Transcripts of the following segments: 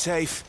safe.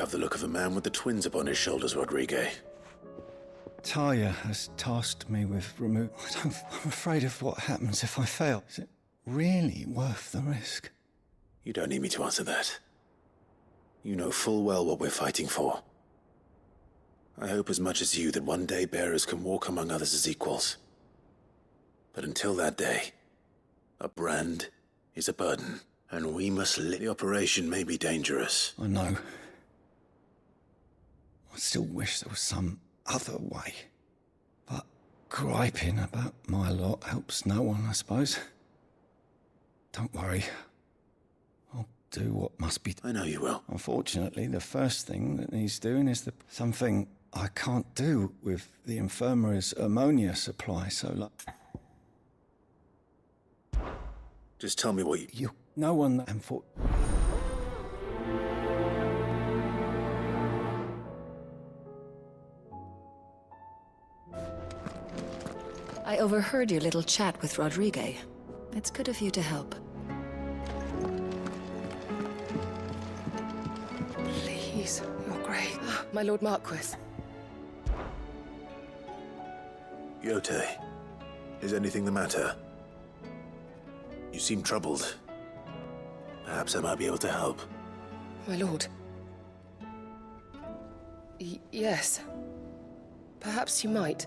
have the look of a man with the twins upon his shoulders, Rodriguez. Talia has tasked me with I'm afraid of what happens if I fail. Is it really worth the risk? You don't need me to answer that. You know full well what we're fighting for. I hope as much as you that one day bearers can walk among others as equals. But until that day, a brand is a burden, and we must live. The operation may be dangerous. I know. I still wish there was some other way. But griping about my lot helps no one, I suppose. Don't worry. I'll do what must be I know you will. Unfortunately, the first thing that needs doing is something I can't do with the infirmary's ammonia supply, so Just tell me what no one I overheard your little chat with Rodriguez. It's good of you to help. Please, you're great. My Lord Marquis. Yote, is anything the matter? You seem troubled. Perhaps I might be able to help. My lord. Yes. Perhaps you might.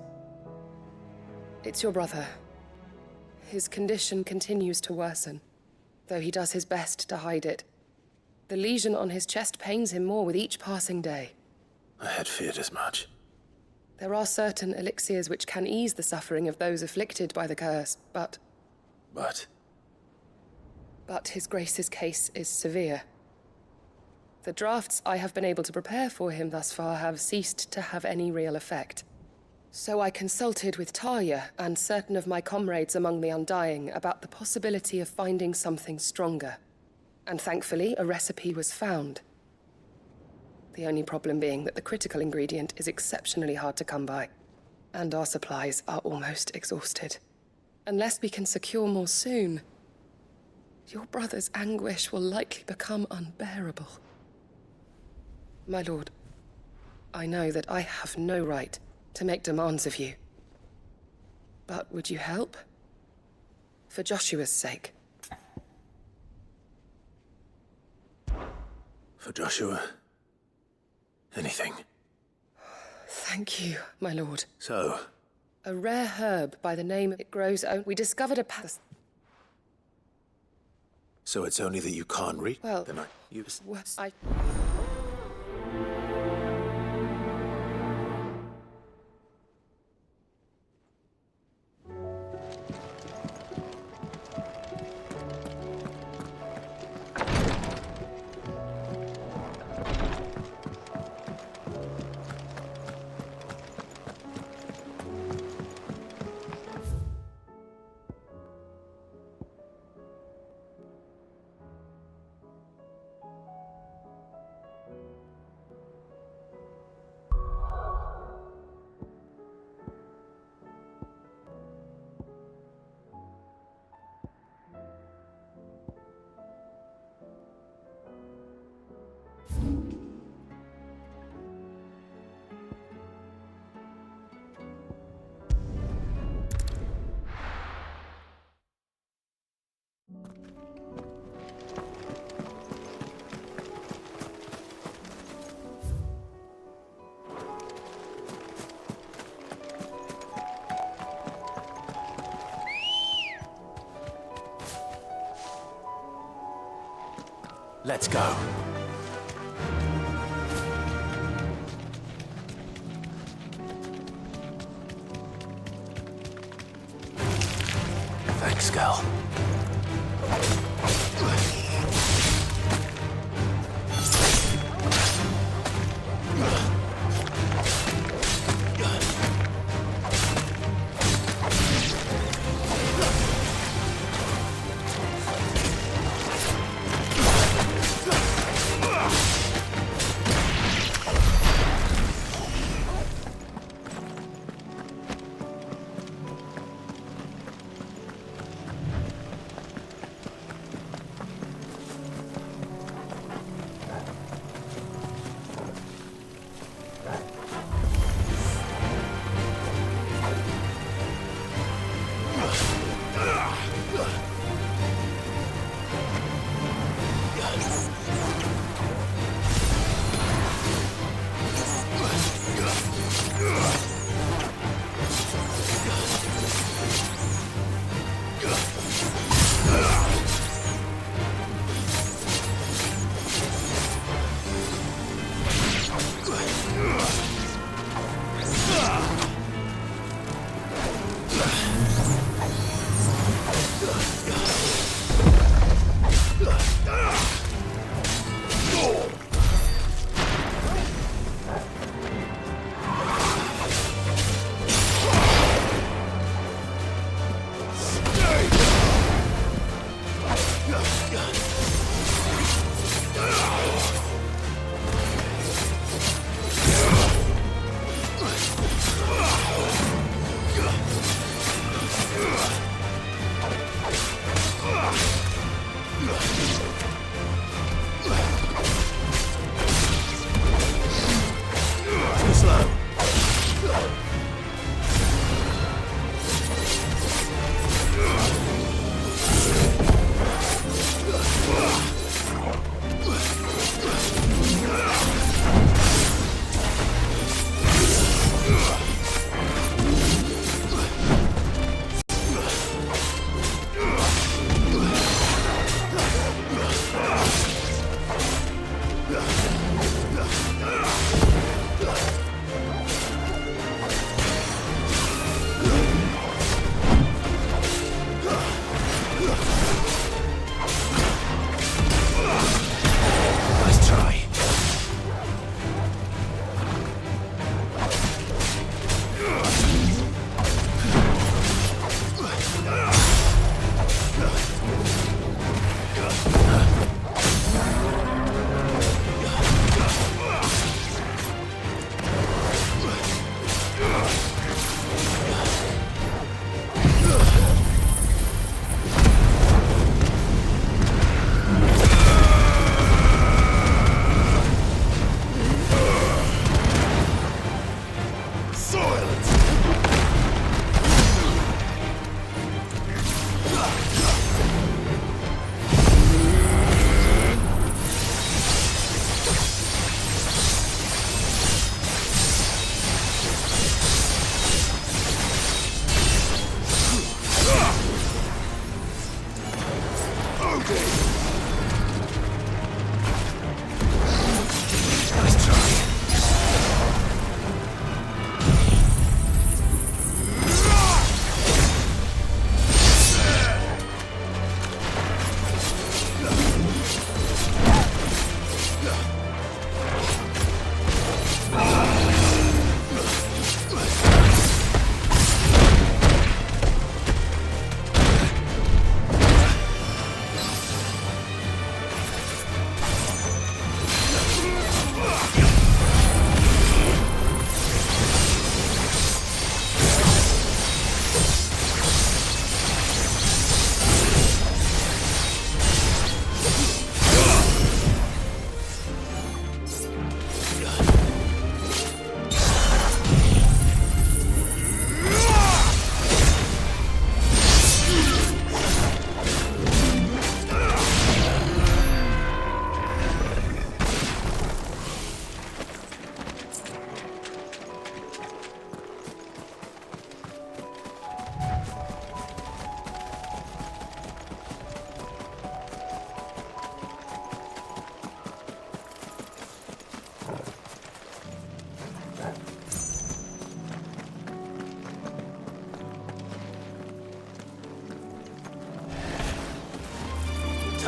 It's your brother. His condition continues to worsen, though he does his best to hide it. The lesion on his chest pains him more with each passing day. I had feared as much. There are certain elixirs which can ease the suffering of those afflicted by the curse, but His Grace's case is severe. The drafts I have been able to prepare for him thus far have ceased to have any real effect. So I consulted with Talia and certain of my comrades among the Undying about the possibility of finding something stronger. And thankfully, a recipe was found. The only problem being that the critical ingredient is exceptionally hard to come by, and our supplies are almost exhausted. Unless we can secure more soon, your brother's anguish will likely become unbearable. My lord, I know that I have no right to make demands of you. But would you help? For Joshua's sake. For Joshua, anything. Thank you, my lord. So? A rare herb by the name it grows. We discovered a So it's only that you can't read? Well, then I... Let's go. Thanks, Gal.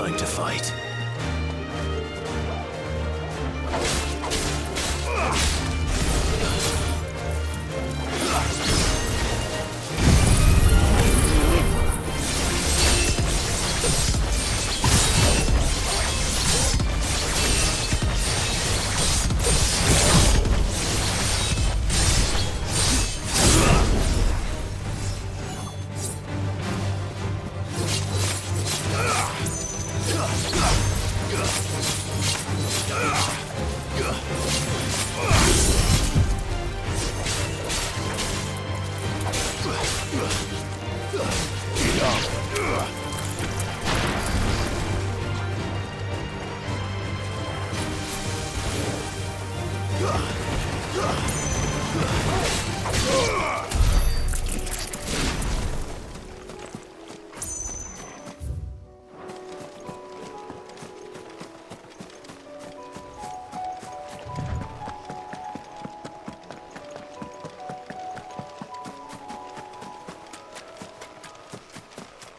time to fight.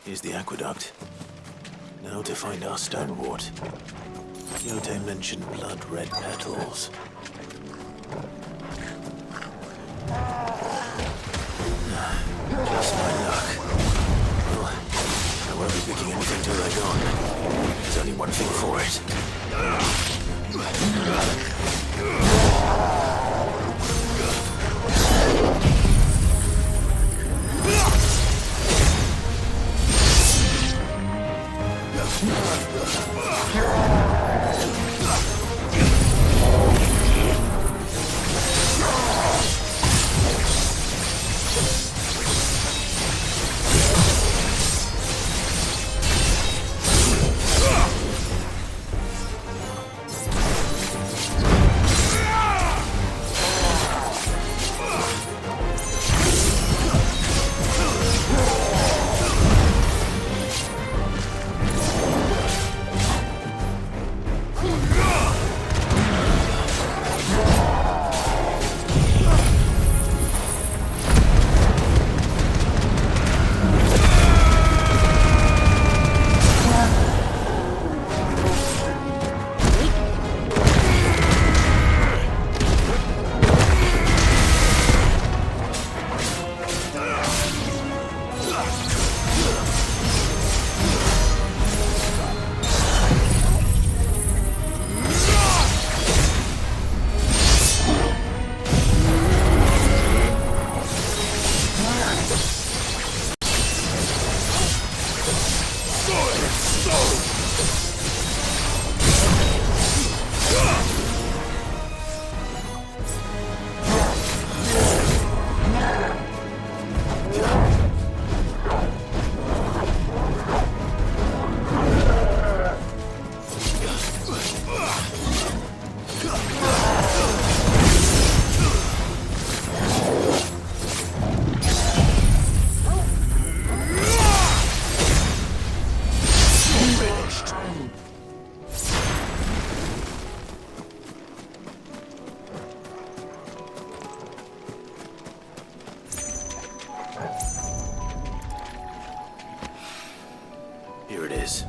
Here's the aqueduct. Now to find our stonewort. Yote mentioned blood-red petals. Just my luck. Well, I won't be picking anything till they're gone. There's only one thing for it. Here it is.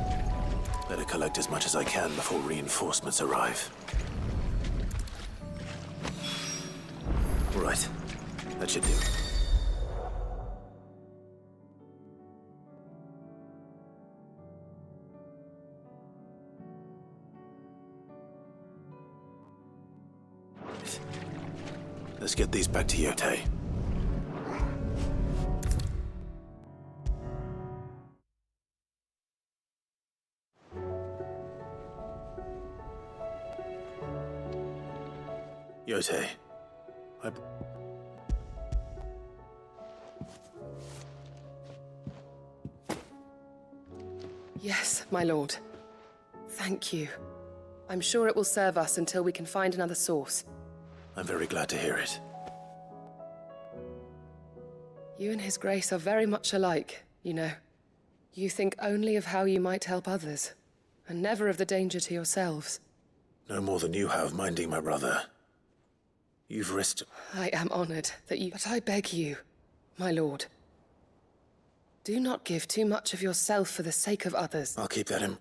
Better collect as much as I can before reinforcements arrive. Right. That should do. Let's get these back to Yote. Yote, Yes, my lord. Thank you. I'm sure it will serve us until we can find another source. I'm very glad to hear it. You and His Grace are very much alike, you know. You think only of how you might help others, and never of the danger to yourselves. No more than you have minding my brother. You've risked... I am honored that you... But I beg you, my lord. Do not give too much of yourself for the sake of others. I'll keep that in...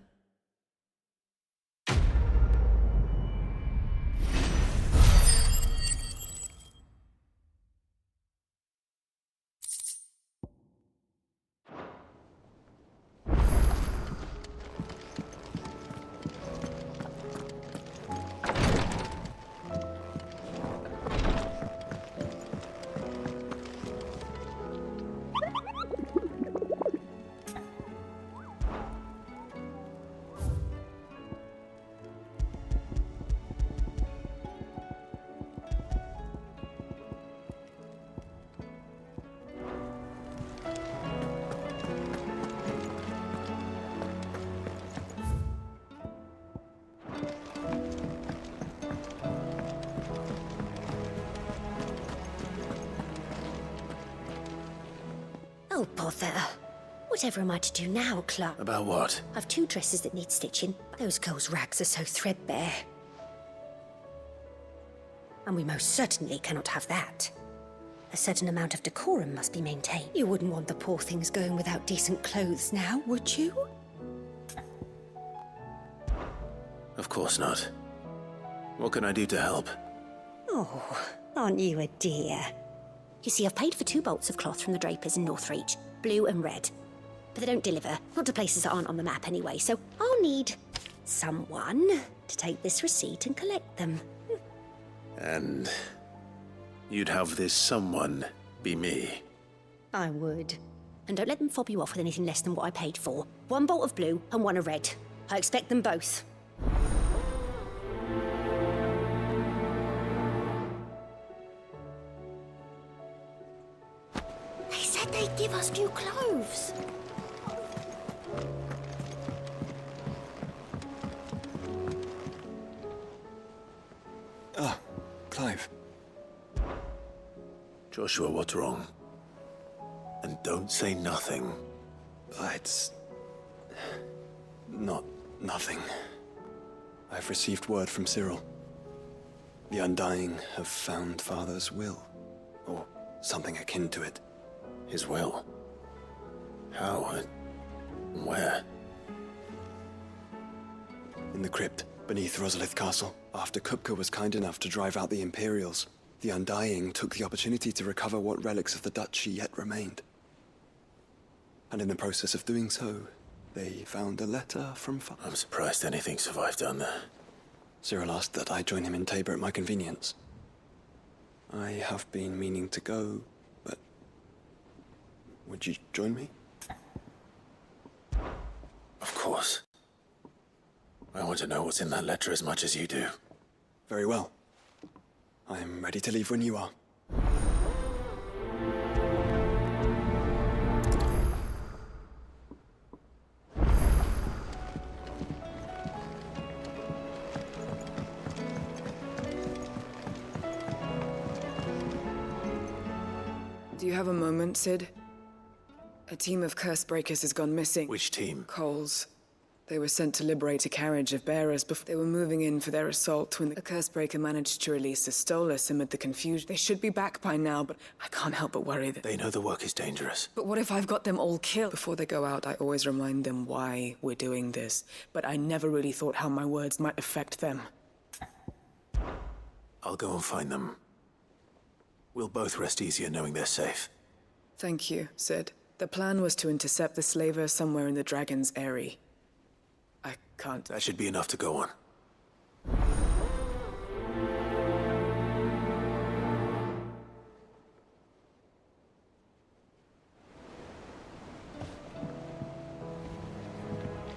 bother. Whatever am I to do now, Clark? About what? I've 2 dresses that need stitching. Those girls' rags are so threadbare. And we most certainly cannot have that. A certain amount of decorum must be maintained. You wouldn't want the poor things going without decent clothes now, would you? Of course not. What can I do to help? Oh, aren't you a dear? You see, I've paid for 2 bolts of cloth from the drapers in Northreach, blue and red. But they don't deliver, not to places that aren't on the map anyway, so I'll need someone to take this receipt and collect them. And you'd have this someone be me? I would. And don't let them fob you off with anything less than what I paid for. 1 bolt of blue and 1 of red. I expect them both. They said they'd give us new clothes. Ah, Clive. Joshua, what's wrong? And don't say nothing. It's... not nothing. I've received word from Cyril. The Undying have found Father's will, or something akin to it. His will? How? Where? In the crypt, beneath Rosalith Castle. After Kupka was kind enough to drive out the Imperials, the Undying took the opportunity to recover what relics of the Duchy yet remained. And in the process of doing so, they found a letter from Father. I'm surprised anything survived down there. Cyril asked that I join him in Tabor at my convenience. I have been meaning to go, but... would you join me? Of course. I want to know what's in that letter as much as you do. Very well. I am ready to leave when you are. Do you have a moment, Sid? A team of curse breakers has gone missing. Which team? Coles. They were sent to liberate a carriage of bearers before they were moving in for their assault when the curse breaker managed to release a Stolas amid the confusion. They should be back by now, but I can't help but worry that... They know the work is dangerous. But what if I've got them all killed? Before they go out, I always remind them why we're doing this. But I never really thought how my words might affect them. I'll go and find them. We'll both rest easier knowing they're safe. Thank you, Sid. The plan was to intercept the slaver somewhere in the Dragon's Eyrie. I can't... That should be enough to go on.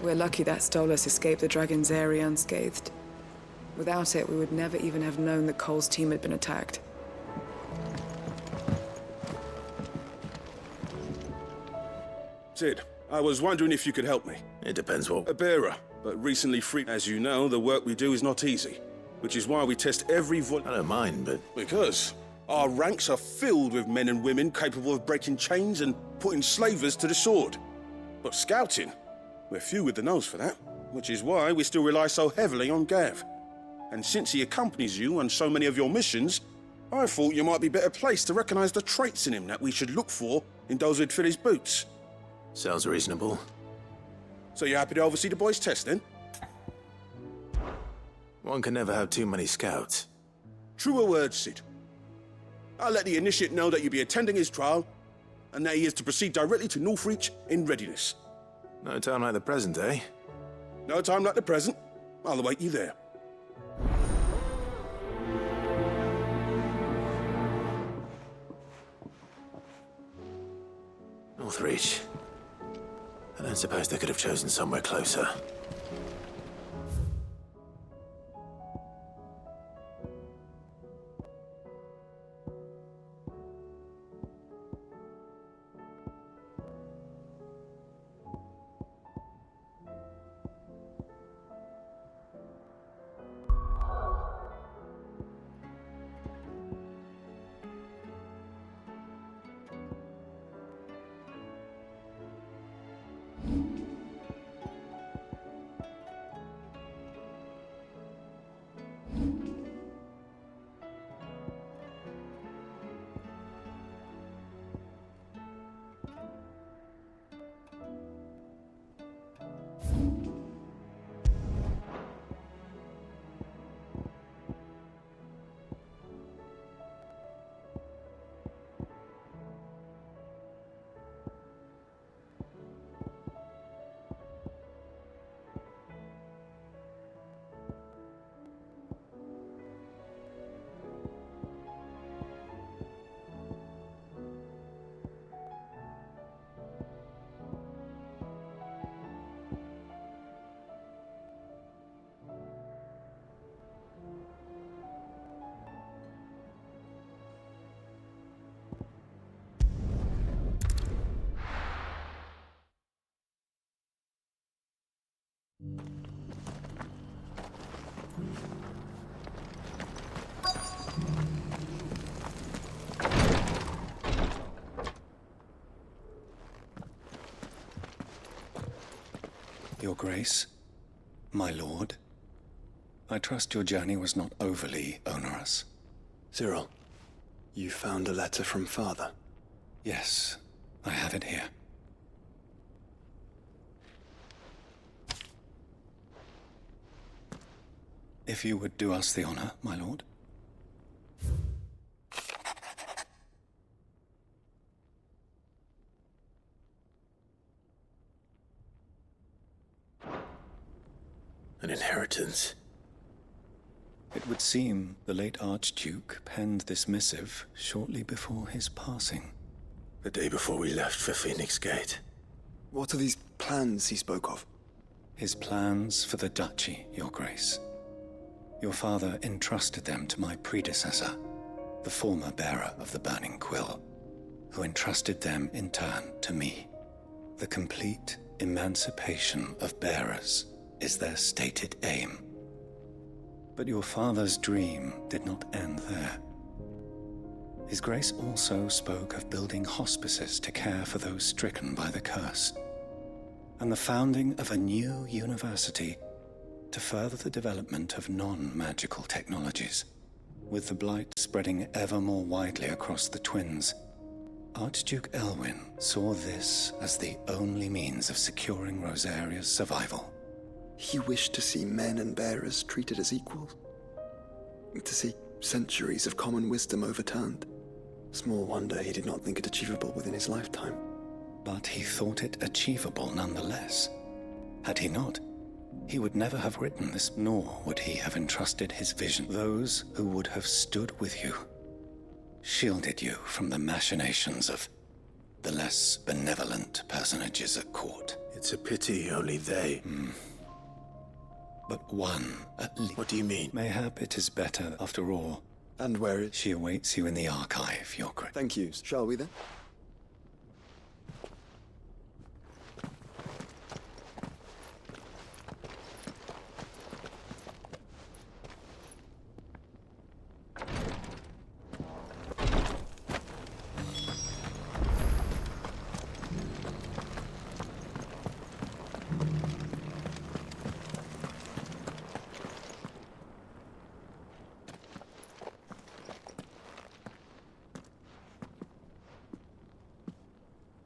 We're lucky that Stolas escaped the Dragon's Eyrie unscathed. Without it, we would never even have known that Cole's team had been attacked. Sid, I was wondering if you could help me. It depends what... A bearer, but recently freed. As you know, the work we do is not easy, which is why we test every I don't mind, but... Because our ranks are filled with men and women capable of breaking chains and putting slavers to the sword. But scouting, we're few with the nose for that, which is why we still rely so heavily on Gav. And since he accompanies you on so many of your missions, I thought you might be better placed to recognize the traits in him that we should look for in those who'd fill his boots. Sounds reasonable. So you're happy to oversee the boys' test, then? One can never have too many scouts. Truer words, Sid. I'll let the initiate know that you'll be attending his trial, and that he is to proceed directly to Northreach in readiness. No time like the present, eh? No time like the present. I'll await you there. Northreach. I don't suppose they could have chosen somewhere closer. Your Grace, my lord, I trust your journey was not overly onerous. Cyril, you found a letter from Father? Yes, I have it here. If you would do us the honor, my lord. An inheritance. It would seem the late Archduke penned this missive shortly before his passing. The day before we left for Phoenix Gate. What are these plans he spoke of? His plans for the duchy, Your Grace. Your father entrusted them to my predecessor, the former bearer of the Burning Quill, who entrusted them in turn to me. The complete emancipation of bearers is their stated aim. But your father's dream did not end there. His Grace also spoke of building hospices to care for those stricken by the curse, and the founding of a new university to further the development of non-magical technologies. With the blight spreading ever more widely across the twins, Archduke Elwyn saw this as the only means of securing Rosaria's survival. He wished to see men and bearers treated as equals. To see centuries of common wisdom overturned. Small wonder he did not think it achievable within his lifetime. But he thought it achievable nonetheless. Had he not, he would never have written this, nor would he have entrusted his vision. Those who would have stood with you, shielded you from the machinations of the less benevolent personages at court. It's a pity only they... But one, at least. What do you mean? Mayhap it is better, after all. And where is... She awaits you in the archive, Your Grace. Thank you. Shall we then?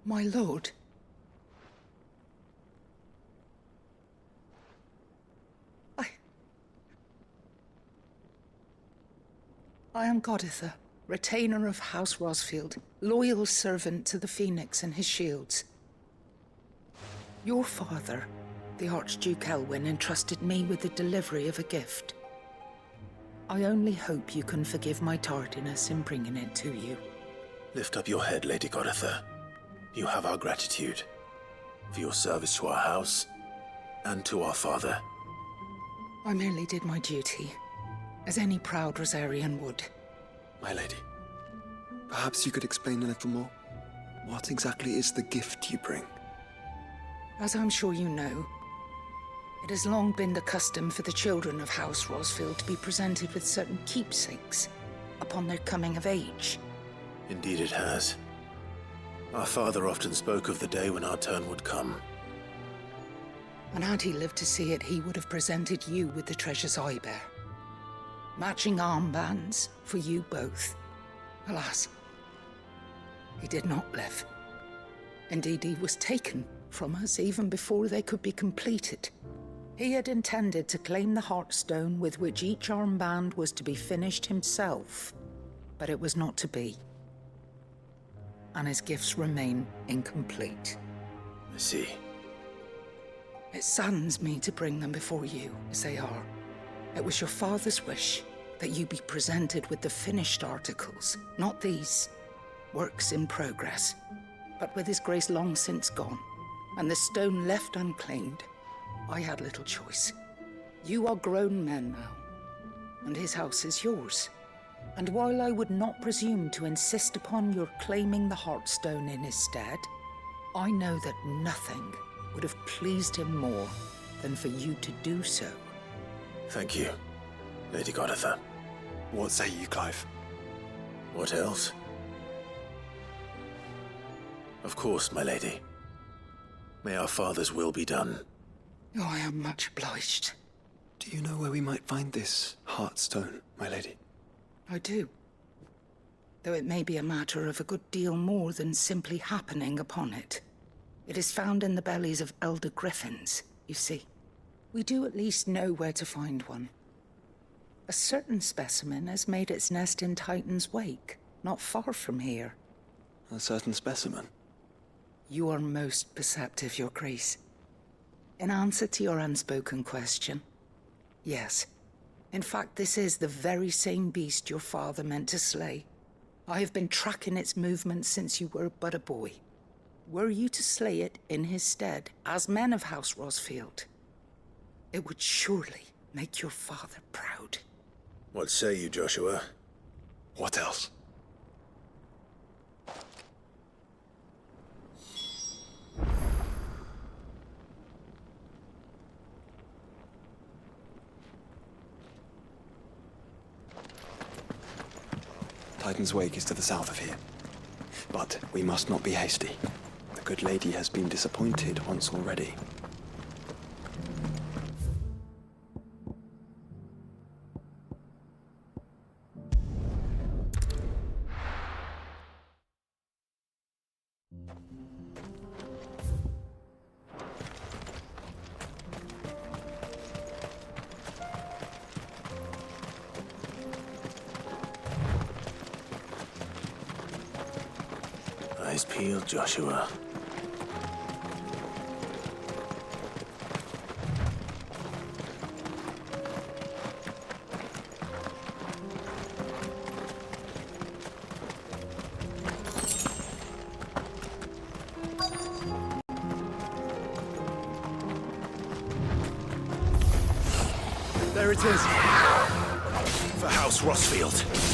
My lord. I am Goditha, retainer of House Rosfield, loyal servant to the Phoenix and his shields. Your father, the Archduke Elwyn, entrusted me with the delivery of a gift. I only hope you can forgive my tardiness in bringing it to you. Lift up your head, Lady Goditha. You have our gratitude for your service to our house and to our father. I merely did my duty, as any proud Rosarian would. My lady. Perhaps you could explain a little more? What exactly is the gift you bring? As I'm sure you know, it has long been the custom for the children of House Rosfield to be presented with certain keepsakes upon their coming of age. Indeed it has. Our father often spoke of the day when our turn would come. And had he lived to see it, he would have presented you with the treasures I bear. Matching armbands for you both. Alas, he did not live. Indeed, he was taken from us even before they could be completed. He had intended to claim the Heartstone with which each armband was to be finished himself, but it was not to be. And his gifts remain incomplete. I see. It saddens me to bring them before you, as they are. It was your father's wish that you be presented with the finished articles, not these works in progress. But with his grace long since gone, and the stone left unclaimed, I had little choice. You are grown men now, and his house is yours. And while I would not presume to insist upon your claiming the Heartstone in his stead, I know that nothing would have pleased him more than for you to do so. Thank you, Lady Goditha. What say you, Clive? What else? Of course, my lady. May our father's will be done. Oh, I am much obliged. Do you know where we might find this Heartstone, my lady? I do. Though it may be a matter of a good deal more than simply happening upon it. It is found in the bellies of elder griffins, you see. We do at least know where to find one. A certain specimen has made its nest in Titan's Wake, not far from here. A certain specimen? You are most perceptive, Your Grace. In answer to your unspoken question, yes. In fact, this is the very same beast your father meant to slay. I have been tracking its movements since you were but a boy. Were you to slay it in his stead, as men of House Rosfield, it would surely make your father proud. What say you, Joshua? What else? Titan's Wake is to the south of here. But we must not be hasty. The good lady has been disappointed once already. Eyes peeled, Joshua. There it is! For House Rosfield.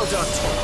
Well done.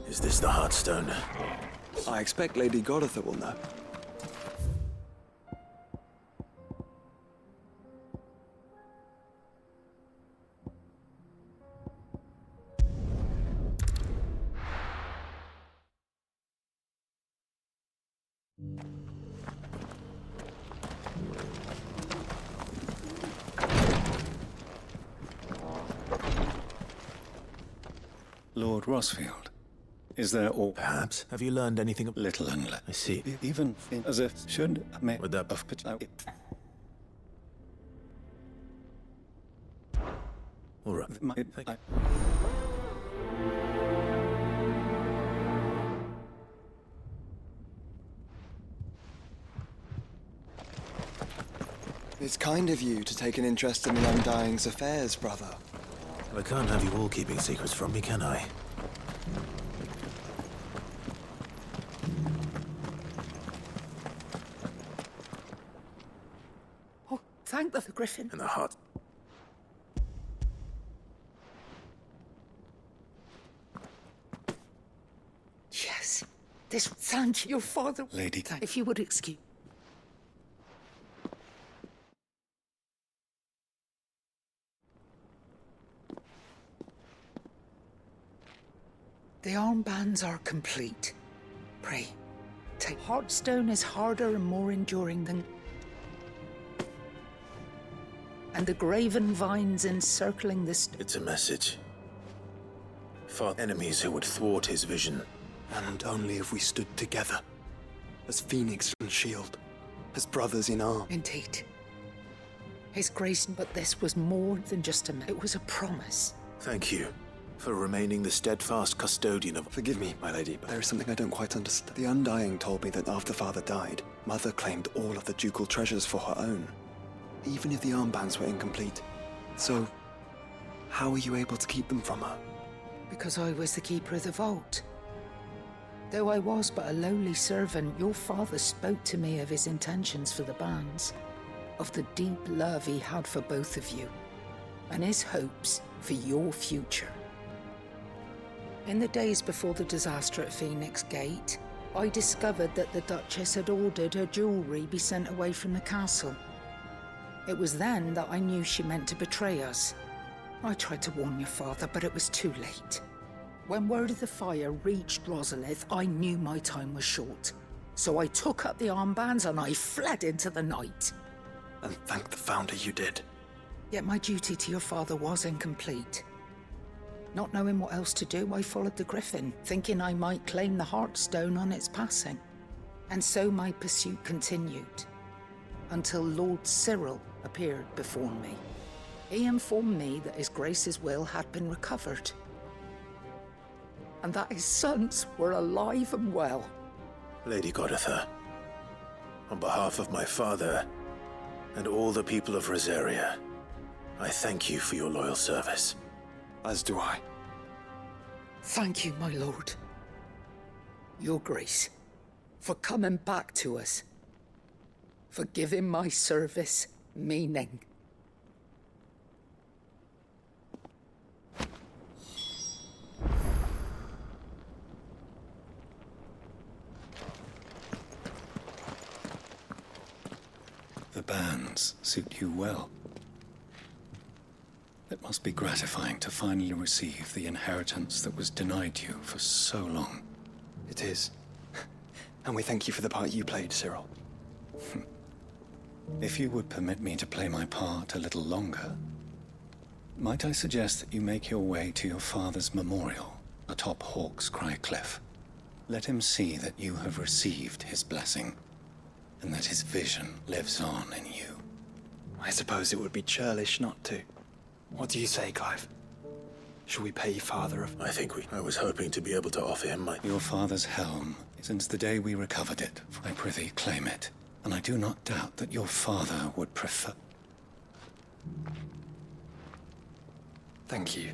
Is this the Heartstone? I expect Lady Godotha will know. Lord Rossfield, is there all... Perhaps. Have you learned anything? Little and I see. even as if should make Would that... of All right. Thank you. It's kind of you to take an interest in the Undying's affairs, brother. I can't have you all keeping secrets from me, can I? Oh, thank the Griffin. And the heart... Yes. This... Thank you, your father. Lady... If you would excuse... The armbands are complete. Pray, take... Heartstone is harder and more enduring than... And the graven vines encircling this... It's a message. For enemies who would thwart his vision. And only if we stood together. As Phoenix and Shield. As brothers in arms. Indeed. His grace, but this was more than just it was a promise. Thank you for remaining the steadfast custodian of... Forgive me, my lady, but there is something I don't quite understand. The Undying told me that after Father died, Mother claimed all of the ducal treasures for her own. Even if the armbands were incomplete. So, how were you able to keep them from her? Because I was the keeper of the vault. Though I was but a lowly servant, your father spoke to me of his intentions for the bands, of the deep love he had for both of you, and his hopes for your future. In the days before the disaster at Phoenix Gate, I discovered that the Duchess had ordered her jewelry be sent away from the castle. It was then that I knew she meant to betray us. I tried to warn your father, but it was too late. When word of the fire reached Rosalith, I knew my time was short. So I took up the armbands and I fled into the night. And thank the Founder you did. Yet my duty to your father was incomplete. Not knowing what else to do, I followed the Griffin, thinking I might claim the Heartstone on its passing. And so my pursuit continued, until Lord Cyril appeared before me. He informed me that His Grace's will had been recovered, and that his sons were alive and well. Lady Godotha, on behalf of my father and all the people of Rosaria, I thank you for your loyal service. As do I. Thank you, my lord. Your Grace, for coming back to us, for giving my service meaning. The bands suit you well. It must be gratifying to finally receive the inheritance that was denied you for so long. It is. And we thank you for the part you played, Cyril. If you would permit me to play my part a little longer, might I suggest that you make your way to your father's memorial atop Hawk's Cry Cliff? Let him see that you have received his blessing, and that his vision lives on in you. I suppose it would be churlish not to. What do you say, Clive? Shall we pay Father of... I was hoping to be able to offer him my... Your father's helm, since the day we recovered it, I prithee claim it. And I do not doubt that your father would prefer... Thank you.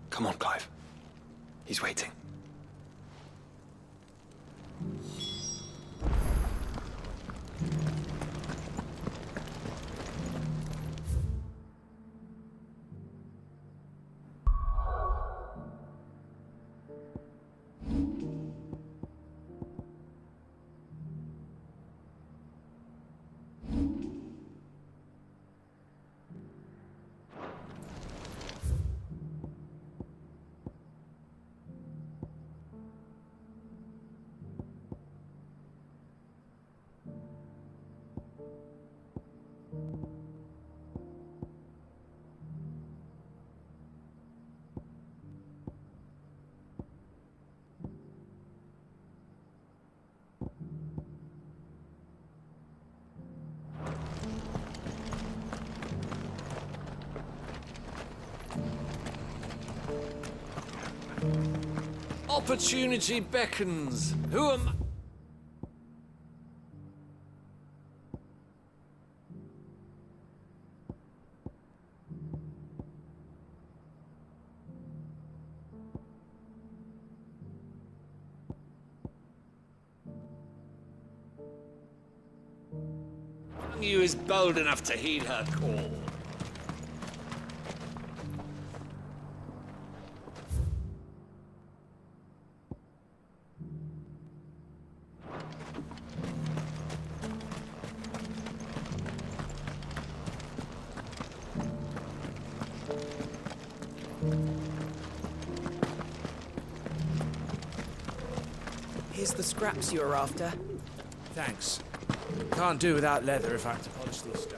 Come on, Clive. He's waiting. Opportunity beckons. Who am... You is bold enough to heed her call. Here's the scraps you were after. Thanks. Can't do without leather if I have to polish these stones.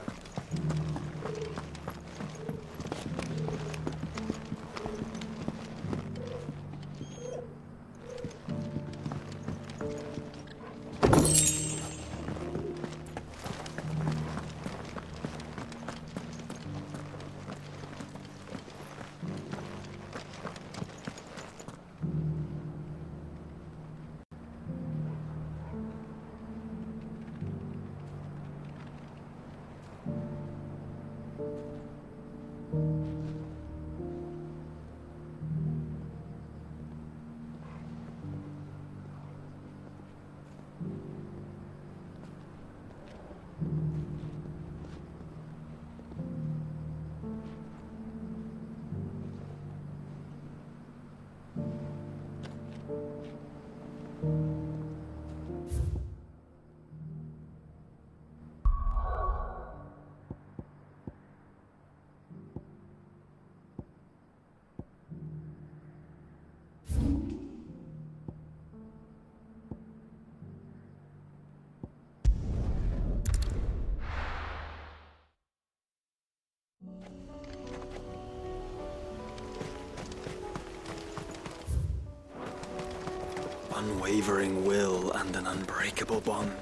Unwavering will and an unbreakable bond.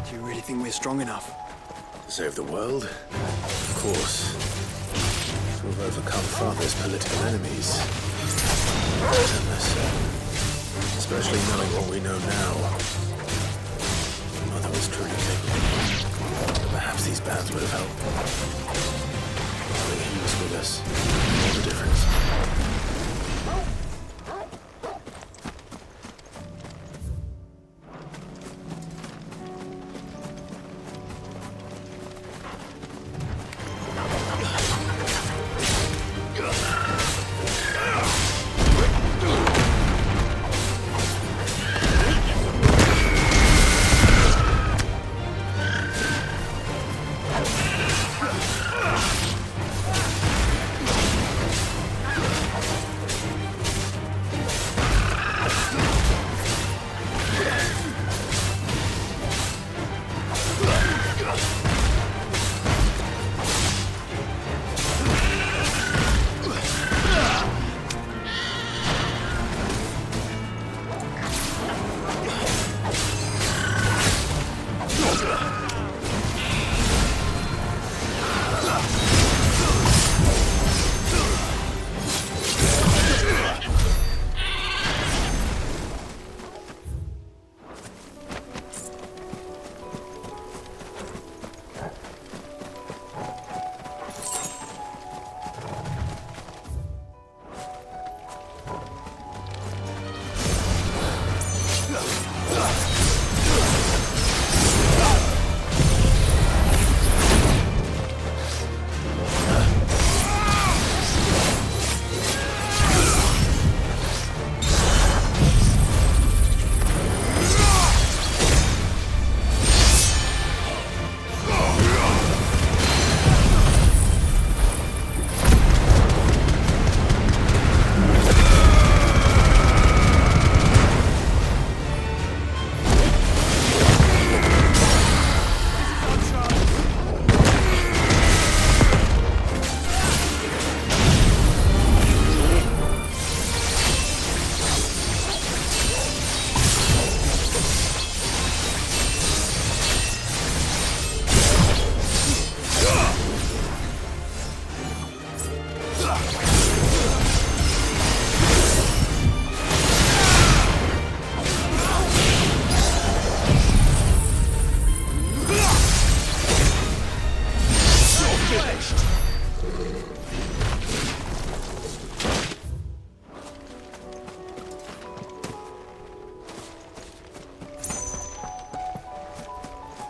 Do you really think we're strong enough? To save the world? Of course. To have overcome Father's political enemies. Especially knowing what we know now. Mother was truly capable. Perhaps these bands would have helped. Knowing he was with us. All the difference.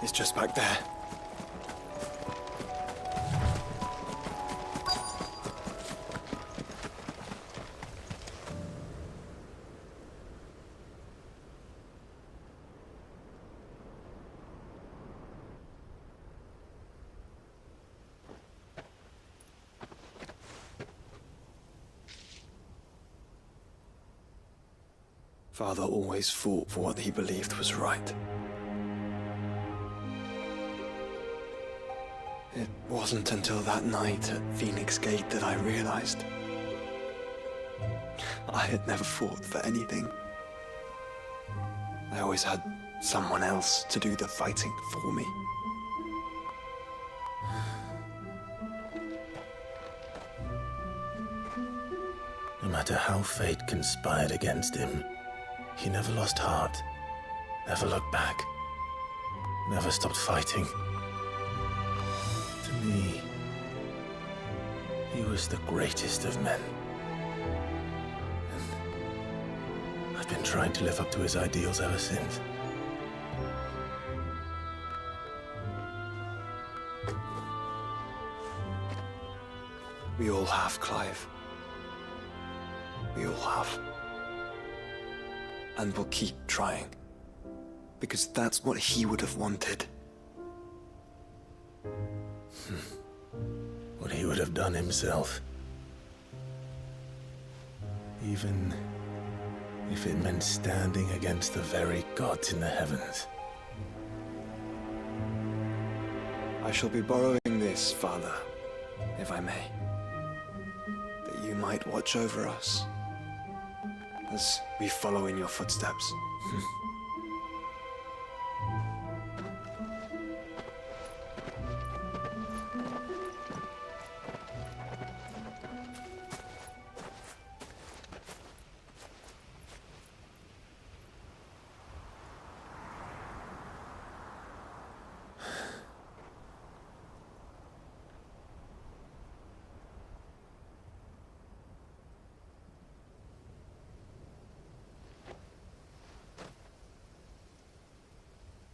is just back there. Father always fought for what he believed was right. It wasn't until that night at Phoenix Gate that I realized I had never fought for anything. I always had someone else to do the fighting for me. No matter how fate conspired against him, he never lost heart, never looked back, never stopped fighting. To me, he was the greatest of men. And I've been trying to live up to his ideals ever since. We all have, Clive. We all have. And we'll keep trying. Because that's what he would have wanted. What he would have done himself. Even if it meant standing against the very gods in the heavens. I shall be borrowing this, Father, if I may. That you might watch over us as we follow in your footsteps.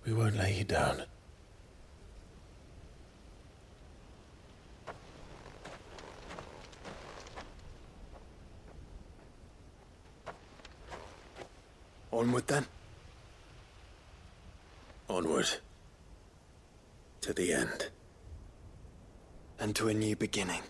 We won't lay you down. Onward then. Onward. To the end. And to a new beginning.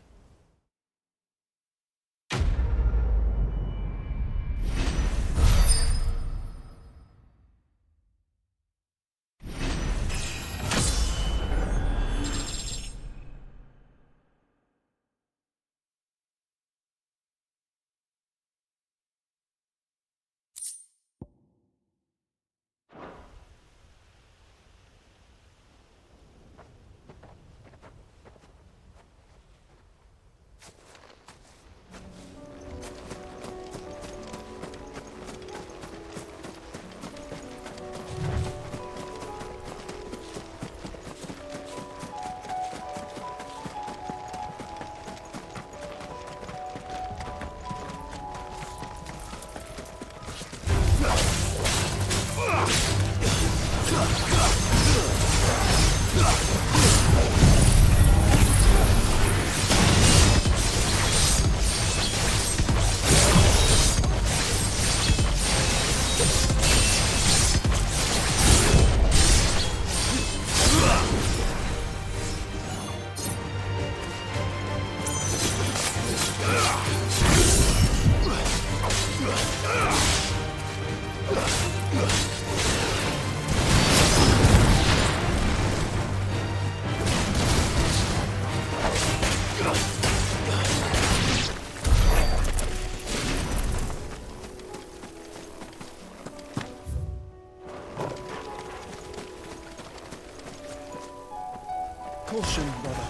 Caution, brother.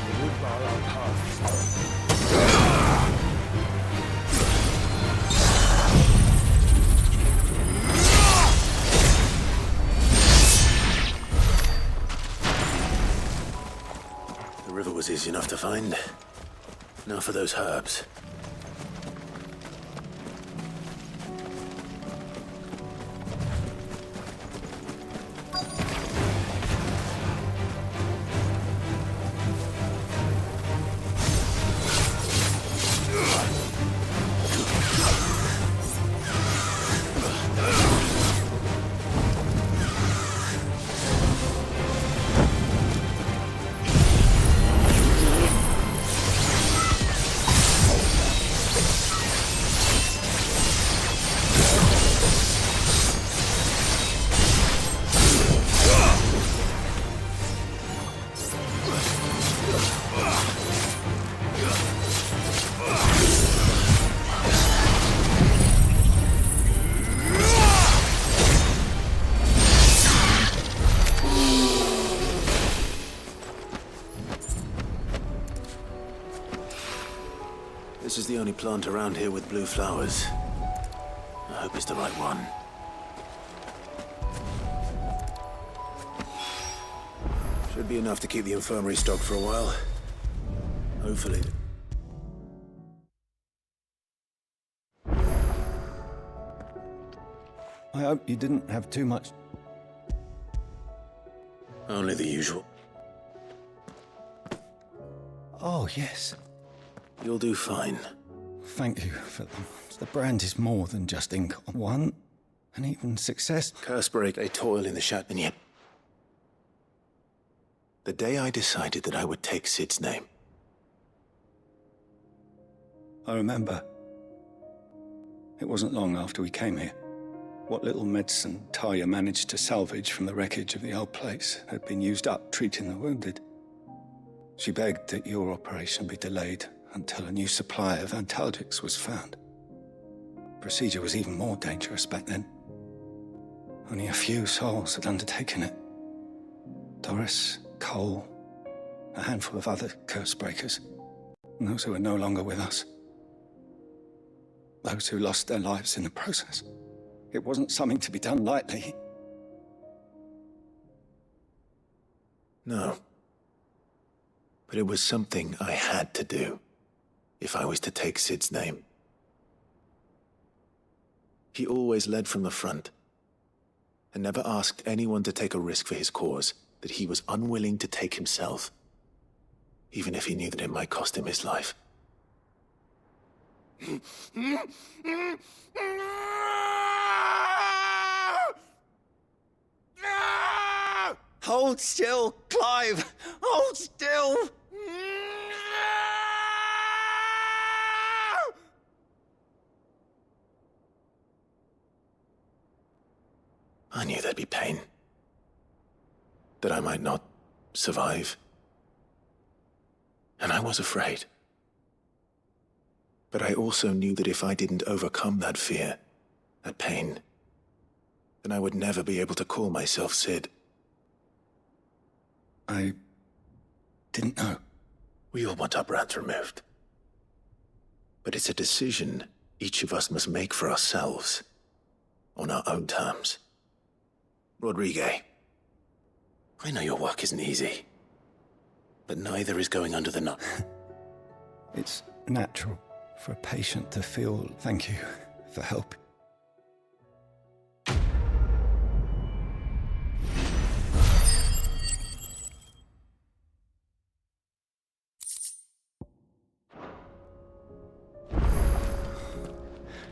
The wood bar our path. The river was easy enough to find. Now for those herbs. This is the only plant around here with blue flowers. I hope it's the right one. Should be enough to keep the infirmary stocked for a while. Hopefully. I hope you didn't have too much. Only the usual. Oh, yes. You'll do fine. Thank you for them. The brand is more than just ink on one, and even success. Cursebreak, they toil in the shadow, and yet... The day I decided that I would take Sid's name. I remember. It wasn't long after we came here. What little medicine Talia managed to salvage from the wreckage of the old place had been used up treating the wounded. She begged that your operation be delayed until a new supply of antalgics was found. Procedure was even more dangerous back then. Only a few souls had undertaken it. Doris, Cole, a handful of other curse breakers, and those who are no longer with us. Those who lost their lives in the process. It wasn't something to be done lightly. No. But it was something I had to do, if I was to take Sid's name. He always led from the front, and never asked anyone to take a risk for his cause that he was unwilling to take himself, even if he knew that it might cost him his life. Hold still, Clive! Hold still! I knew there'd be pain. That I might not survive. And I was afraid. But I also knew that if I didn't overcome that fear, that pain, then I would never be able to call myself Sid. I didn't know. We all want our brands removed. But it's a decision each of us must make for ourselves, on our own terms. Rodriguez, I know your work isn't easy, but neither is going under the knife. It's natural for a patient to feel thank you for help.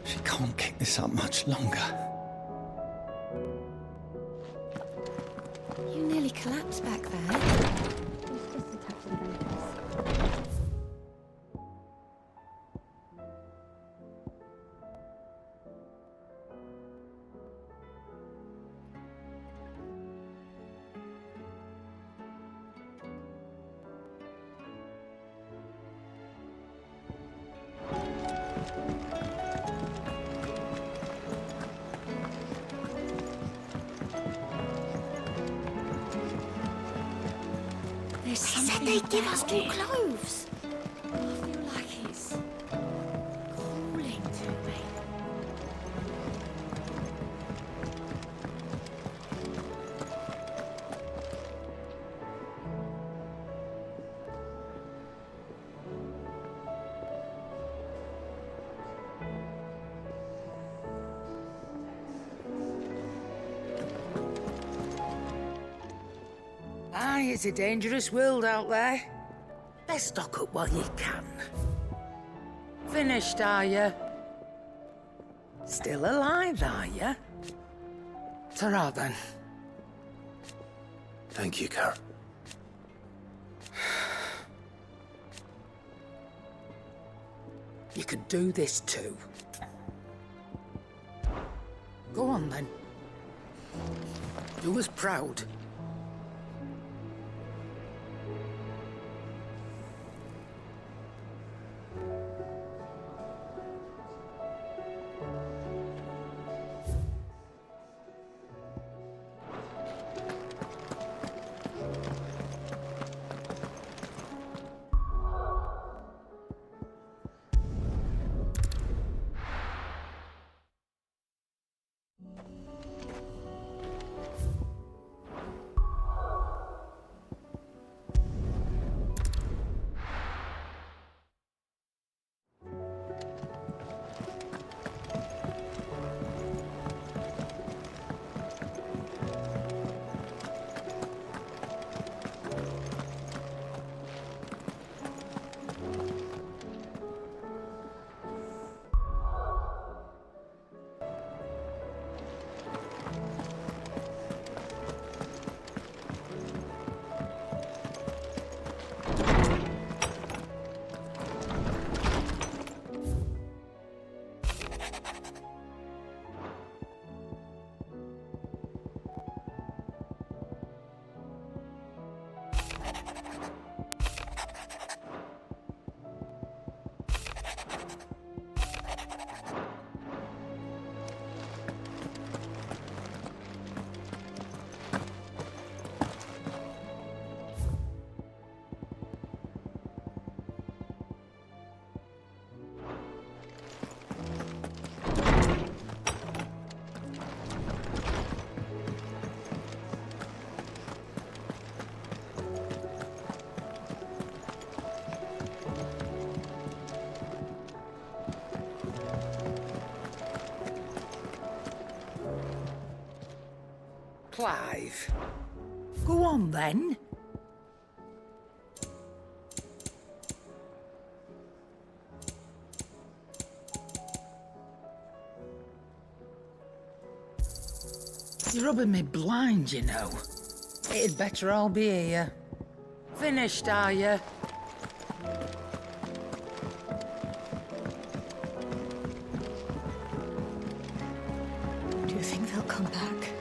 She can't keep this up much longer. You nearly collapsed back there. They said they'd give us new clothes. I feel like it's calling to me. Aye, it's a dangerous world out there. Best stock up while you can. Finished, are you? Still alive, are you? Ta-ra, then. Thank you, Karen. You could do this too. Go on, then. Do us proud. Clive. Go on, then. You're rubbing me blind, you know. It'd better all be here. Finished, are you? Do you think they'll come back?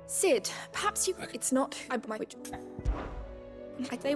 Sid, perhaps you... It's not... They...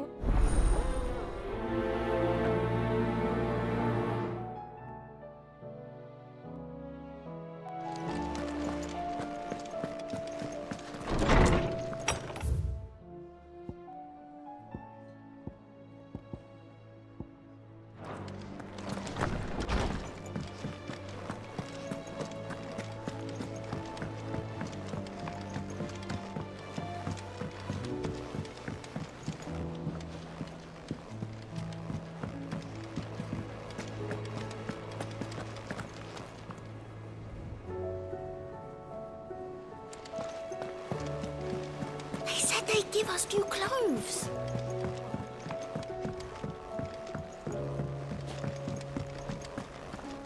They'd give us new clothes.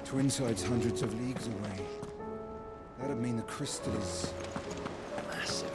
Twinside's hundreds of leagues away. That'd mean the crystal is massive.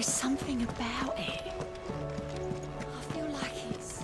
is something about it. I feel like it's...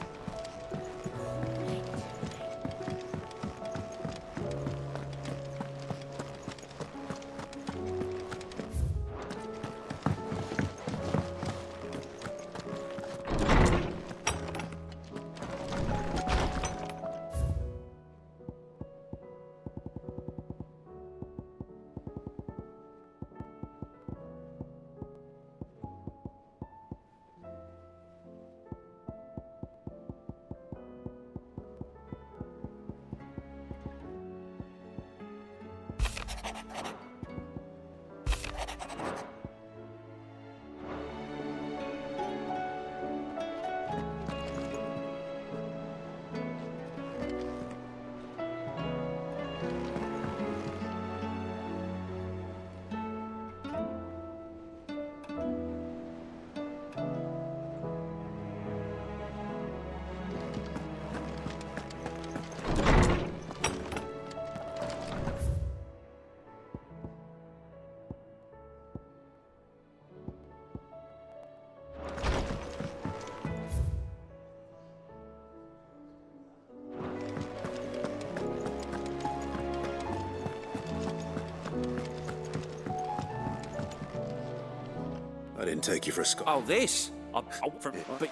I didn't take you for a Scot. Oh, this? But...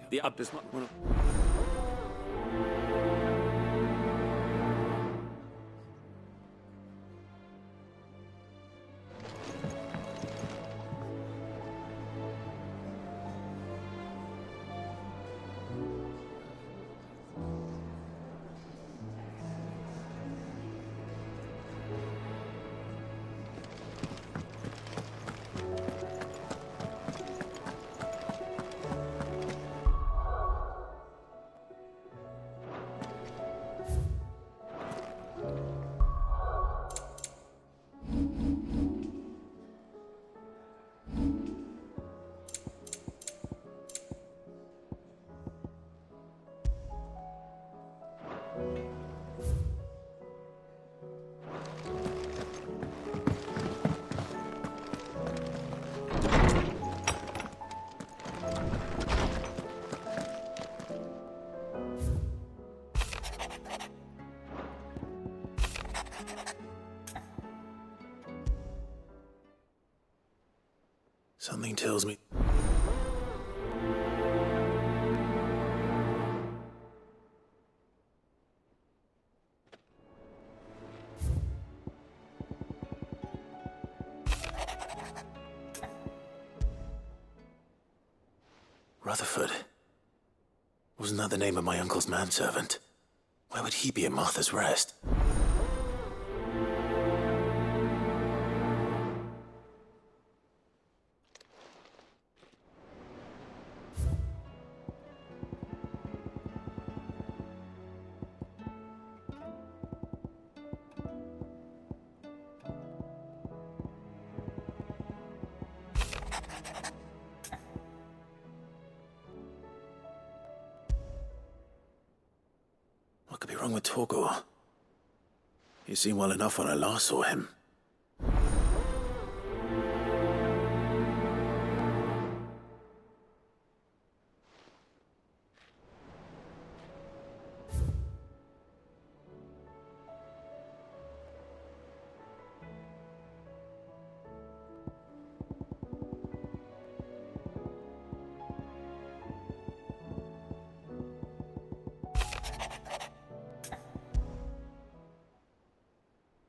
The does not... Something tells me... Rutherford. Wasn't that the name of my uncle's manservant? Why would he be at Martha's Rest? What could be wrong with Torgor? He seemed well enough when I last saw him.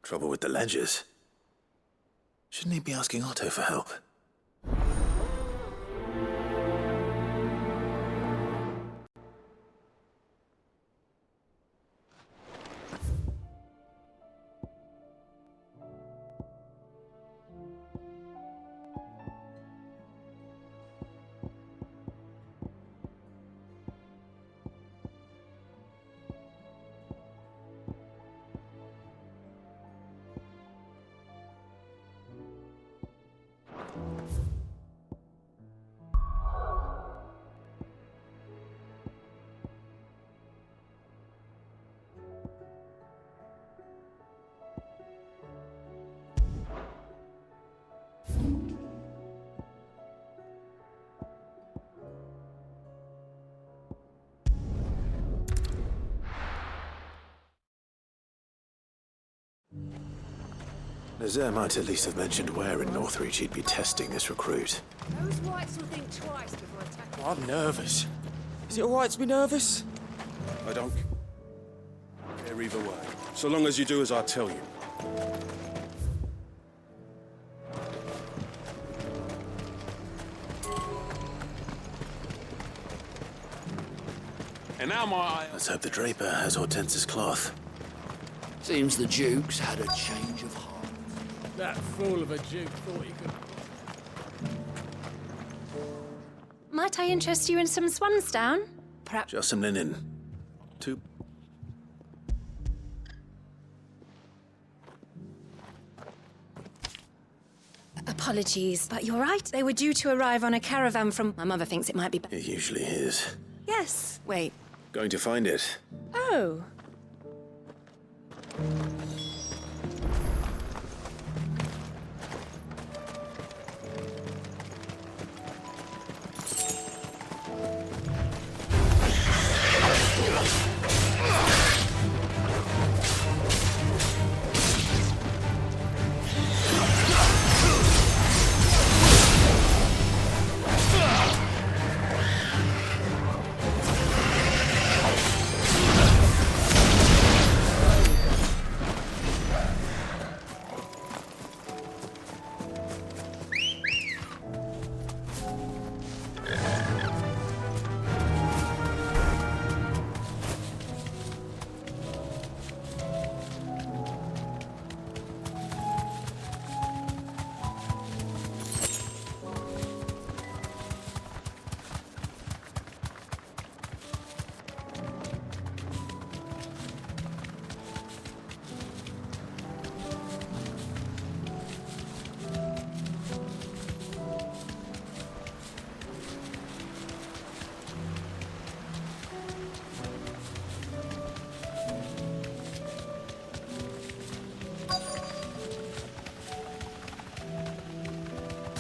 Trouble with the ledgers. Shouldn't he be asking Otto for help? Nazir might at least have mentioned where in Northreach he'd be testing this recruit. Those whites will think twice before attacking. I'm nervous. Is it alright to be nervous? I don't care either way. So long as you do as I tell you. And now my... Let's hope the Draper has Hortense's cloth. Seems the Duke's had a change of heart. That fool of a Duke thought he could... Might I interest you in some swansdown? Perhaps. Just some linen. Two. Apologies, but you're right. They were due to arrive on a caravan from... My mother thinks it might be... It usually is. Yes. Wait. Going to find it. Oh.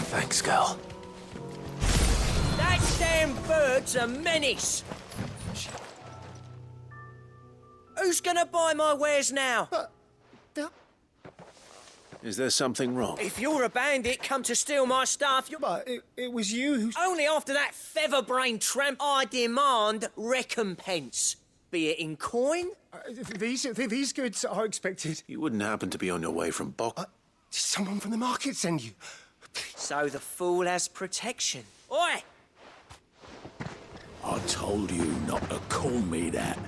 Thanks, girl. That damn bird's a menace! Who's gonna buy my wares now? Is there something wrong? If you're a bandit come to steal my stuff, you... But it was you who... Only after that feather-brained tramp, I demand recompense. Be it in coin? These goods are expected. You wouldn't happen to be on your way from Bok... Did someone from the market send you? So the fool has protection. Oi! I told you not to call me that.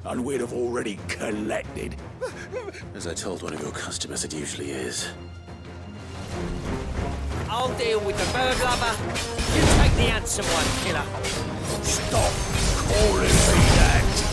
And we'd have already collected. As I told one of your customers, it usually is. I'll deal with the bird lover. You take the handsome one, killer. Stop calling me that.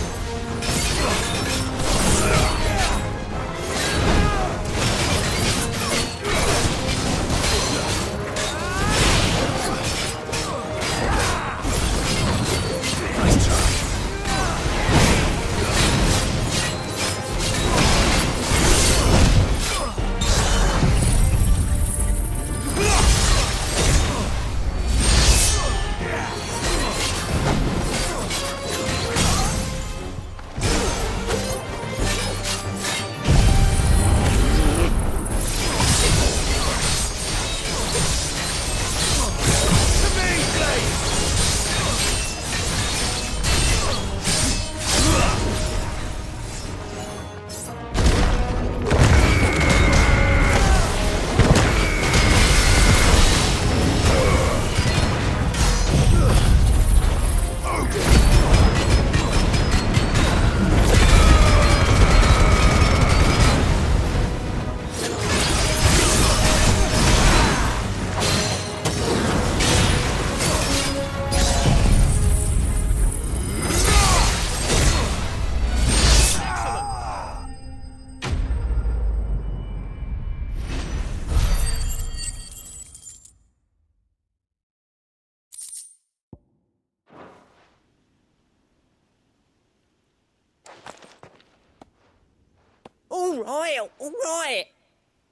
All right.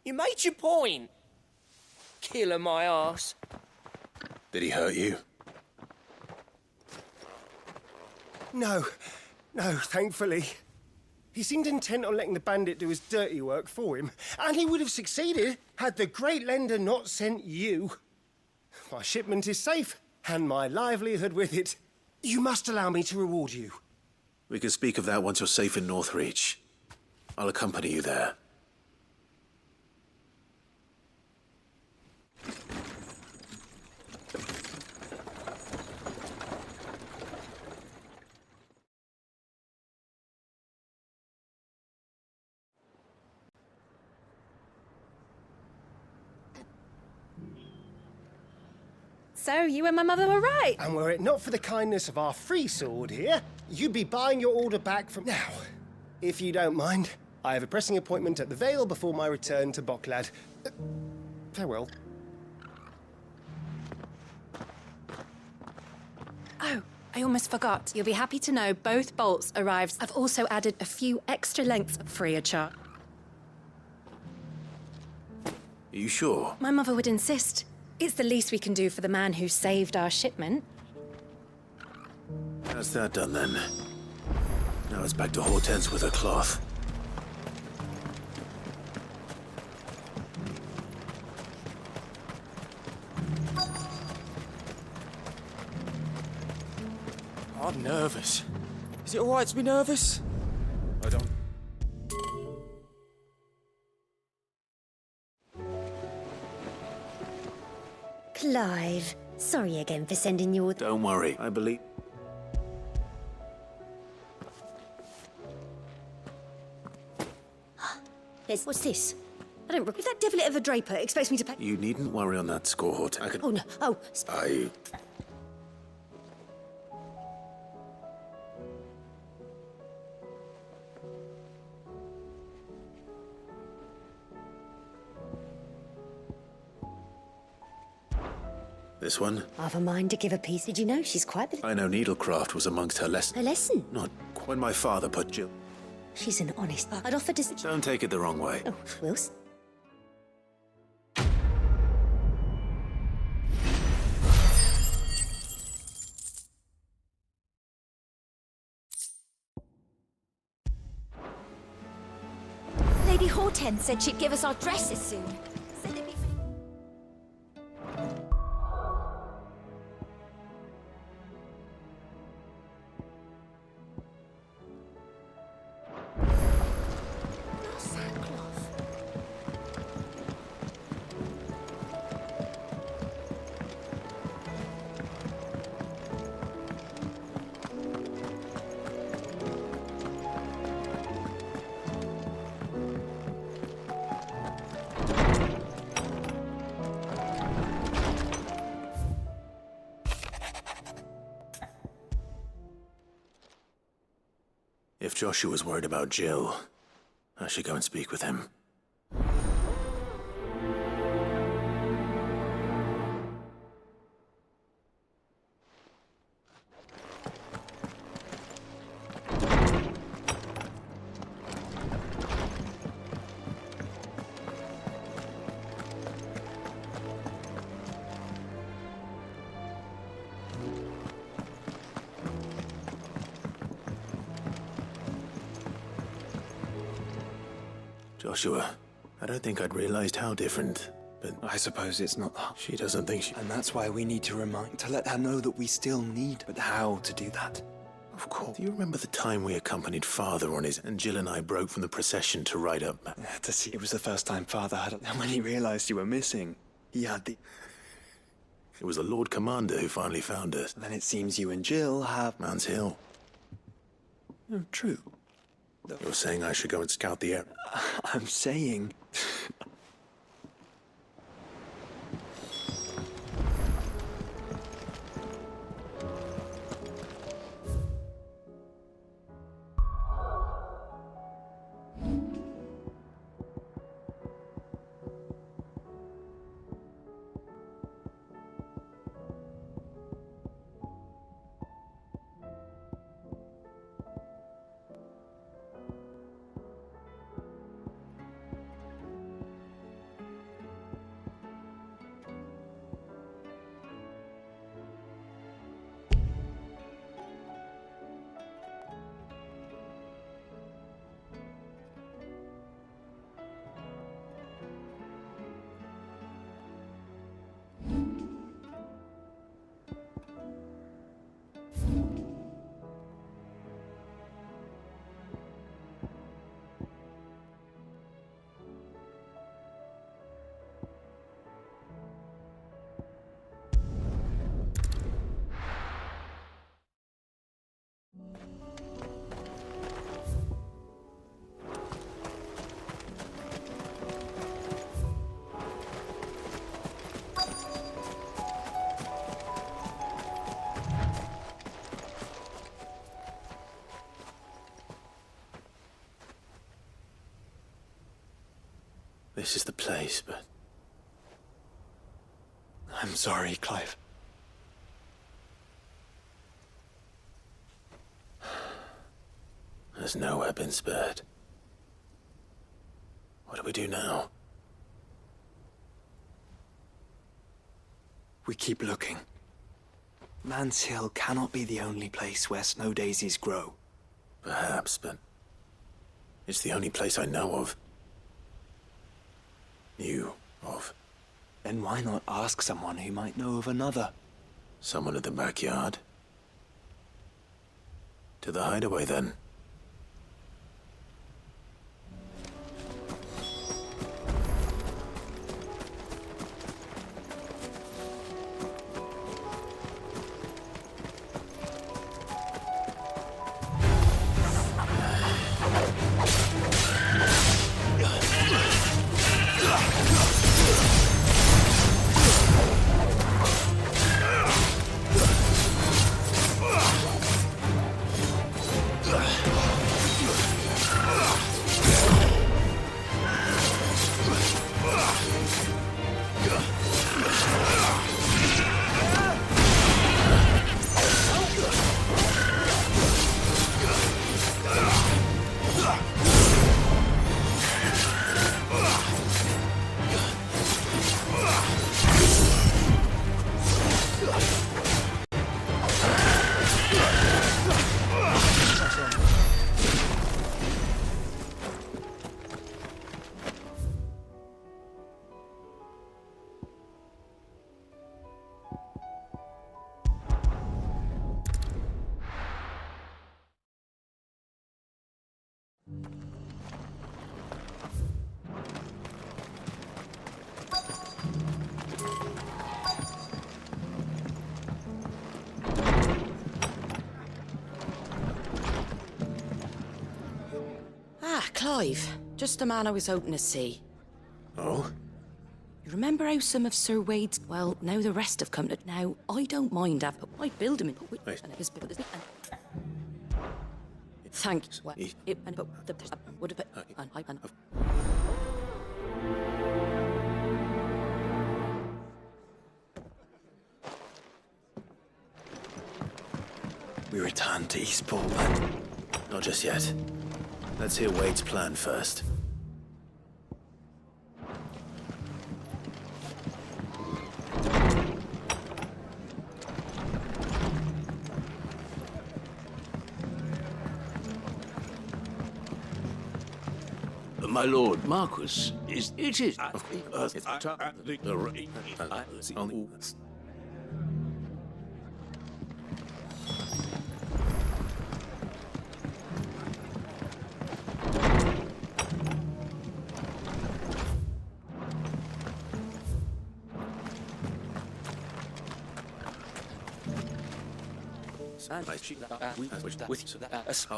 You made your point. Killer my ass. Did he hurt you? No, thankfully. He seemed intent on letting the bandit do his dirty work for him, and he would have succeeded had the great lender not sent you. My shipment is safe, and my livelihood with it. You must allow me to reward you. We can speak of that once you're safe in Northreach. I'll accompany you there. So, you and my mother were right. And were it not for the kindness of our free sword here, you'd be buying your order back from now. If you don't mind, I have a pressing appointment at the Vale before my return to Boklad. Farewell. Oh, I almost forgot. You'll be happy to know both bolts arrived. I've also added a few extra lengths free of charge. Are you sure? My mother would insist. It's the least we can do for the man who saved our shipment. That's that done then. Now it's back to Hortense with her cloth. I'm nervous. Is it alright to be nervous? I don't... Clive, sorry again for sending you all... Don't worry, I believe... What's this? I don't... If that devilit of a draper expects me to pay... You needn't worry on that score, Hortense. I can... Oh, no. Oh. This one? I've a mind to give a piece. Did you know she's quite the... I know needlecraft was amongst her lessons. Her lesson? Not when my father put Jill... She's an honest... I'd offer to... Don't take it the wrong way. Oh, Wills? Lady Hortense said she'd give us our dresses soon. Said it'd be... If Joshua's worried about Jill, I should go and speak with him. Joshua, I don't think I'd realized how different, but... I suppose it's not that. She doesn't think she... And that's why we need to let her know that we still need, but how to do that? Of course. Do you remember the time we accompanied Father on his... and Jill and I broke from the procession to ride up... To see, it was the first time Father had... And when he realized you were missing, he had the... It was the Lord Commander who finally found us. Then it seems you and Jill have... Man's Hill. No, true. You're saying I should go and scout the area? I'm saying... this is the place, but... I'm sorry, Clive. There's nowhere been spared. What do we do now? We keep looking. Man's Hill cannot be the only place where snow daisies grow. Perhaps, but... it's the only place I know of. Knew of. Then why not ask someone who might know of another? Someone at the backyard? To the hideaway, then. Clive, just the man I was hoping to see. Oh? You remember how some of Sir Wade's... Well, now the rest have come to... Now, I don't mind having... I'd build him in... Thanks. Well, would have... We return to Eastport, then? Not just yet. Let's hear Wade's plan first. My lord, Marquis, it is...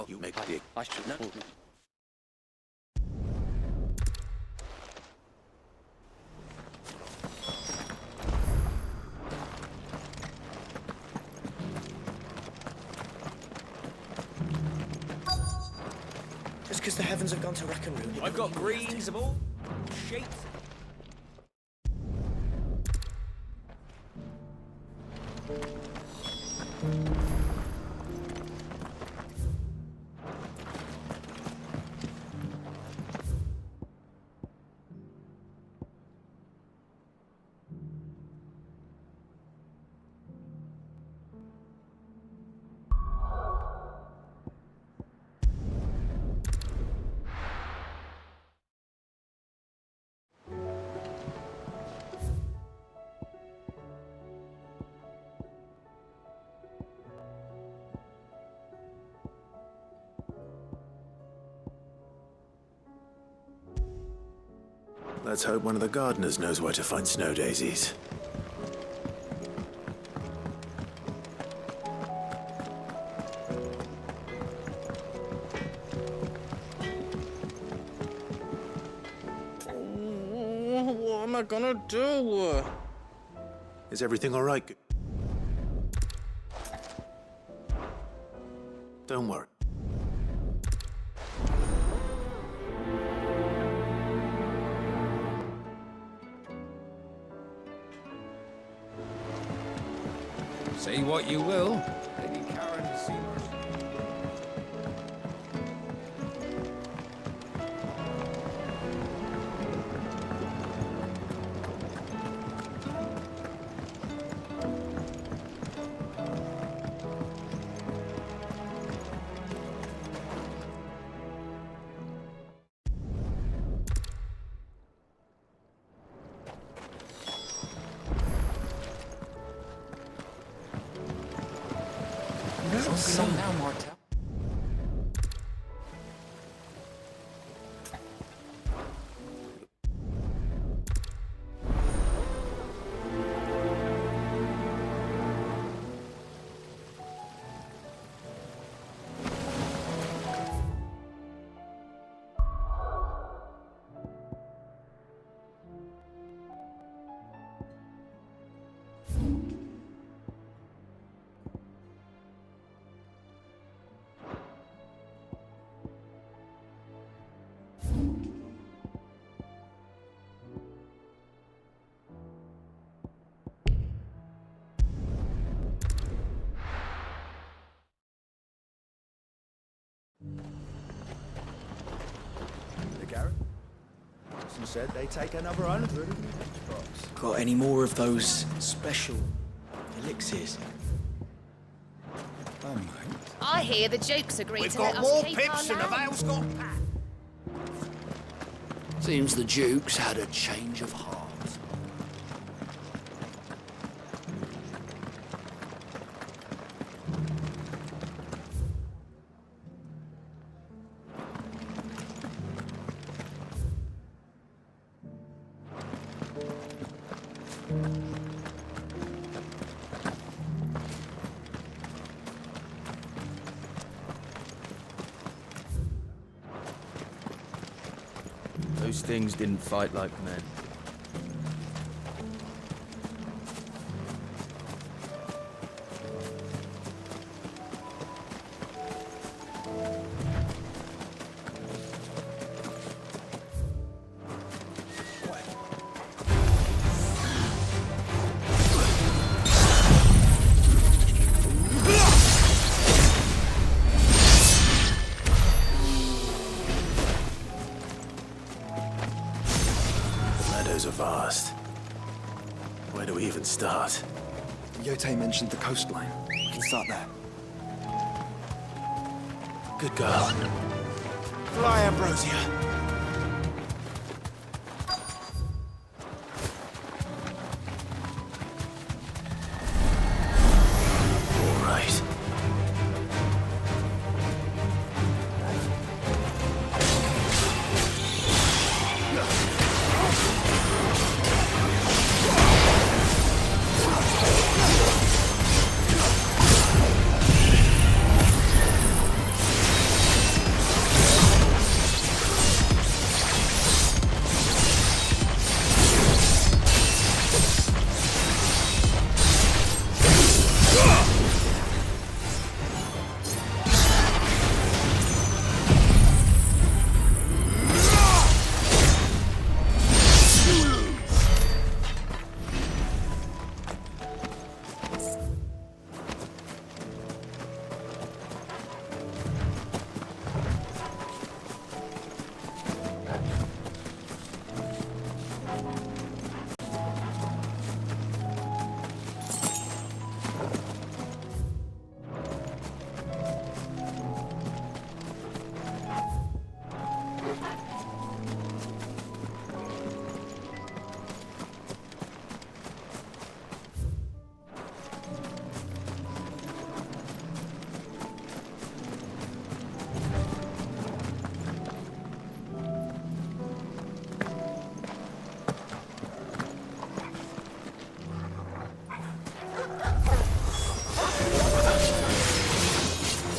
You make the... I should know. Just because the heavens have gone to rack and ruin. I've got greens of all shapes. Let's hope one of the gardeners knows where to find snow daisies. What am I gonna do? Is everything all right? Don't worry. what you will. Lady Karen has seen us. Now, Martel. The Garrett? She said they take another 100 in the box. Got any more of those special elixirs? Oh, mate. I hear the Dukes agreed We've to got let us more keep pips our than the land. Vale's got packed. Seems the Duke's had a change of heart. Those things didn't fight like men. Are vast. Where do we even start? Yotei mentioned the coastline. We can start there. Good girl. Fly, Ambrosia. All right.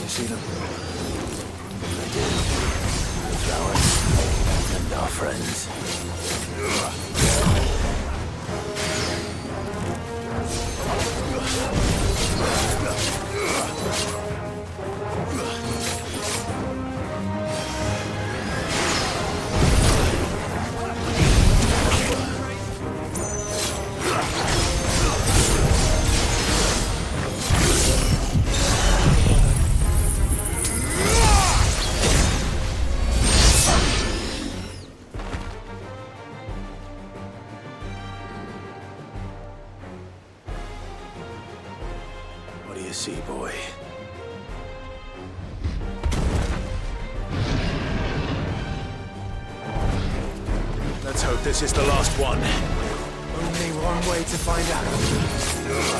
See them? I did. The flowers and our friends. This is the last one. Only one way to find out.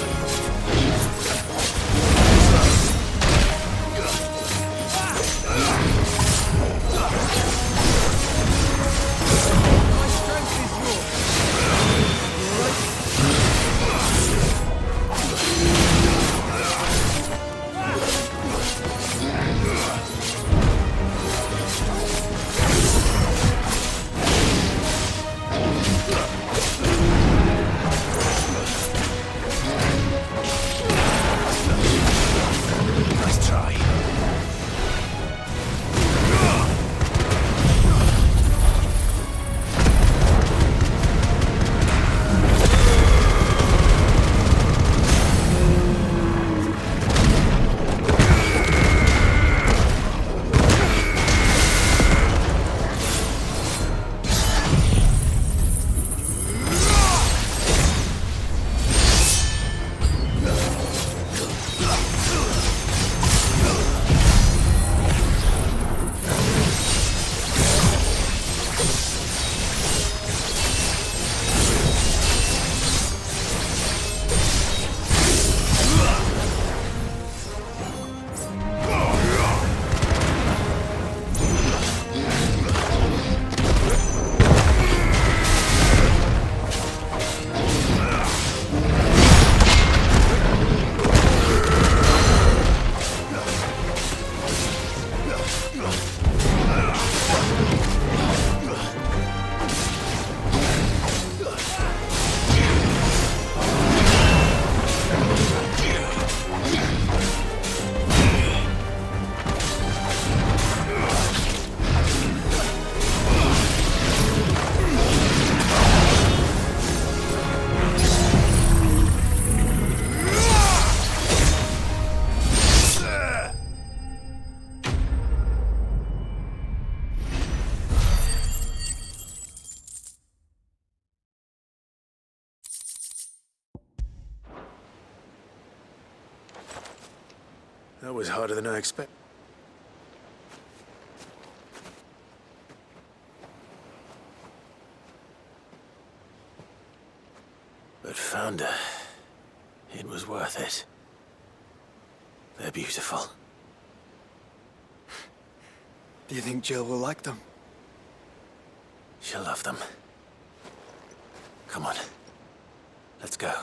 That was harder than I expected. But Founder, it was worth it. They're beautiful. Do you think Jill will like them? She'll love them. Come on. Let's go.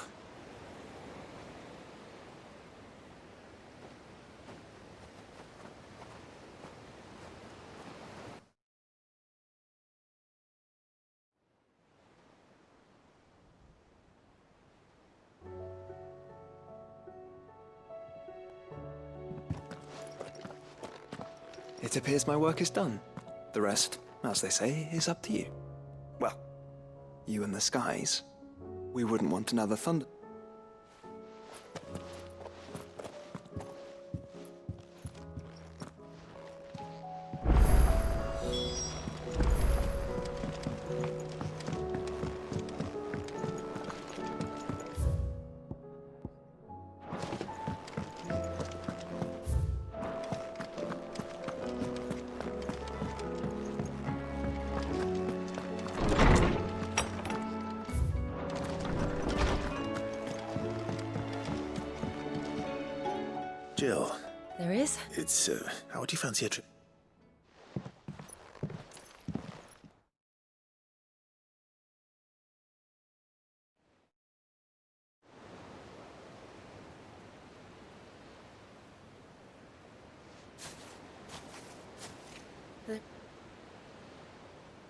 It appears my work is done. The rest, as they say, is up to you. Well, you and the skies. We wouldn't want another thunder. Jill. There is? It's, how would you fancy a trip?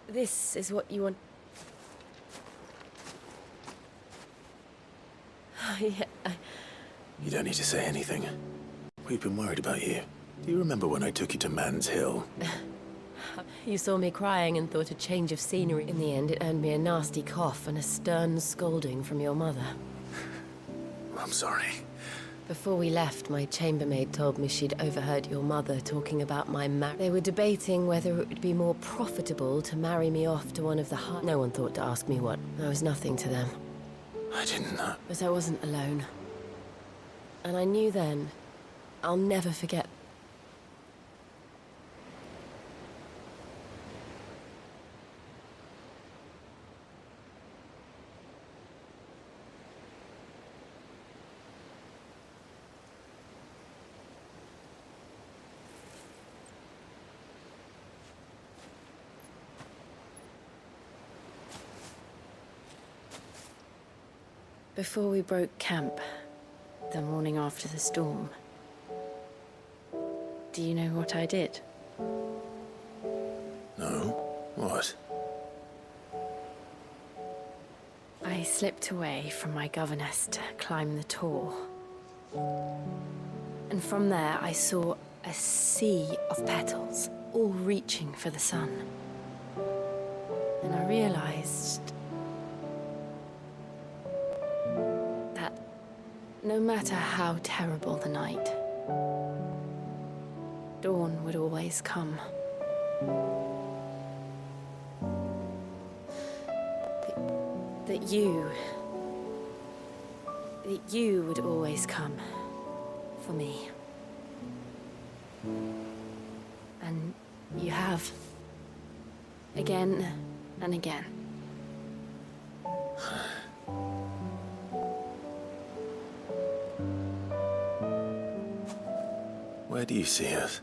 This is what you want. Yeah, You don't need to say anything. We've been worried about you. Do you remember when I took you to Man's Hill? You saw me crying and thought a change of scenery. In the end, it earned me a nasty cough and a stern scolding from your mother. I'm sorry. Before we left, my chambermaid told me she'd overheard your mother talking about my marriage. They were debating whether it would be more profitable to marry me off to one of the high... No one thought to ask me what. I was nothing to them. I didn't know. But I wasn't alone. And I knew then, I'll never forget. Before we broke camp, the morning after the storm, do you know what I did? No? What? I slipped away from my governess to climb the tor. And from there, I saw a sea of petals, all reaching for the sun. And I realized that no matter how terrible the night, dawn would always come. That you would always come for me. And you have. Again and again. Where do you see us?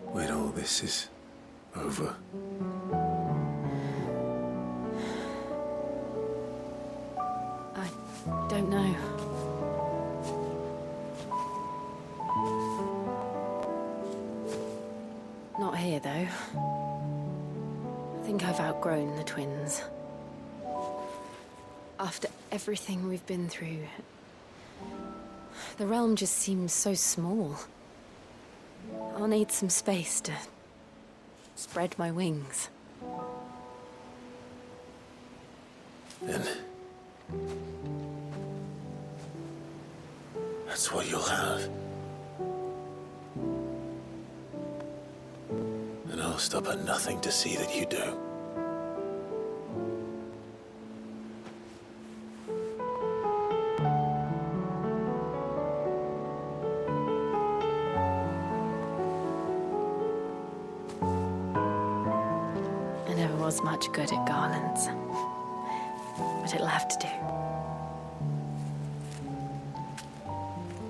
When all this is over? I don't know. Not here, though. I think I've outgrown the twins. After everything we've been through, the realm just seems so small. I'll need some space to spread my wings. Then that's what you'll have. And I'll stop at nothing to see that you do. I never was much good at garlands, but it'll have to do.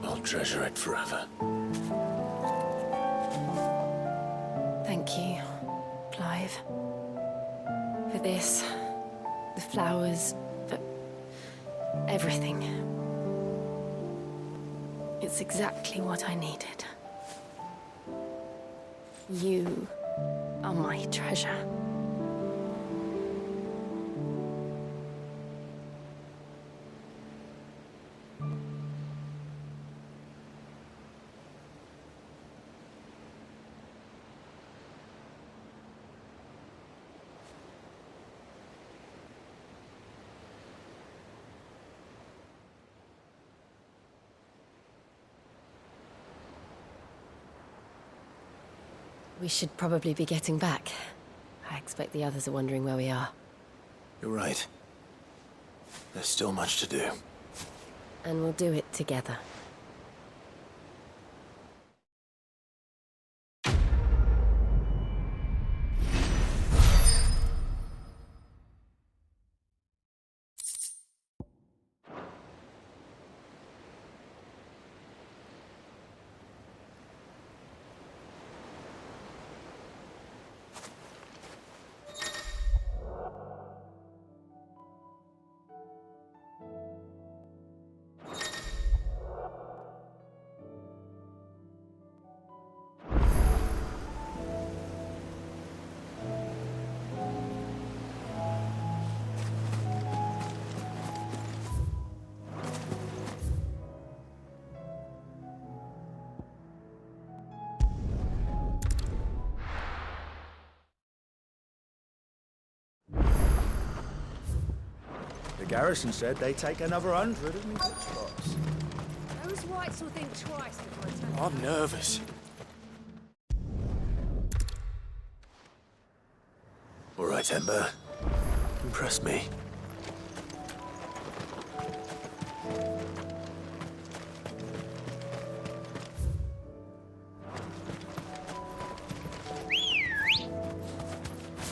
I'll treasure it forever. Thank you, Clive. For this, the flowers, for everything. It's exactly what I needed. You are my treasure. We should probably be getting back. I expect the others are wondering where we are. You're right. There's still much to do. And we'll do it together. The garrison said they take another 100 of me good spots. Those whites will think twice before attacking. I'm nervous. All right, Ember. Impress me.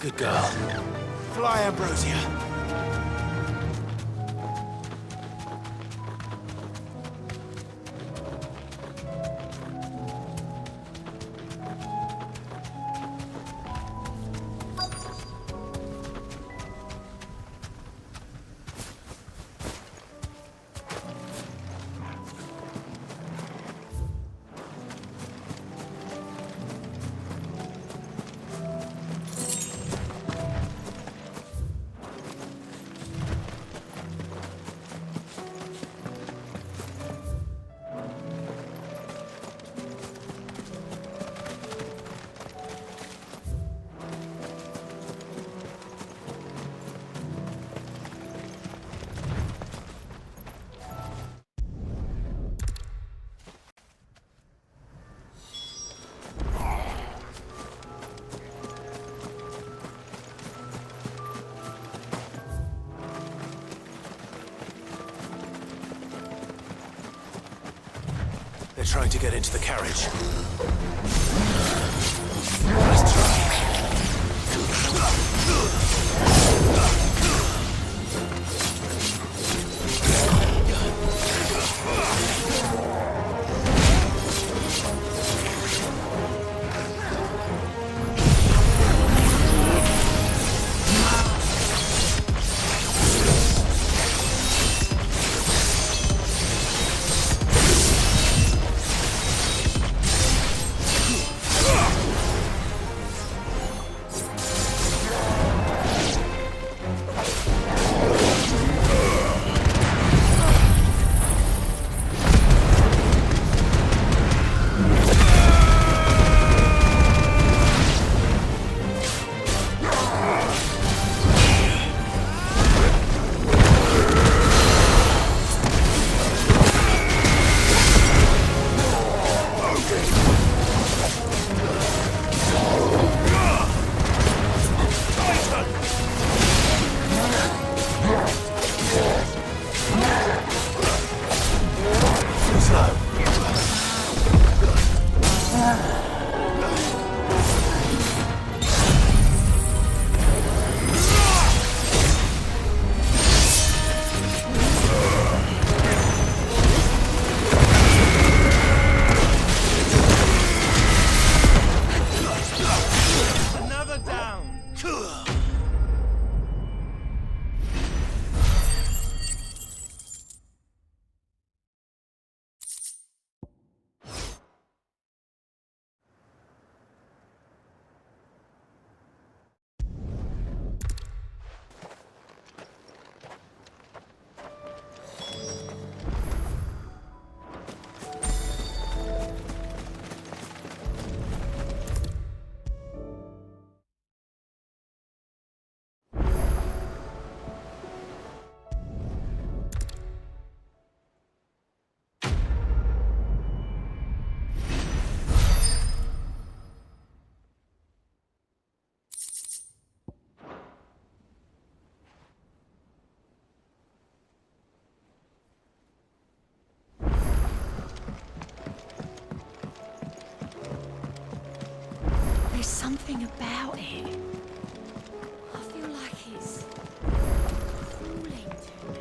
Good girl. Fly, Ambrosia. trying to get into the carriage. Nice try. There's something about it. I feel like it's calling to me.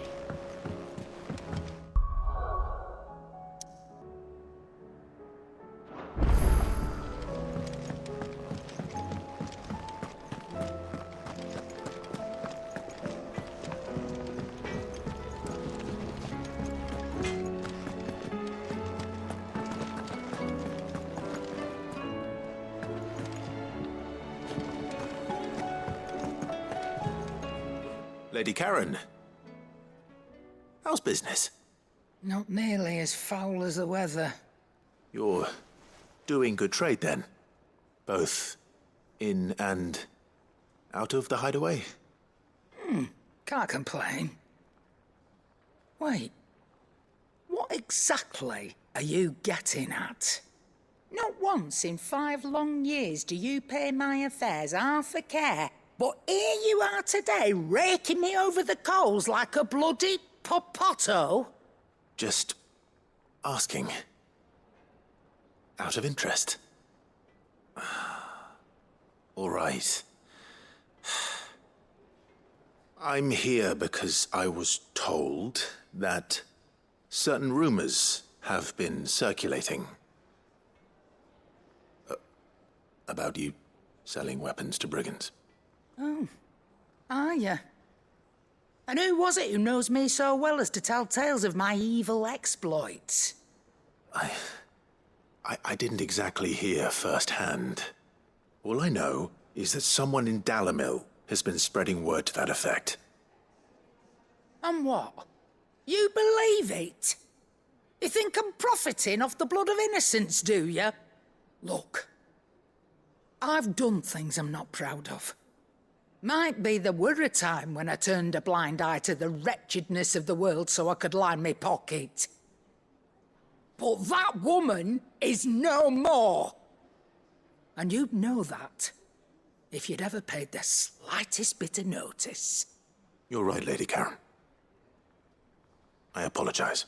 Lady Karen, how's business? Not nearly as foul as the weather. You're doing good trade then? Both in and out of the hideaway? Can't complain. Wait, what exactly are you getting at? Not once in 5 long years do you pay my affairs half a care. But here you are today, raking me over the coals like a bloody popoto? Just asking. Out of interest. All right. I'm here because I was told that certain rumors have been circulating. About you selling weapons to brigands. Oh, are you? And who was it who knows me so well as to tell tales of my evil exploits? I didn't exactly hear firsthand. All I know is that someone in Dalamil has been spreading word to that effect. And what? You believe it? You think I'm profiting off the blood of innocents, do you? Look, I've done things I'm not proud of. Might be there were a time when I turned a blind eye to the wretchedness of the world so I could line my pocket. But that woman is no more. And you'd know that if you'd ever paid the slightest bit of notice. You're right, Lady Karen. I apologize.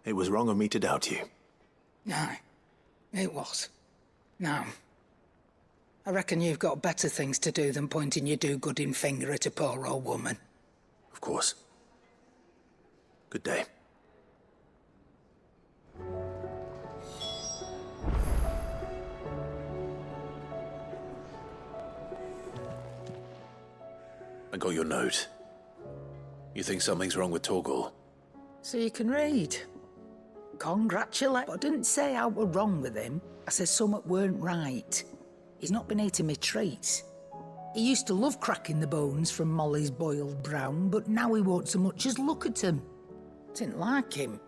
It was wrong of me to doubt you. No, it was. No. I reckon you've got better things to do than pointing your do-gooding finger at a poor old woman. Of course. Good day. I got your note. You think something's wrong with Torgal? So you can read. Congratulate. I didn't say I were wrong with him. I said something weren't right. He's not been eating me treats. He used to love cracking the bones from Molly's boiled brown, but now he won't so much as look at them. Didn't like him.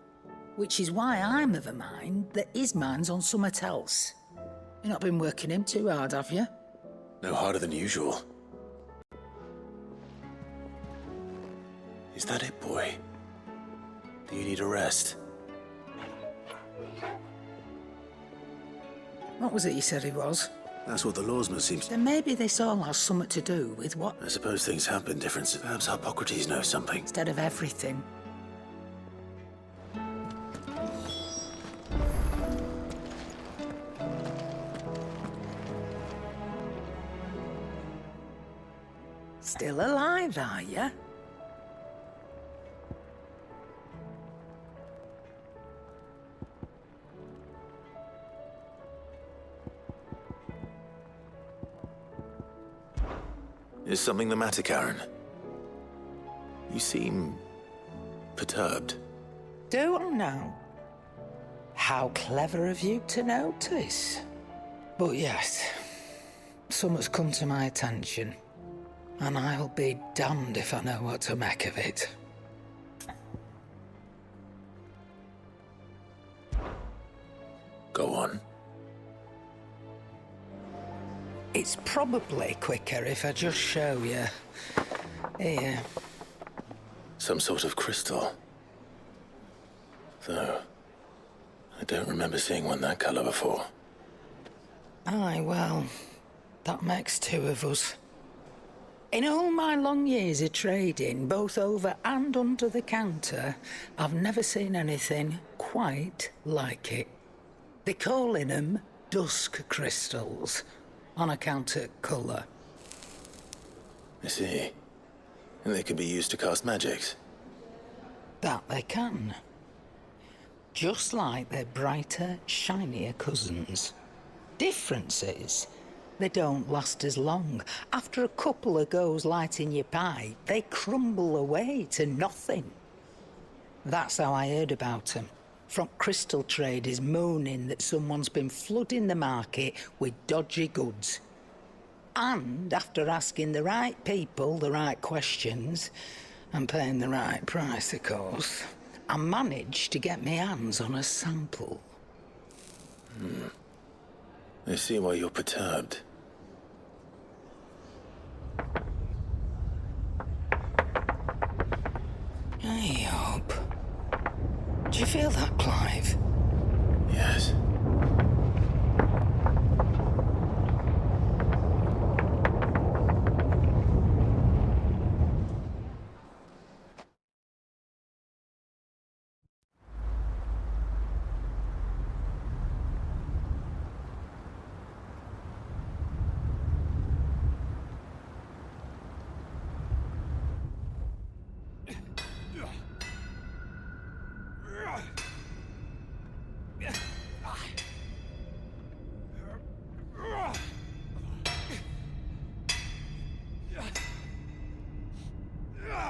Which is why I'm of a mind that his mind's on something else. You've not been working him too hard, have you? No harder than usual. Is that it, boy? Do you need a rest? What was it you said he was? That's what the lawsman seems... Then maybe this all has something to do with what... I suppose things have been different. Perhaps Hippocrates knows something. Instead of everything. Still alive, are you? Is something the matter, Karen? You seem... perturbed. Do I know? How clever of you to notice. But yes, something's come to my attention, and I'll be damned if I know what to make of it. Go on. It's probably quicker if I just show you. Here. Some sort of crystal. Though, I don't remember seeing one that colour before. Aye, well, that makes two of us. In all my long years of trading, both over and under the counter, I've never seen anything quite like it. They're calling them dusk crystals, on account of colour. I see. And they can be used to cast magics. That they can. Just like their brighter, shinier cousins. Difference is, they don't last as long. After a couple of goes lighting your pipe, they crumble away to nothing. That's how I heard about them. From crystal traders moaning that someone's been flooding the market with dodgy goods. And after asking the right people the right questions, and paying the right price, of course, I managed to get my hands on a sample. I see why you're perturbed. Hey, Hope. Do you feel that, Clive? Yes.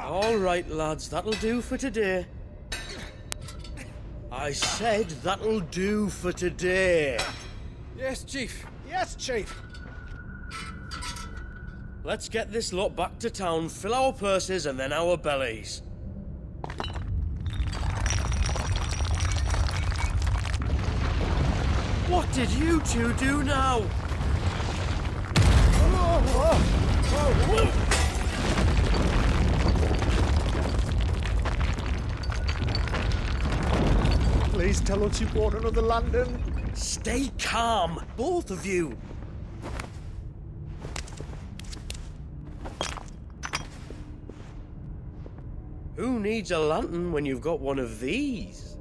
All right, lads, that'll do for today. I said that'll do for today. Yes, Chief. Yes, Chief. Let's get this lot back to town, fill our purses and then our bellies. What did you two do now? Please tell us you bought another London. Stay calm, both of you. Who needs a lantern when you've got one of these?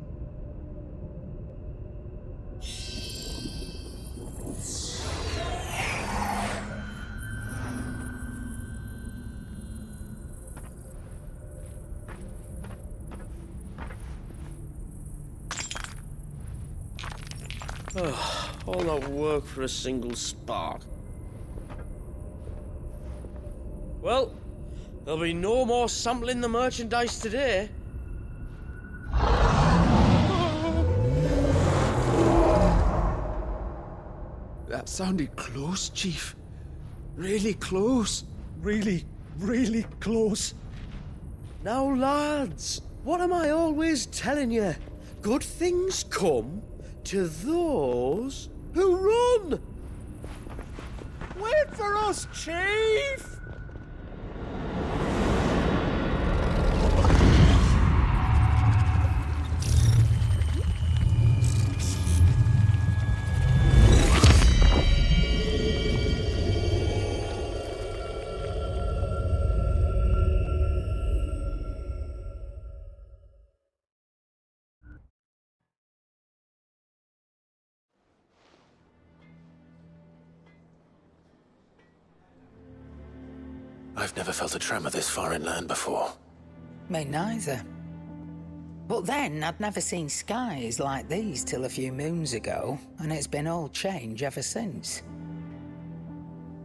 All that work for a single spark. Well, there'll be no more sampling the merchandise today. That sounded close, Chief. Really close. Really, really close. Now, lads, what am I always telling you? Good things come to those who run! Wait for us, Chief! I've never felt a tremor this far inland before. Me neither. But then, I'd never seen skies like these till a few moons ago, and it's been all change ever since.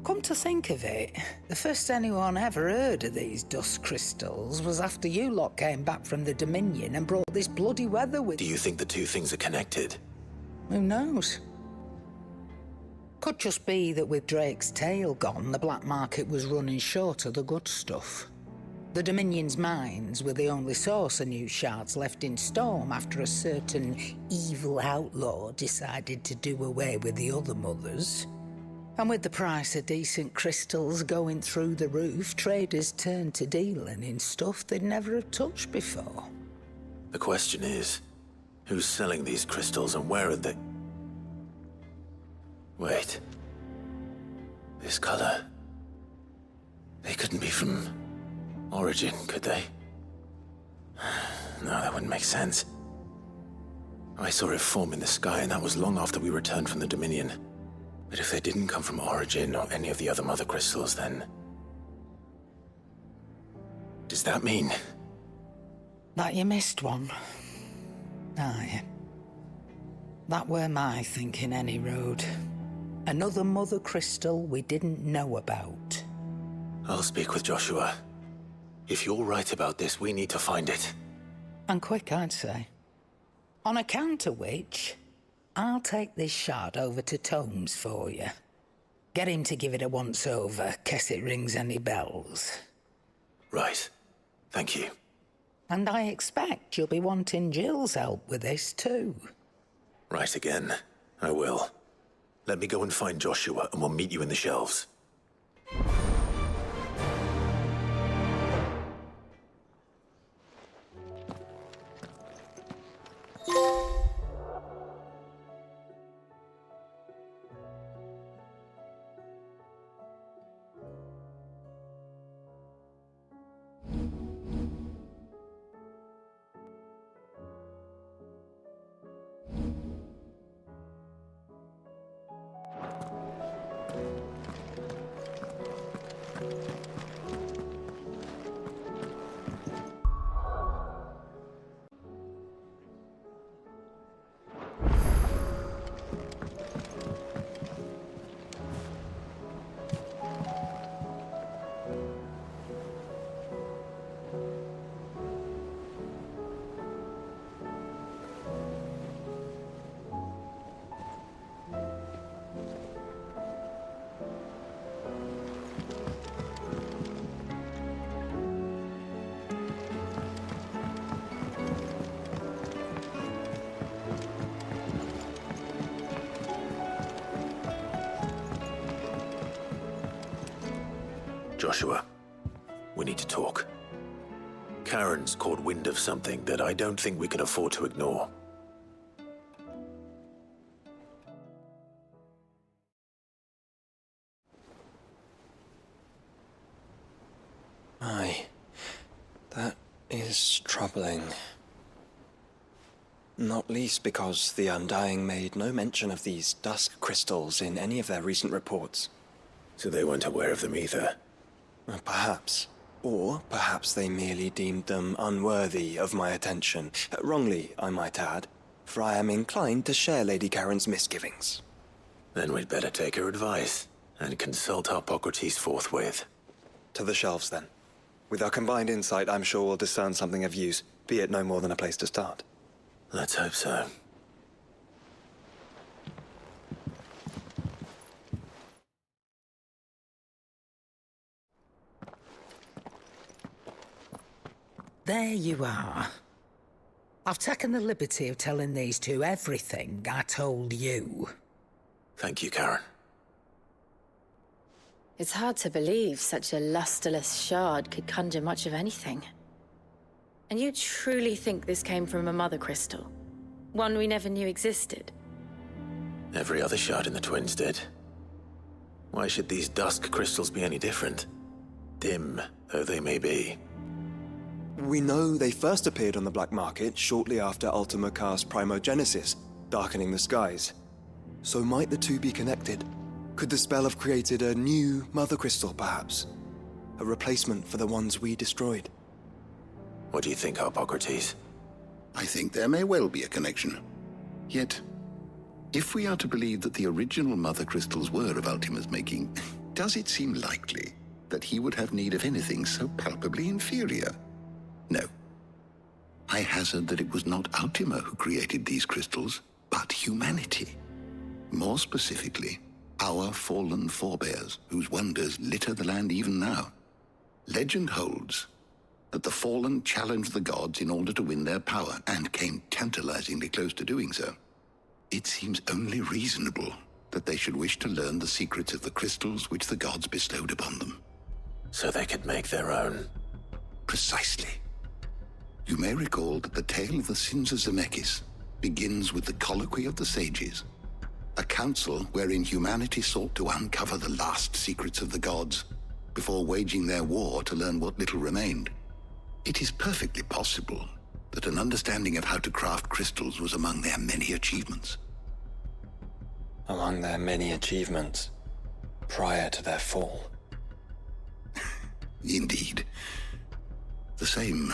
Come to think of it, the first anyone ever heard of these dust crystals was after you lot came back from the Dominion and brought this bloody weather with you. Do you think the two things are connected? Who knows? Could just be that with Drake's tail gone, the black market was running short of the good stuff. The Dominion's mines were the only source of new shards left in Storm after a certain evil outlaw decided to do away with the other mothers. And with the price of decent crystals going through the roof, traders turned to dealing in stuff they'd never have touched before. The question is, who's selling these crystals and where are they? Wait. This color. They couldn't be from Origin, could they? No, that wouldn't make sense. I saw it form in the sky, and that was long after we returned from the Dominion. But if they didn't come from Origin or any of the other mother crystals, then... does that mean... that you missed one? Aye. That were my thinking, any road. Another mother crystal we didn't know about. I'll speak with Joshua. If you're right about this, we need to find it. And quick, I'd say. On account of which, I'll take this shard over to Tomes for you. Get him to give it a once-over, case it rings any bells. Right. Thank you. And I expect you'll be wanting Jill's help with this, too. Right again. I will. Let me go and find Joshua, and we'll meet you in the shelves. Joshua, we need to talk. Karen's caught wind of something that I don't think we can afford to ignore. Aye. That is troubling. Not least because the Undying made no mention of these dusk crystals in any of their recent reports. So they weren't aware of them either? Perhaps. Or perhaps they merely deemed them unworthy of my attention. Wrongly, I might add. for I am inclined to share Lady Karen's misgivings. Then we'd better take her advice and consult Hippocrates forthwith. To the shelves, then. With our combined insight, I'm sure we'll discern something of use, be it no more than a place to start. Let's hope so. There you are. I've taken the liberty of telling these two everything I told you. Thank you, Karen. It's hard to believe such a lusterless shard could conjure much of anything. And you truly think this came from a mother crystal? One we never knew existed? Every other shard in the Twins did. Why should these dusk crystals be any different? Dim though they may be. We know they first appeared on the black market shortly after Ultima Car's primogenesis, darkening the skies. So might the two be connected? Could the spell have created a new mother crystal, perhaps? A replacement for the ones we destroyed? What do you think, Hippocrates? I think there may well be a connection. Yet, if we are to believe that the original mother crystals were of Ultima's making, does it seem likely that he would have need of anything so palpably inferior? No. I hazard that it was not Ultima who created these crystals, but humanity. More specifically, our fallen forebears, whose wonders litter the land even now. Legend holds that the fallen challenged the gods in order to win their power, and came tantalizingly close to doing so. It seems only reasonable that they should wish to learn the secrets of the crystals which the gods bestowed upon them. So they could make their own. Precisely. You may recall that the tale of the sins of Zemeckis begins with the colloquy of the sages, a council wherein humanity sought to uncover the last secrets of the gods before waging their war to learn what little remained. It is perfectly possible that an understanding of how to craft crystals was among their many achievements. Among their many achievements, prior to their fall. Indeed. The same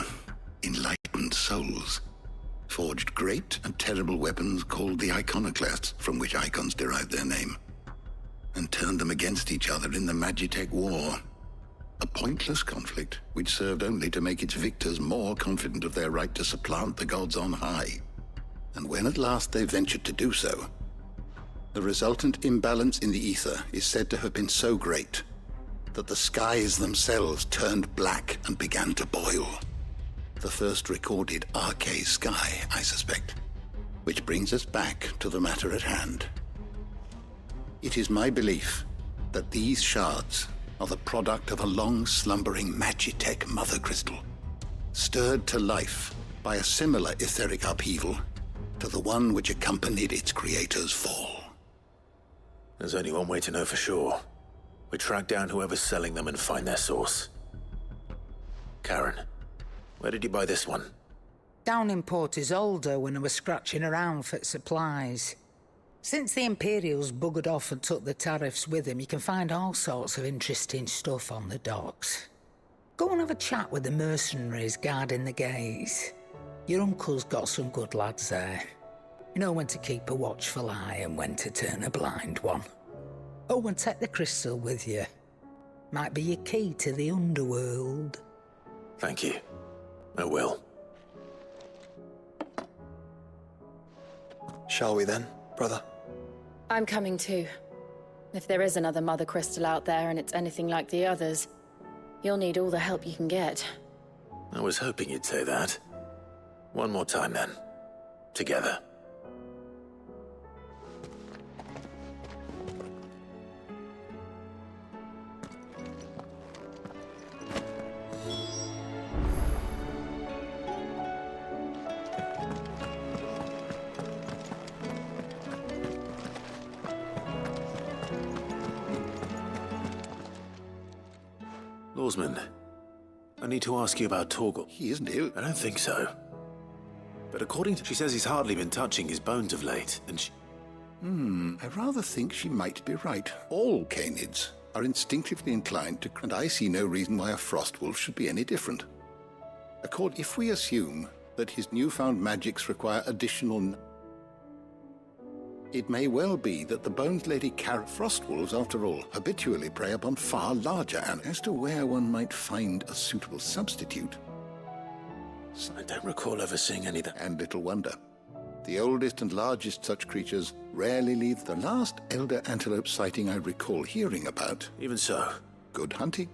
enlightened souls forged great and terrible weapons called the iconoclasts, from which icons derived their name, and turned them against each other in the Magitech War. A pointless conflict which served only to make its victors more confident of their right to supplant the gods on high. And when at last they ventured to do so, the resultant imbalance in the ether is said to have been so great that the skies themselves turned black and began to boil. The first recorded arcade sky, I suspect. Which brings us back to the matter at hand. It is my belief that these shards are the product of a long-slumbering Magitech mother crystal, stirred to life by a similar etheric upheaval to the one which accompanied its creator's fall. There's only one way to know for sure. We track down whoever's selling them and find their source. Karen, where did you buy this one? Down in Port Isolde when I was scratching around for supplies. Since the Imperials buggered off and took the tariffs with them, you can find all sorts of interesting stuff on the docks. Go and have a chat with the mercenaries guarding the gates. Your uncle's got some good lads there. You know when to keep a watchful eye and when to turn a blind one. Oh, and take the crystal with you. Might be your key to the underworld. Thank you. I will. Shall we then, brother? I'm coming too. If there is another mother crystal out there and it's anything like the others, you'll need all the help you can get. I was hoping you'd say that. One more time then. Together. Lawsman, I need to ask you about Torgal. He isn't ill. I don't think so. But according to... She says he's hardly been touching his bones of late, and she... I rather think she might be right. All canids are instinctively inclined to... And I see no reason why a frostwolf should be any different. If we assume that his newfound magics require additional... It may well be that the Bones Lady frostwolves, after all, habitually prey upon far larger animals. As to where one might find a suitable substitute, I don't recall ever seeing any that. And little wonder. The oldest and largest such creatures rarely leave. The last elder antelope sighting I recall hearing about. Even so. Good hunting.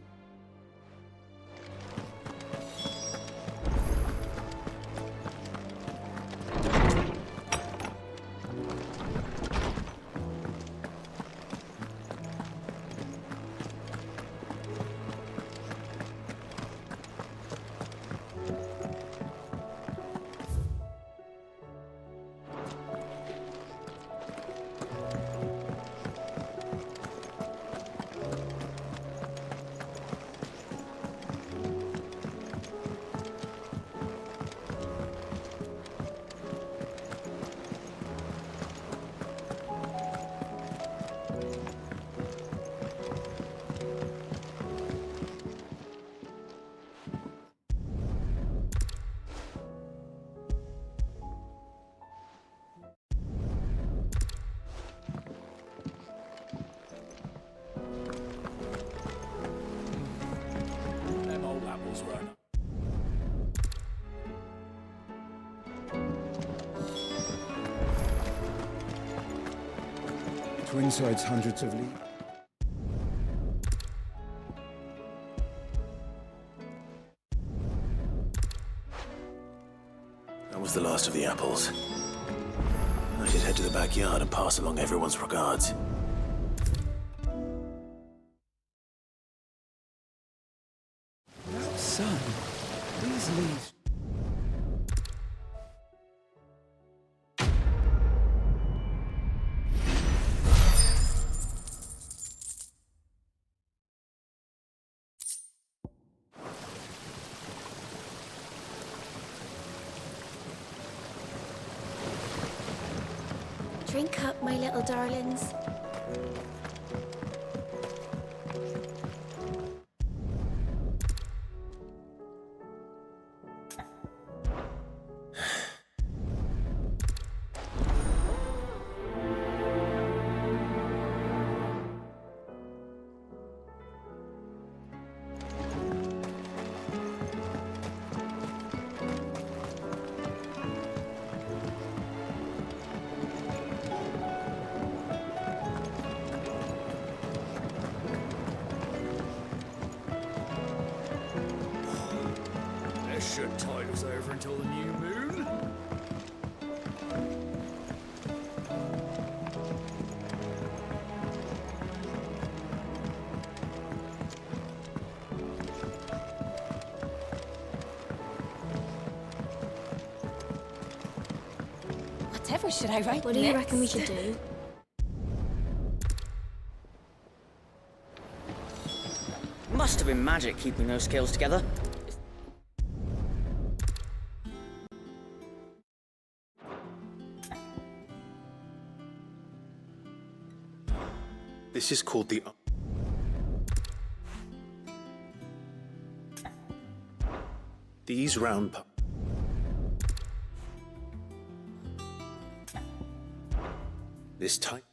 Twin sides hundreds of leagues. That was the last of the apples. I should head to the backyard and pass along everyone's regards. Son, these leaves. Drink up, my little darlings. Should tide us over until the new moon. Whatever should I write What do you next? reckon we should do? Must have been magic keeping those scales together. This is called the... These round... This type...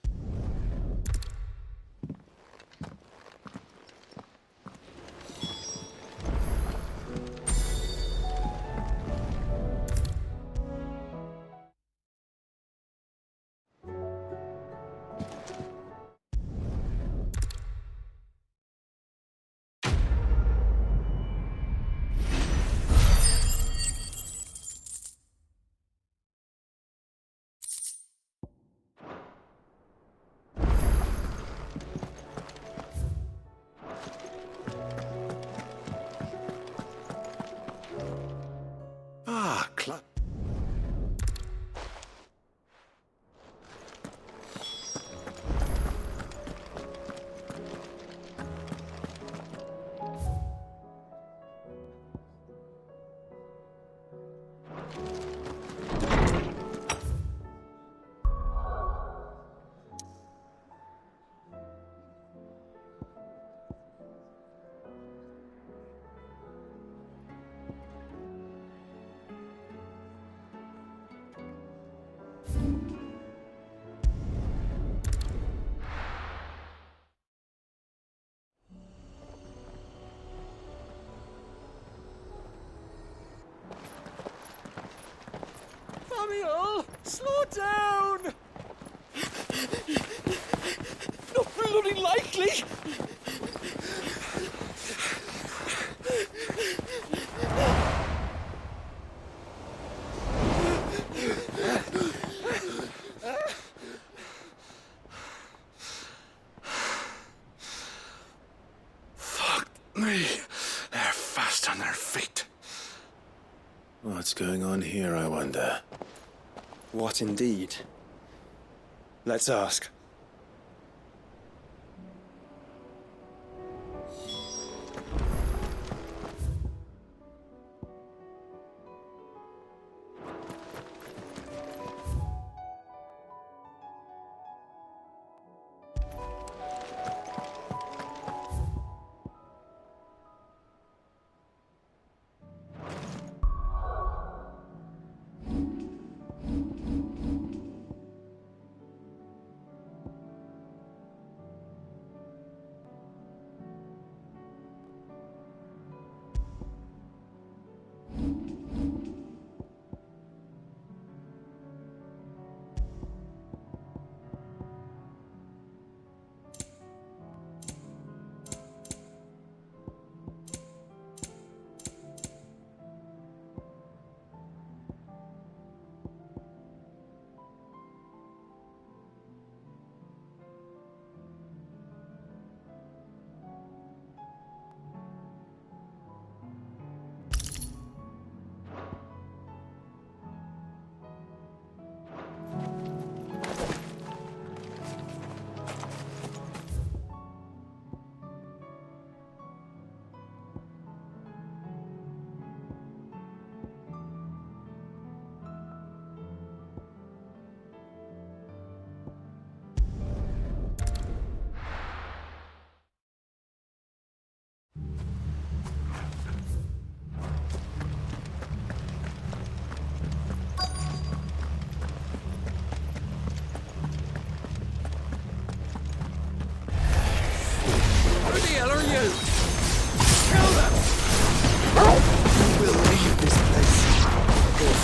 Slow down! Not bloody likely! Fuck me. They're fast on their feet. What's going on here, I wonder? What indeed? Let's ask.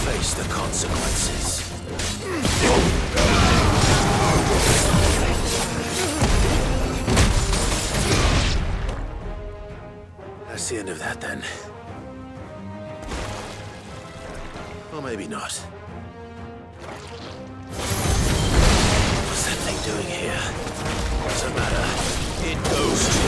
Face the consequences. That's the end of that, then. Or maybe not. What's that thing doing here? Doesn't matter. It goes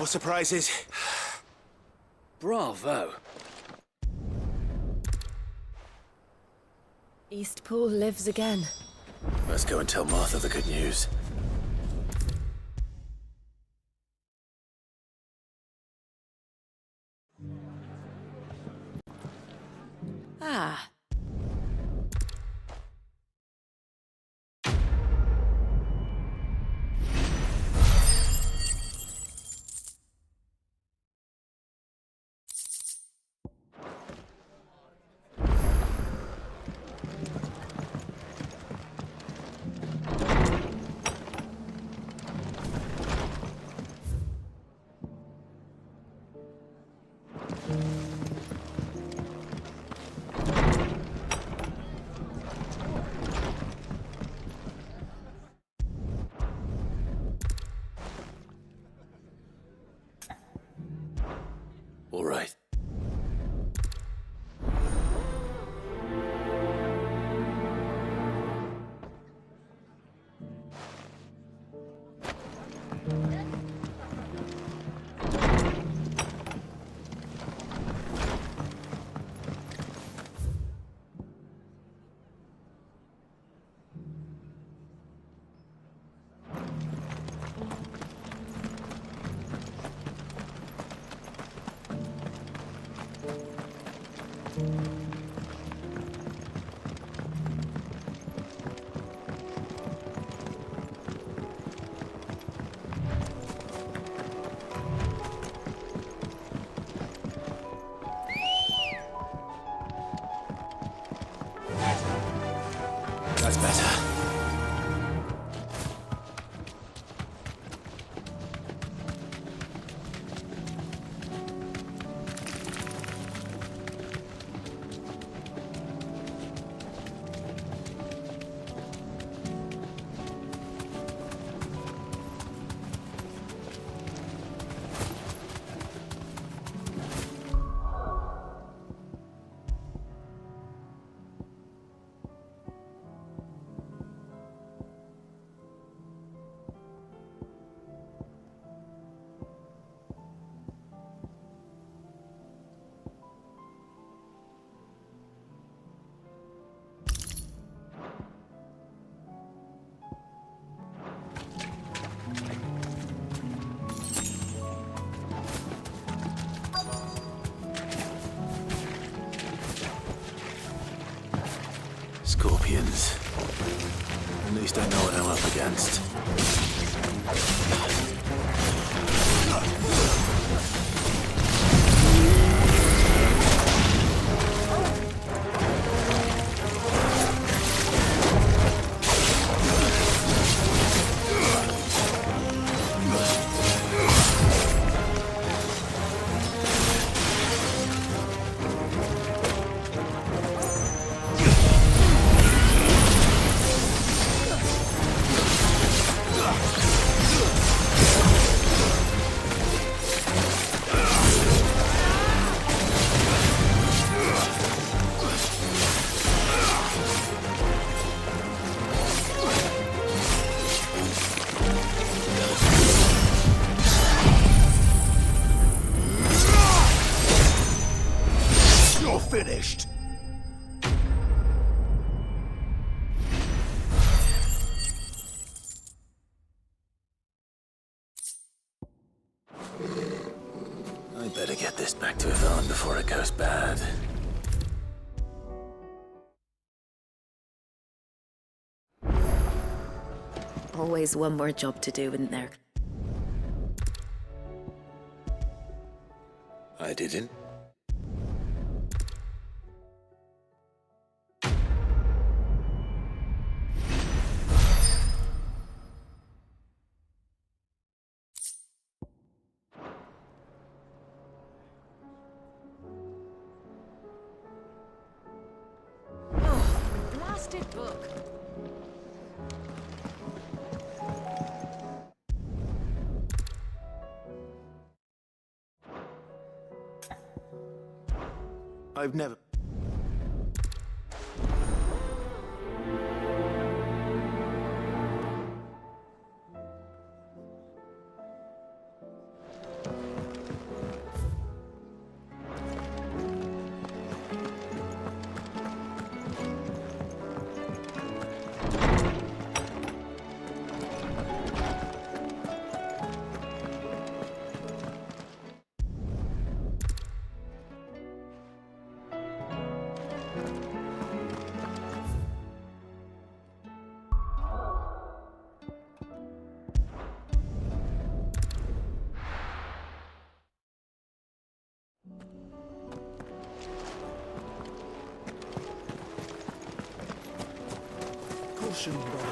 more surprises. Bravo. Eastpool lives again. Let's go and tell Martha the good news. Ah, All right. That's better. Scorpions. At least I know what I'm up against. Finished. I better get this back to Yvonne before it goes bad. Always one more job to do, isn't there? I didn't. Blasted book. I've never... Caution, brother.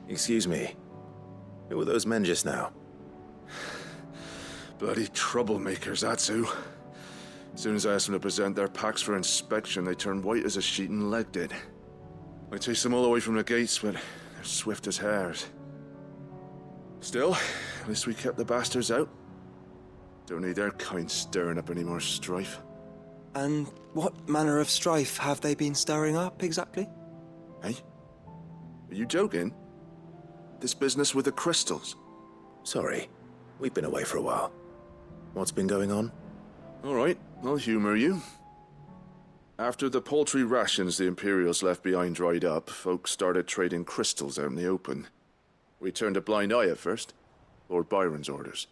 Excuse me. Who were those men just now? Bloody troublemakers, that's who. As soon as I asked them to present their packs for inspection, they turned white as a sheet and legged it. I chased them all away from the gates, but they're swift as hares. Still, at least we kept the bastards out. Don't need their kind stirring up any more strife. And what manner of strife have they been stirring up, exactly? Hey? Are you joking? This business with the crystals? Sorry. We've been away for a while. What's been going on? All right, I'll humor you. After the paltry rations the Imperials left behind dried up, folks started trading crystals out in the open. We turned a blind eye at first. Lord Byron's orders.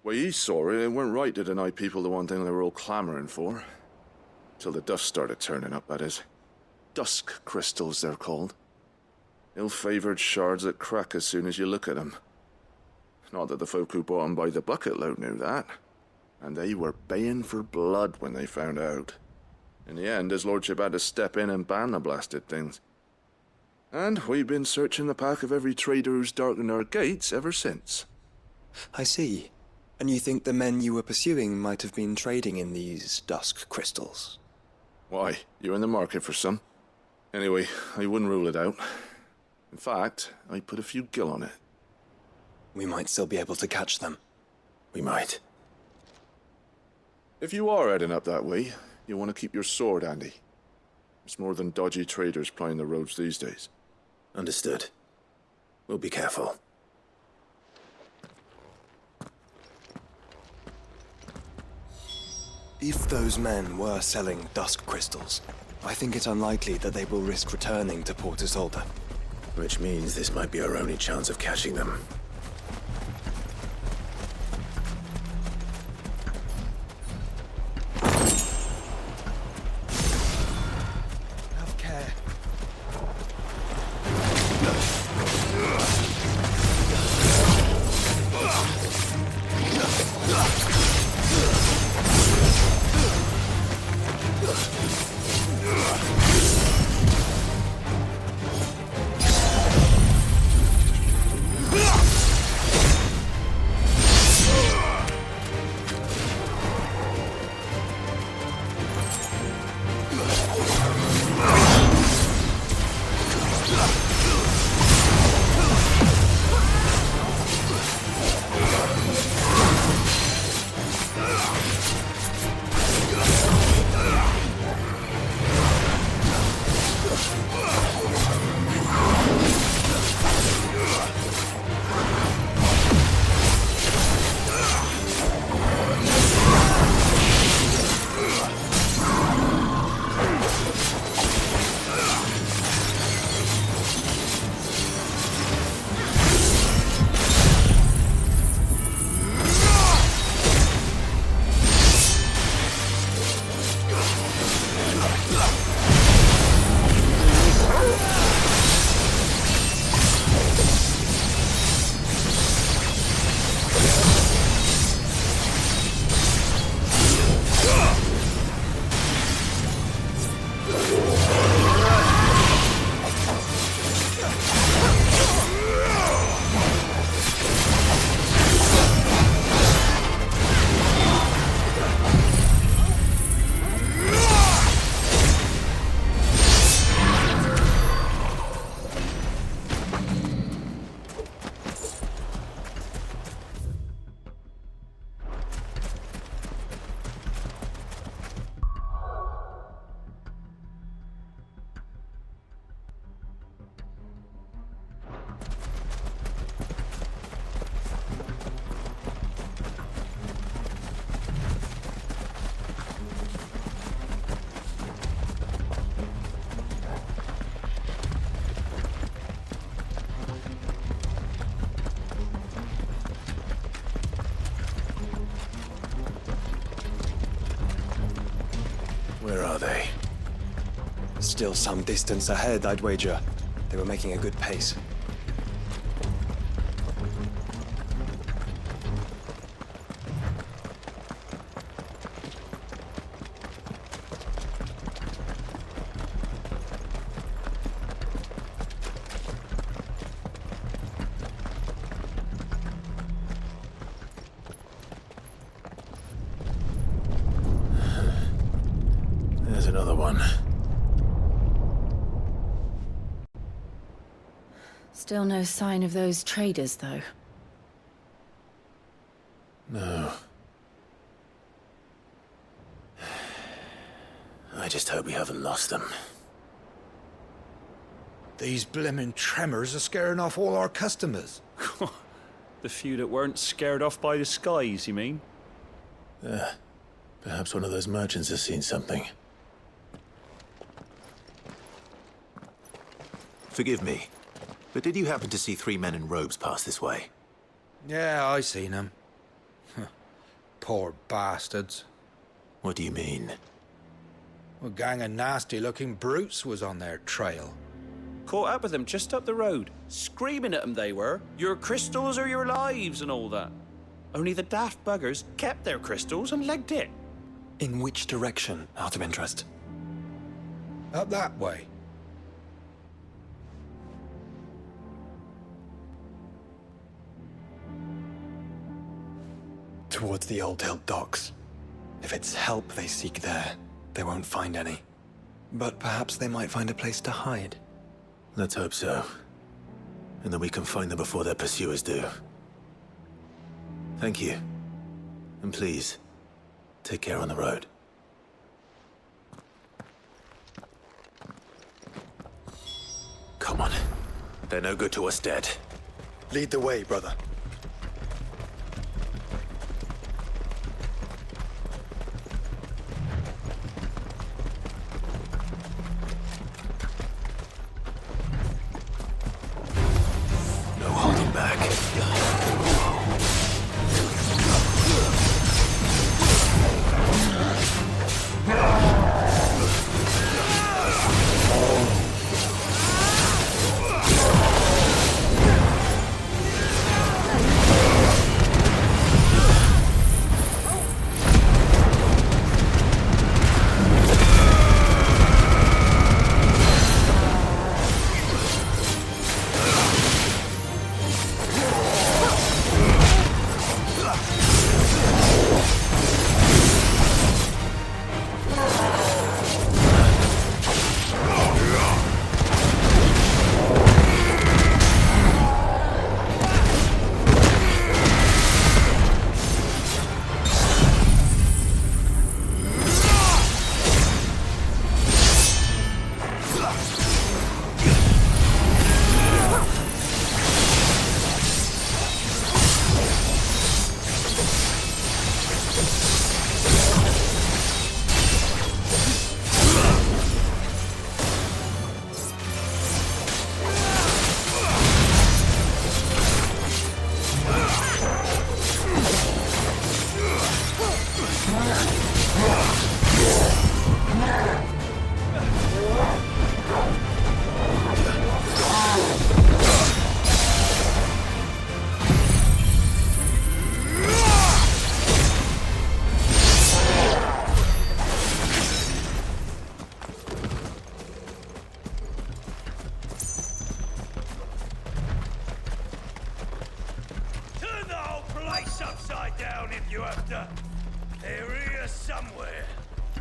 Way he saw it, it weren't right to deny people the one thing they were all clamoring for. Till the dust started turning up, that is. Dusk crystals, they're called. Ill-favored shards that crack as soon as you look at them. Not that the folk who bought them by the bucket load knew that. And they were baying for blood when they found out. In the end, his lordship had to step in and ban the blasted things. And we've been searching the pack of every trader who's darkened our gates ever since. I see. And you think the men you were pursuing might have been trading in these dusk crystals? Why, you're in the market for some. Anyway, I wouldn't rule it out. In fact, I put a few gil on it. We might still be able to catch them. We might. If you are heading up that way, you want to keep your sword handy. It's more than dodgy traders plying the roads these days. Understood. We'll be careful. If those men were selling dusk crystals, I think it's unlikely that they will risk returning to Port Isolde. Which means this might be our only chance of catching them. Have care. Where are they? Still some distance ahead, I'd wager. They were making a good pace. one. Still no sign of those traders, though. No. I just hope we haven't lost them. These blimmin' tremors are scaring off all our customers. The few that weren't scared off by the skies, you mean? Perhaps one of those merchants has seen something. Forgive me, but did you happen to see 3 men in robes pass this way? Yeah, I seen them. Poor bastards. What do you mean? A gang of nasty-looking brutes was on their trail. Caught up with them just up the road. Screaming at them they were. Your crystals are your lives and all that. Only the daft buggers kept their crystals and legged it. In which direction, out of interest? Up that way. Towards the Old Hill docks. If it's help they seek there, they won't find any. But perhaps they might find a place to hide. Let's hope so. And then we can find them before their pursuers do. Thank you. And please, take care on the road. Come on. They're no good to us dead. Lead the way, brother. No holding back.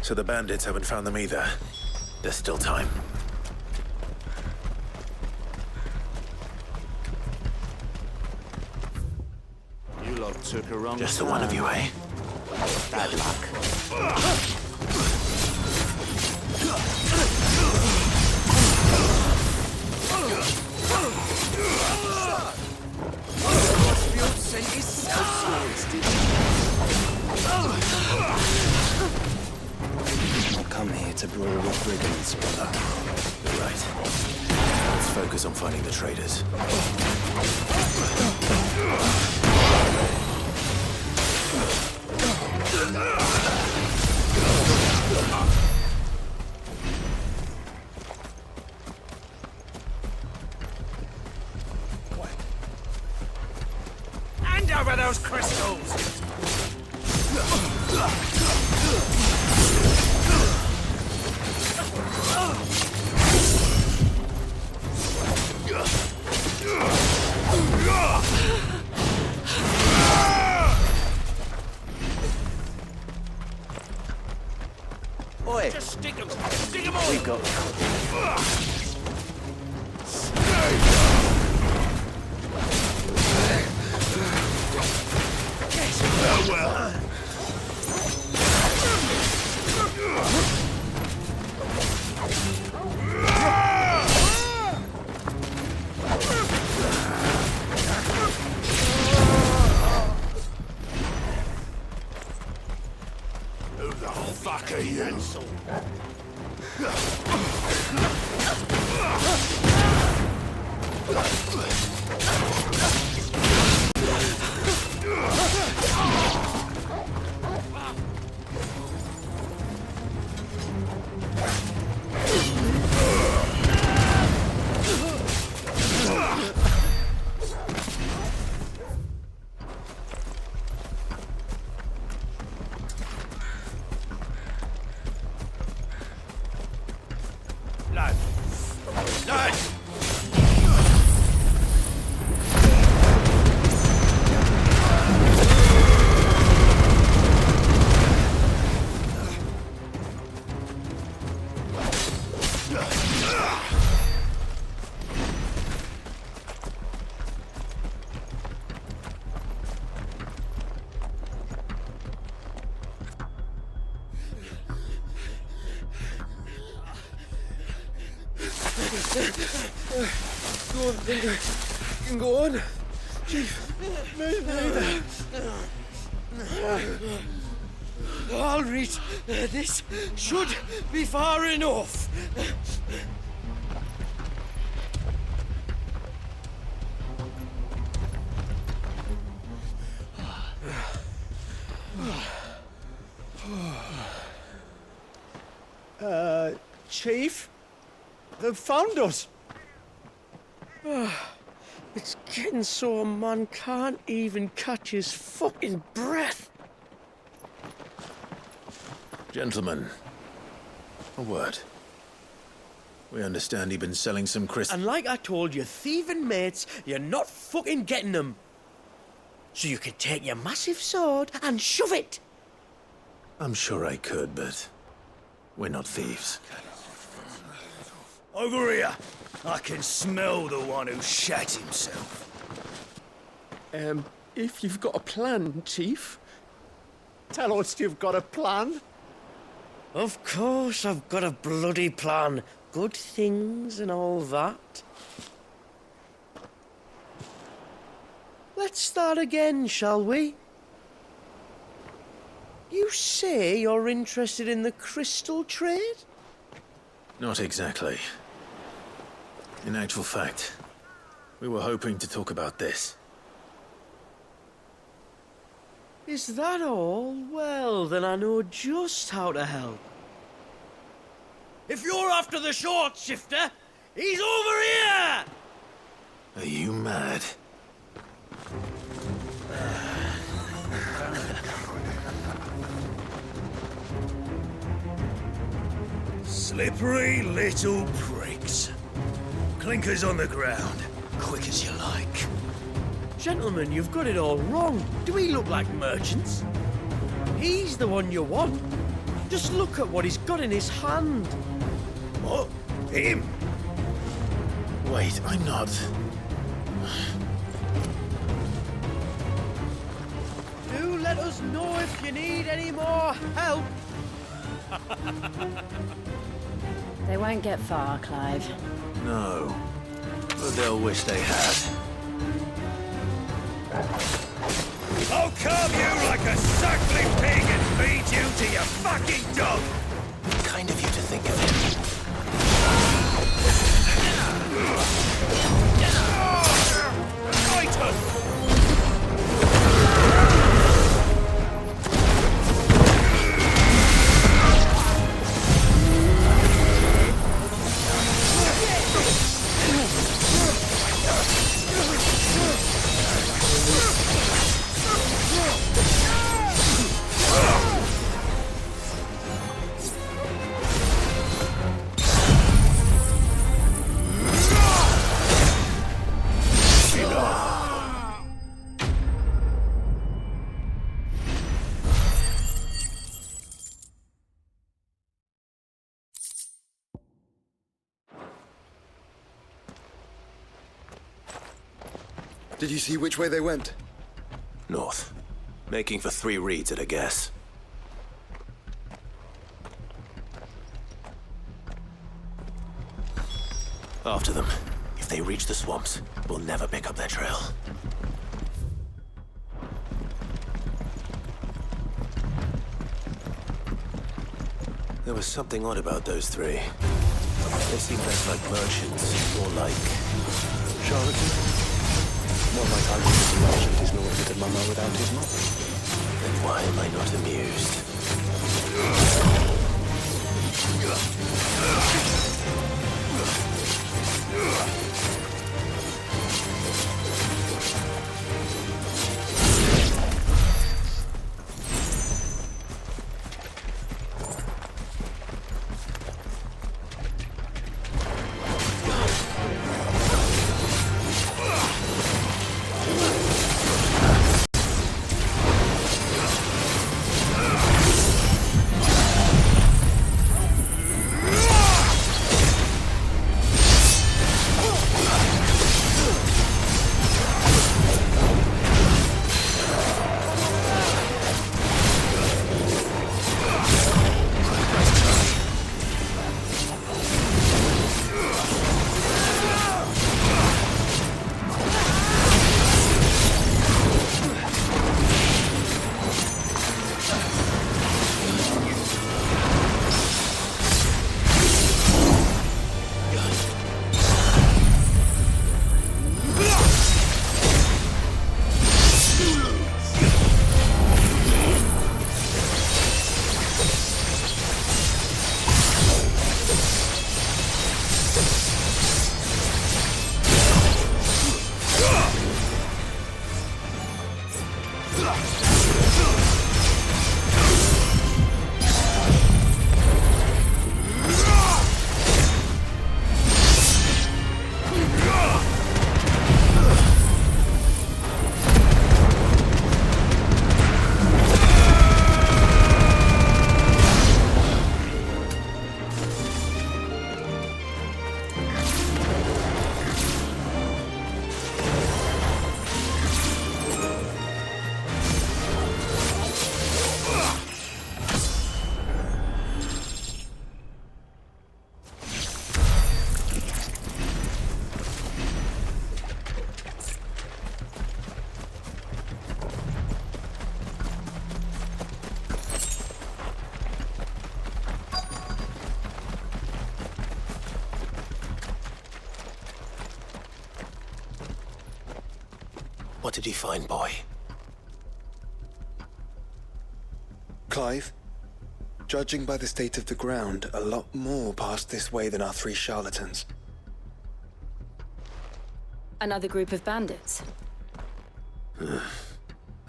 So the bandits haven't found them either. There's still time. You lot took a wrong Just the one of you, eh? Bad luck. Come here to brawl with brigands, brother. You're right. Let's focus on finding the traders. Hand over those crystals! Oi! Just stick 'em! Stick Well. Who the fuck are you? Go on, Finger. You can go on. Chief, I'll reach. This should be far enough. Chief? They've found us. It's getting so a man can't even catch his fucking breath. Gentlemen, a word. We understand you've been selling some crystals. And like I told your thieving mates, you're not fucking getting them. So you can take your massive sword and shove it. I'm sure I could, but we're not thieves. Over here. I can smell the one who shat himself. If you've got a plan, Chief. Tell us you've got a plan. Of course I've got a bloody plan. Good things and all that. Let's start again, shall we? You say you're interested in the crystal trade? Not exactly. In actual fact, we were hoping to talk about this. Is that all? Well, then I know just how to help. If you're after the short shifter, he's over here! Are you mad? Slippery little pricks. Clinkers on the ground, quick as you like. Gentlemen, you've got it all wrong. Do we look like merchants? He's the one you want. Just look at what he's got in his hand. What? Him? Wait, I'm not. Do let us know if you need any more help. They won't get far, Clive. No, but they'll wish they had. I'll carve you like a suckling pig and feed you to your fucking dog! Kind of you to think of it. Did you see which way they went? North. Making for 3 reeds at a guess. After them. If they reach the swamps, we'll never pick up their trail. There was something odd about those 3. They seemed less like merchants, more like... charlatans? One might argue that the merchant is no good at mama without his mop. Then why am I not amused? What did he find, boy? Clive, judging by the state of the ground, a lot more passed this way than our 3 charlatans. Another group of bandits.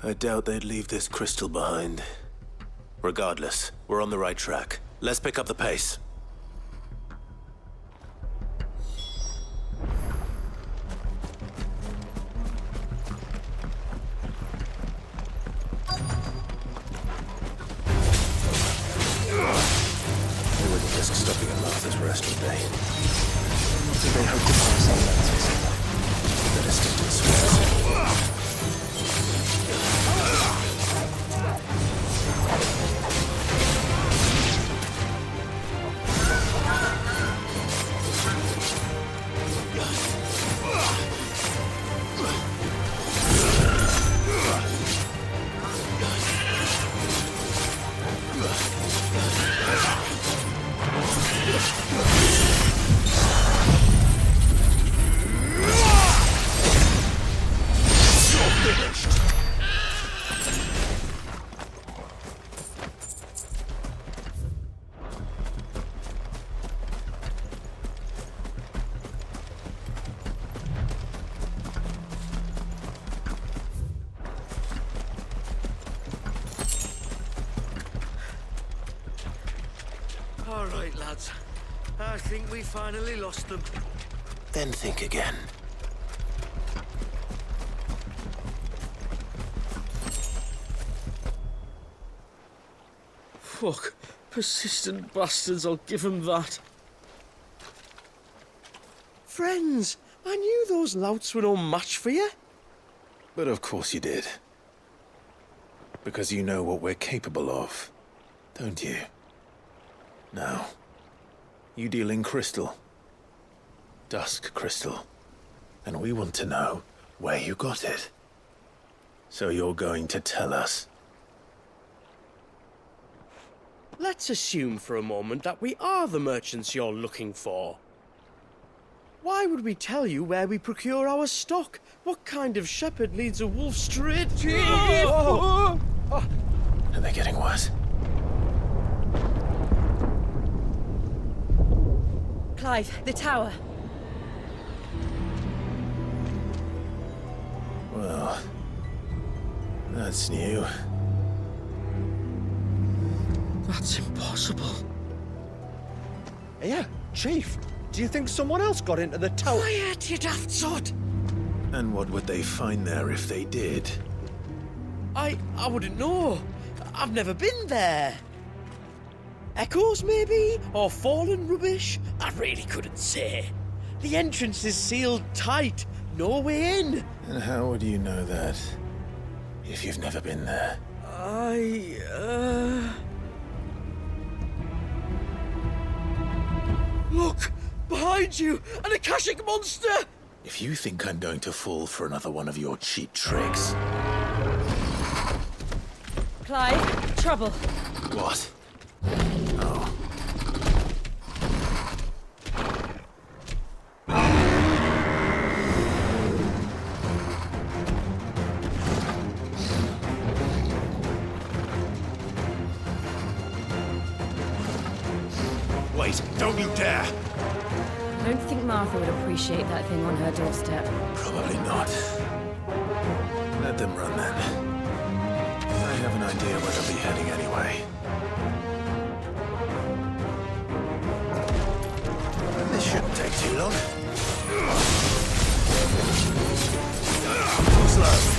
I doubt they'd leave this crystal behind. Regardless, we're on the right track. Let's pick up the pace. They wouldn't risk stopping at Martha's Rest, would they? Do they hope to pass on that visit? Better stick to the swamps. All right, lads. I think we finally lost them. Then think again. Fuck. Persistent bastards, I'll give them that. Friends, I knew those louts were no match for you. But of course you did. Because you know what we're capable of, don't you? Now, you deal in crystal. Dusk crystal. And we want to know where you got it. So you're going to tell us. Let's assume for a moment that we are the merchants you're looking for. Why would we tell you where we procure our stock? What kind of shepherd leads a wolf straight to... Oh! Are they getting worse? Clive, the tower. Well, that's new. That's impossible. Yeah, Chief. Do you think someone else got into the tower? Quiet, you daft sod! And what would they find there if they did? I wouldn't know. I've never been there. Echoes, maybe? Or fallen rubbish? I really couldn't say. The entrance is sealed tight. No way in. And how would you know that, if you've never been there? Look! Behind you! An Akashic monster! If you think I'm going to fall for another one of your cheap tricks... Clive, trouble. What? Oh. Wait, don't you dare! I don't think Martha would appreciate that thing on her doorstep. Probably not. Let them run then. I have an idea where they'll be heading anyway. This shouldn't take too long. Slow.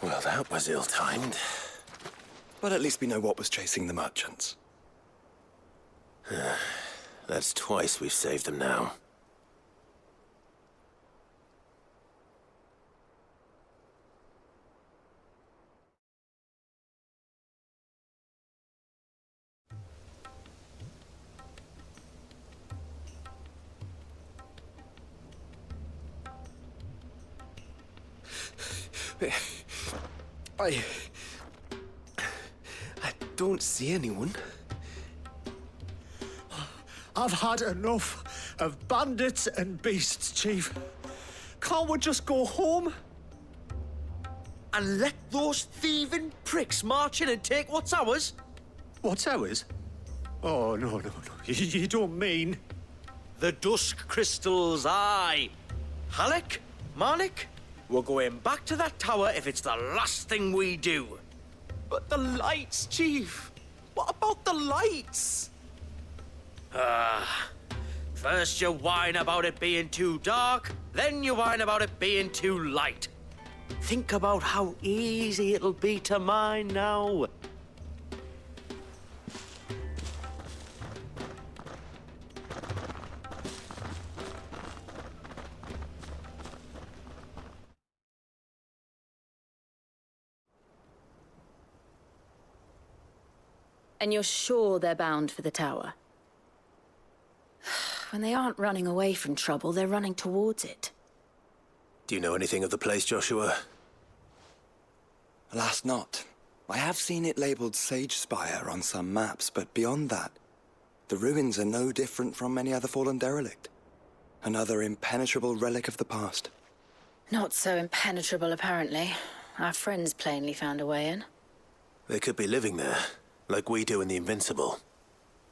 Well, that was ill-timed. But at least we know what was chasing the merchants. That's twice we've saved them now. I don't see anyone. I've had enough of bandits and beasts, Chief. Can't we just go home? And let those thieving pricks march in and take what's ours? What's ours? Oh, no. You don't mean... The dusk crystals, aye. Halleck, Marnik, we're going back to that tower if it's the last thing we do. But the lights, Chief. What about the lights? First you whine about it being too dark, then you whine about it being too light. Think about how easy it'll be to mine now. And you're sure they're bound for the tower? When they aren't running away from trouble, they're running towards it. Do you know anything of the place, Joshua? Alas, not. I have seen it labeled Sage Spire on some maps, but beyond that, the ruins are no different from any other fallen derelict. Another impenetrable relic of the past. Not so impenetrable, apparently. Our friends plainly found a way in. They could be living there, like we do in the Invincible.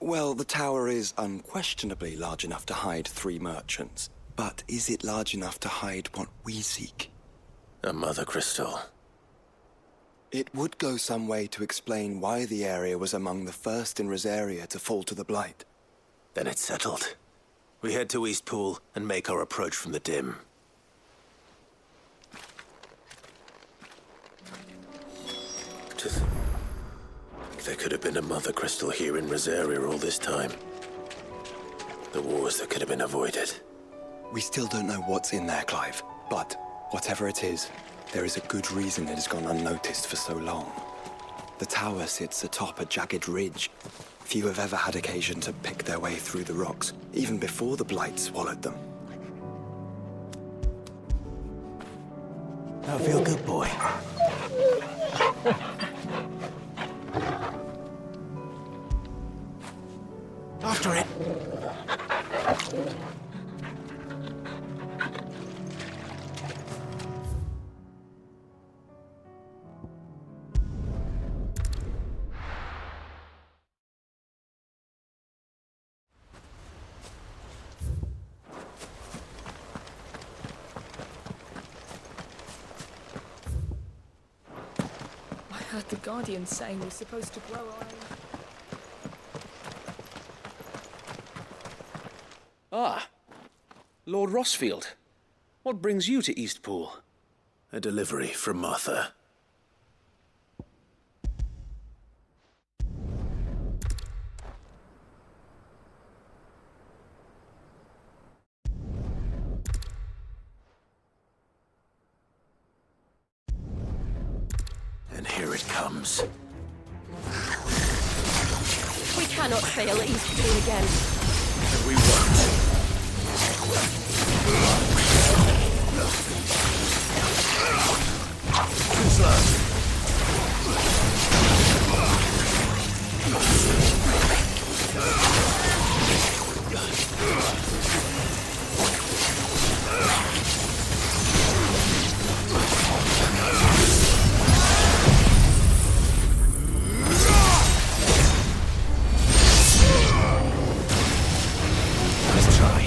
Well, the tower is unquestionably large enough to hide 3 merchants. But is it large enough to hide what we seek? A mother crystal. It would go some way to explain why the area was among the first in Rosaria to fall to the Blight. Then it's settled. We head to Eastpool and make our approach from the dim. There could have been a mother crystal here in Rosaria all this time. The wars that could have been avoided. We still don't know what's in there, Clive. But whatever it is, there is a good reason it has gone unnoticed for so long. The tower sits atop a jagged ridge. Few have ever had occasion to pick their way through the rocks, even before the Blight swallowed them. I feel good, boy. After it. I heard the Guardian saying we're supposed to grow iron. Ah, Lord Rossfield. What brings you to Eastpool? A delivery from Martha. And here it comes. We cannot fail Eastpool again. And we won't. Too slow. Let's try.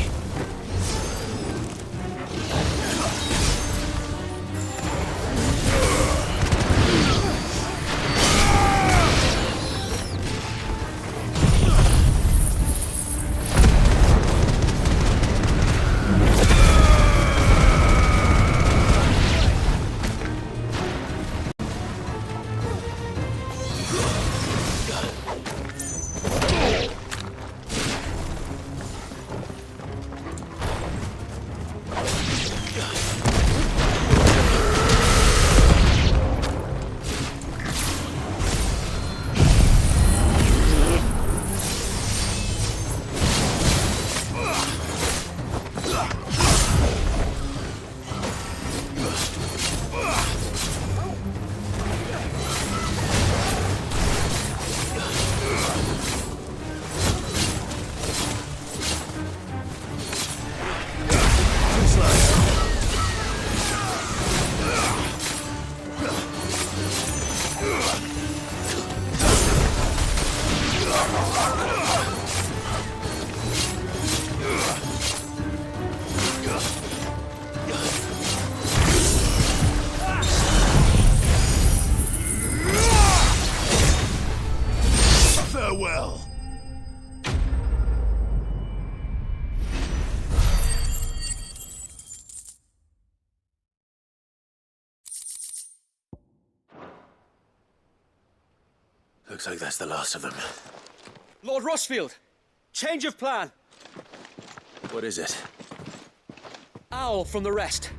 Looks like that's the last of them. Lord Rossfield, change of plan. What is it? Owl from the rest.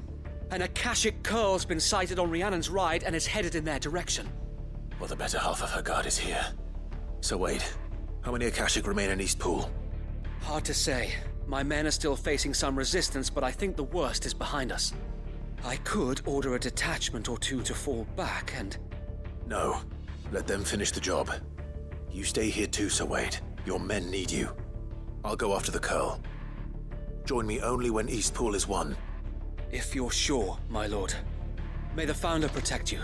An Akashic curl's been sighted on Rhiannon's ride and is headed in their direction. Well, the better half of her guard is here. So wait, how many Akashic remain in East Pool? Hard to say. My men are still facing some resistance, but I think the worst is behind us. I could order a detachment or two to fall back and... No. Let them finish the job. You stay here too, Sir Wade. Your men need you. I'll go after the curl. Join me only when East Pool is won. If you're sure, my lord. May the Founder protect you.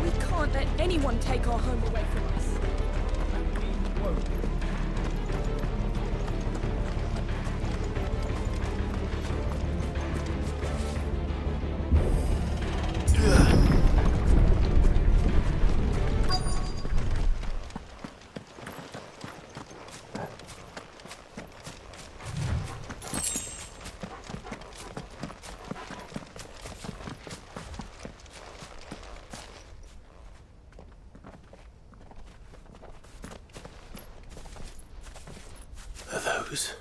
We can't let anyone take our home away from us. And we won't. Are those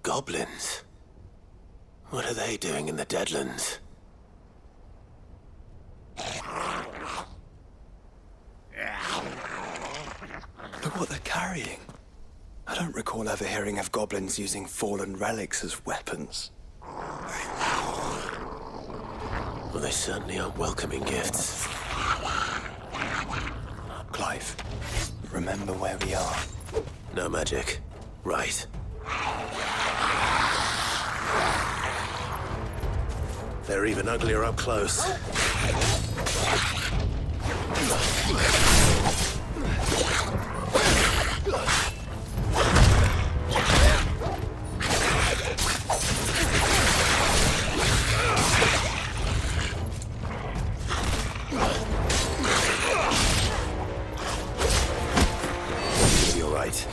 goblins? What are they doing in the Deadlands? Look what they're carrying. I don't recall ever hearing of goblins using fallen relics as weapons. Well, they certainly aren't welcoming gifts. Clive, remember where we are. No magic. Right. They're even uglier up close. You're right.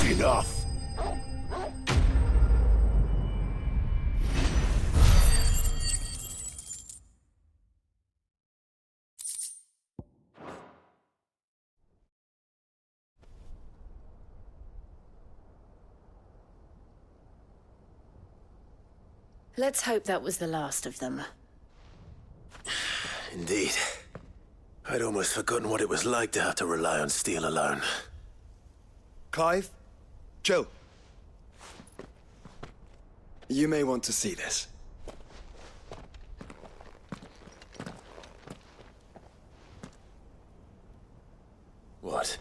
Enough! Let's hope that was the last of them. Indeed. I'd almost forgotten what it was like to have to rely on steel alone. Clive? Jill. You may want to see this. What?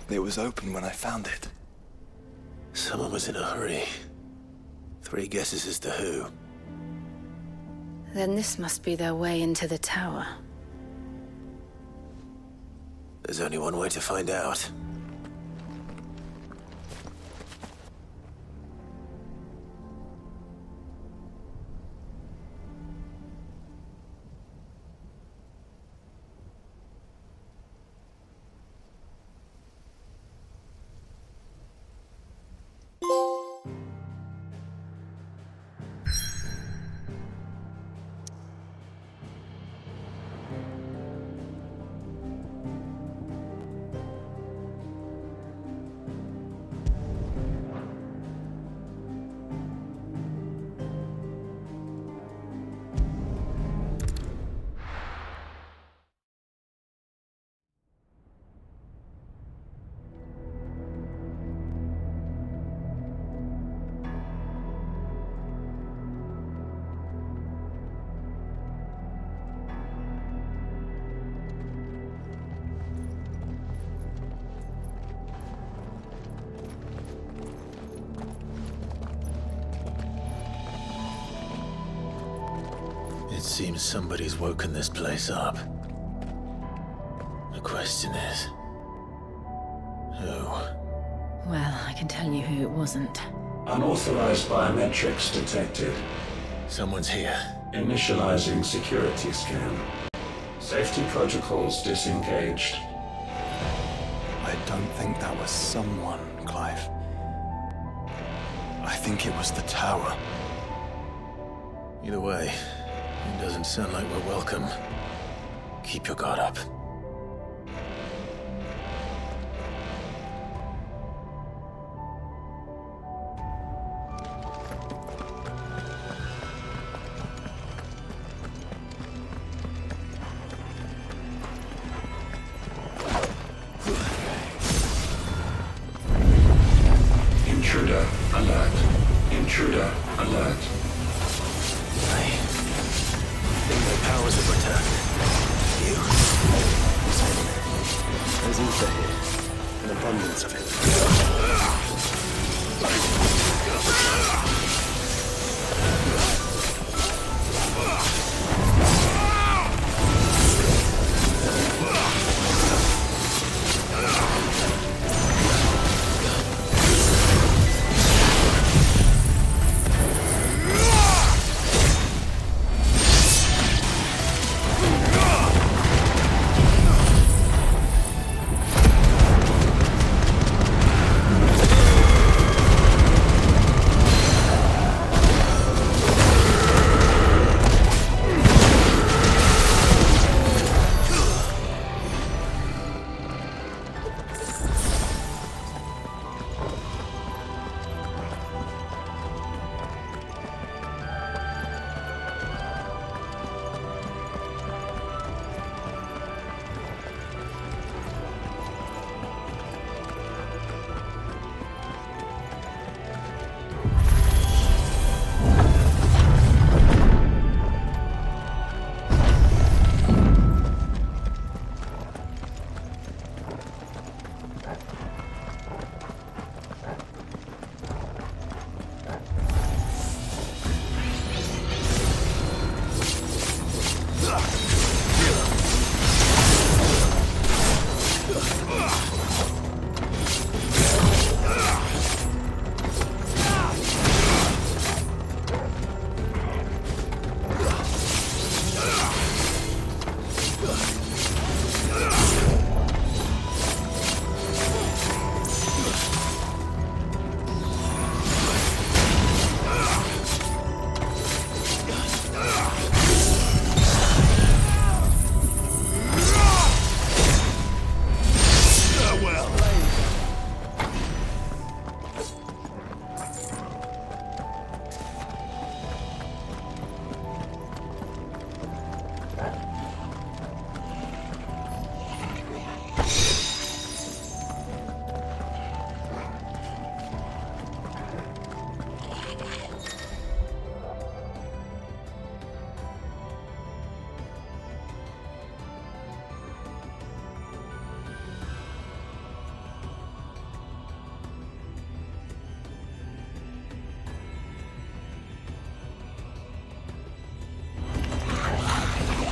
It was open when I found it. Someone was in a hurry. 3 guesses as to who. Then this must be their way into the tower. There's only one way to find out. It seems somebody's woken this place up. The question is... who? Well, I can tell you who it wasn't. Unauthorized biometrics detected. Someone's here. Initializing security scan. Safety protocols disengaged. I don't think that was someone, Clive. I think it was the tower. Either way, it doesn't sound like we're welcome. Keep your guard up. Intruder alert. Intruder alert. I think the powers have returned. You? There's ether here. An abundance of it.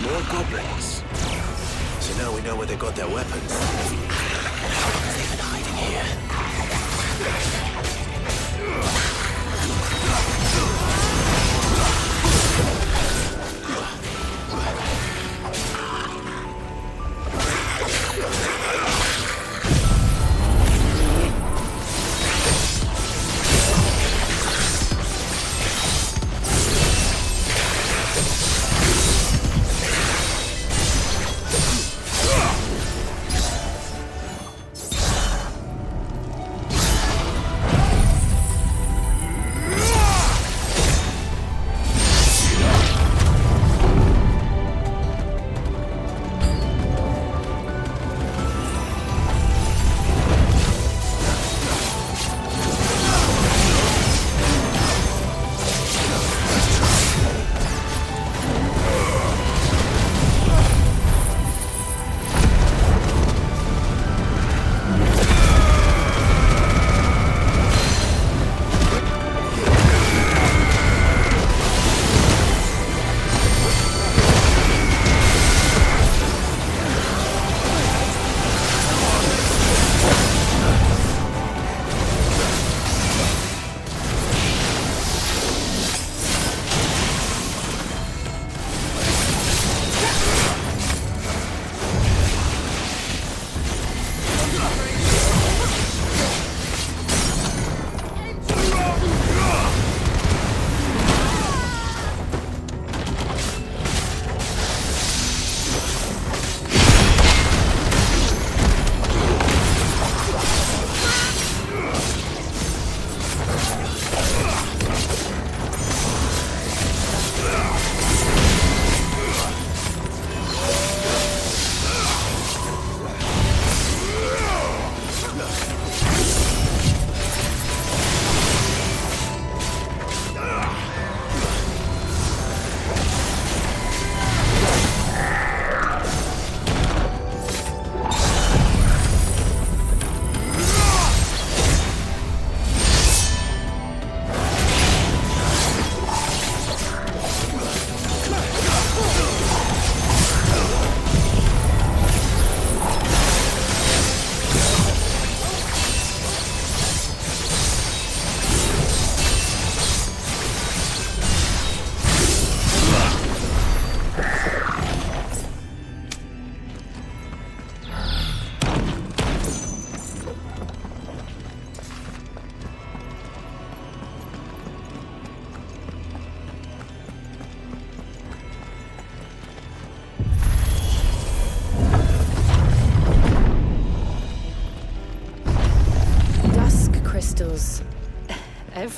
More goblins. So now we know where they got their weapons. How long have they been hiding here?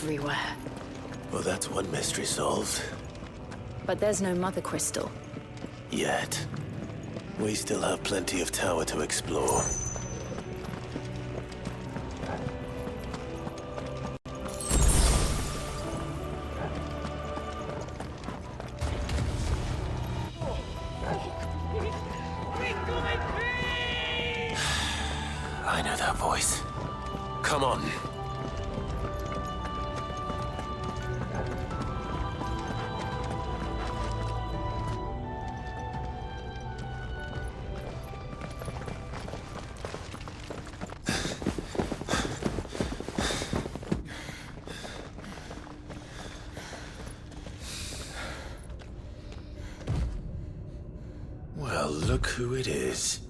everywhere. Well, that's one mystery solved. But there's no mother crystal. Yet. We still have plenty of tower to explore. I know that voice. Come on. Well, look who it is.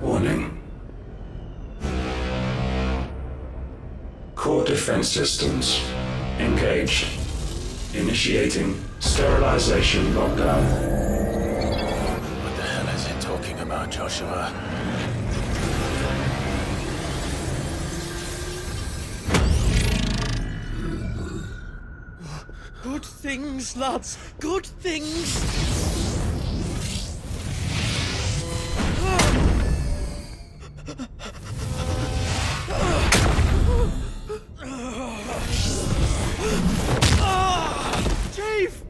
Warning. Core defense systems engaged. Initiating sterilization lockdown. What the hell is it talking about, Joshua? Good things, lads. Good things. Chief!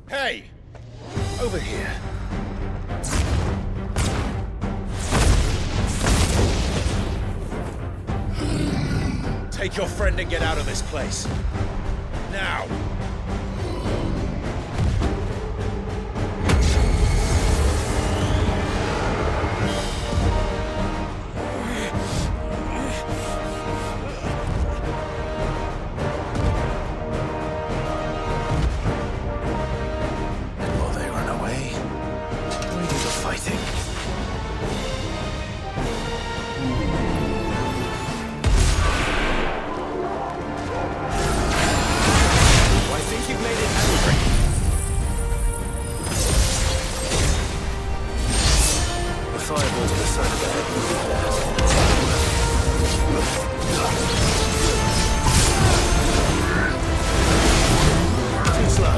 Hey! Over here. Take your friend and get out of this place. Now! And while they run away, we do the fighting. I think you've made it angry. The fireball to the side of the head will do that. Too slow.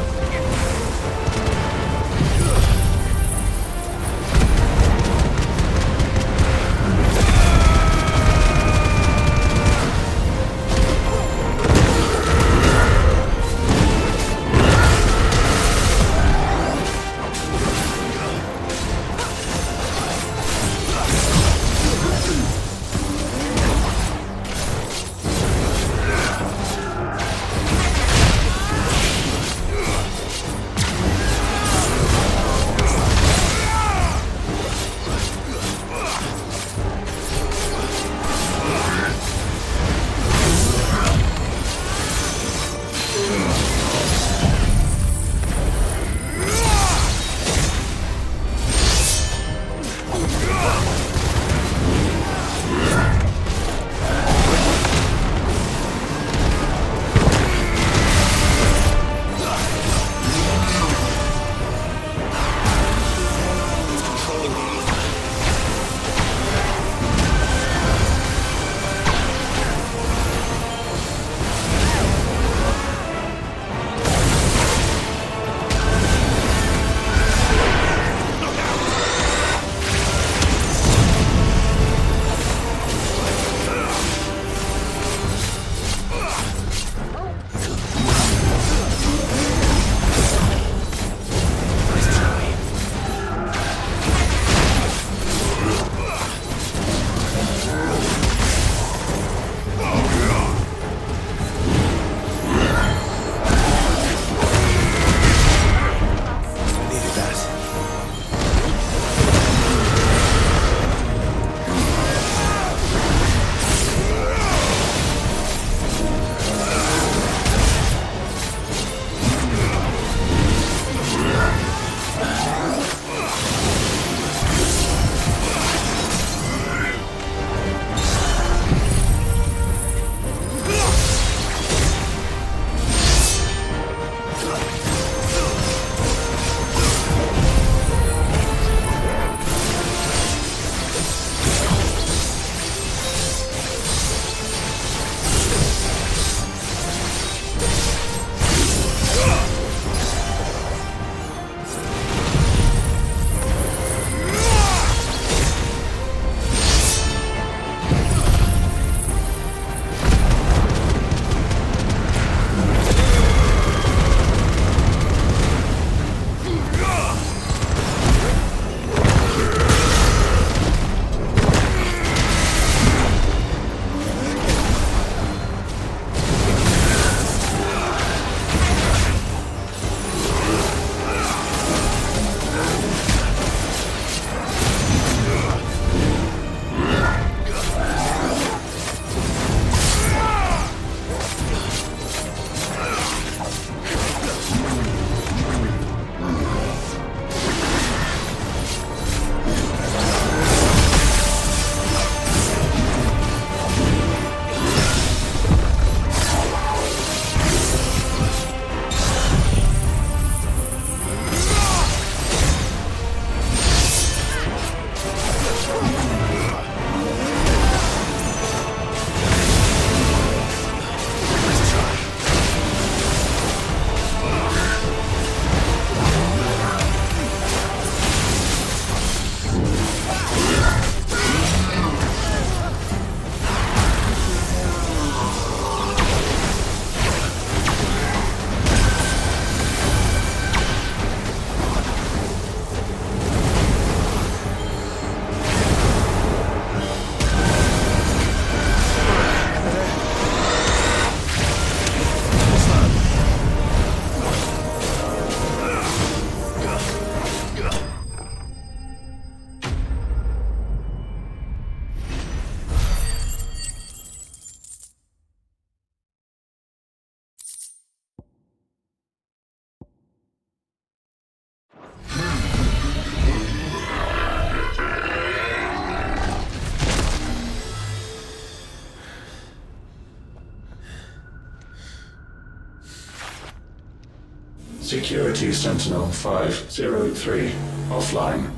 Security Sentinel 503 offline.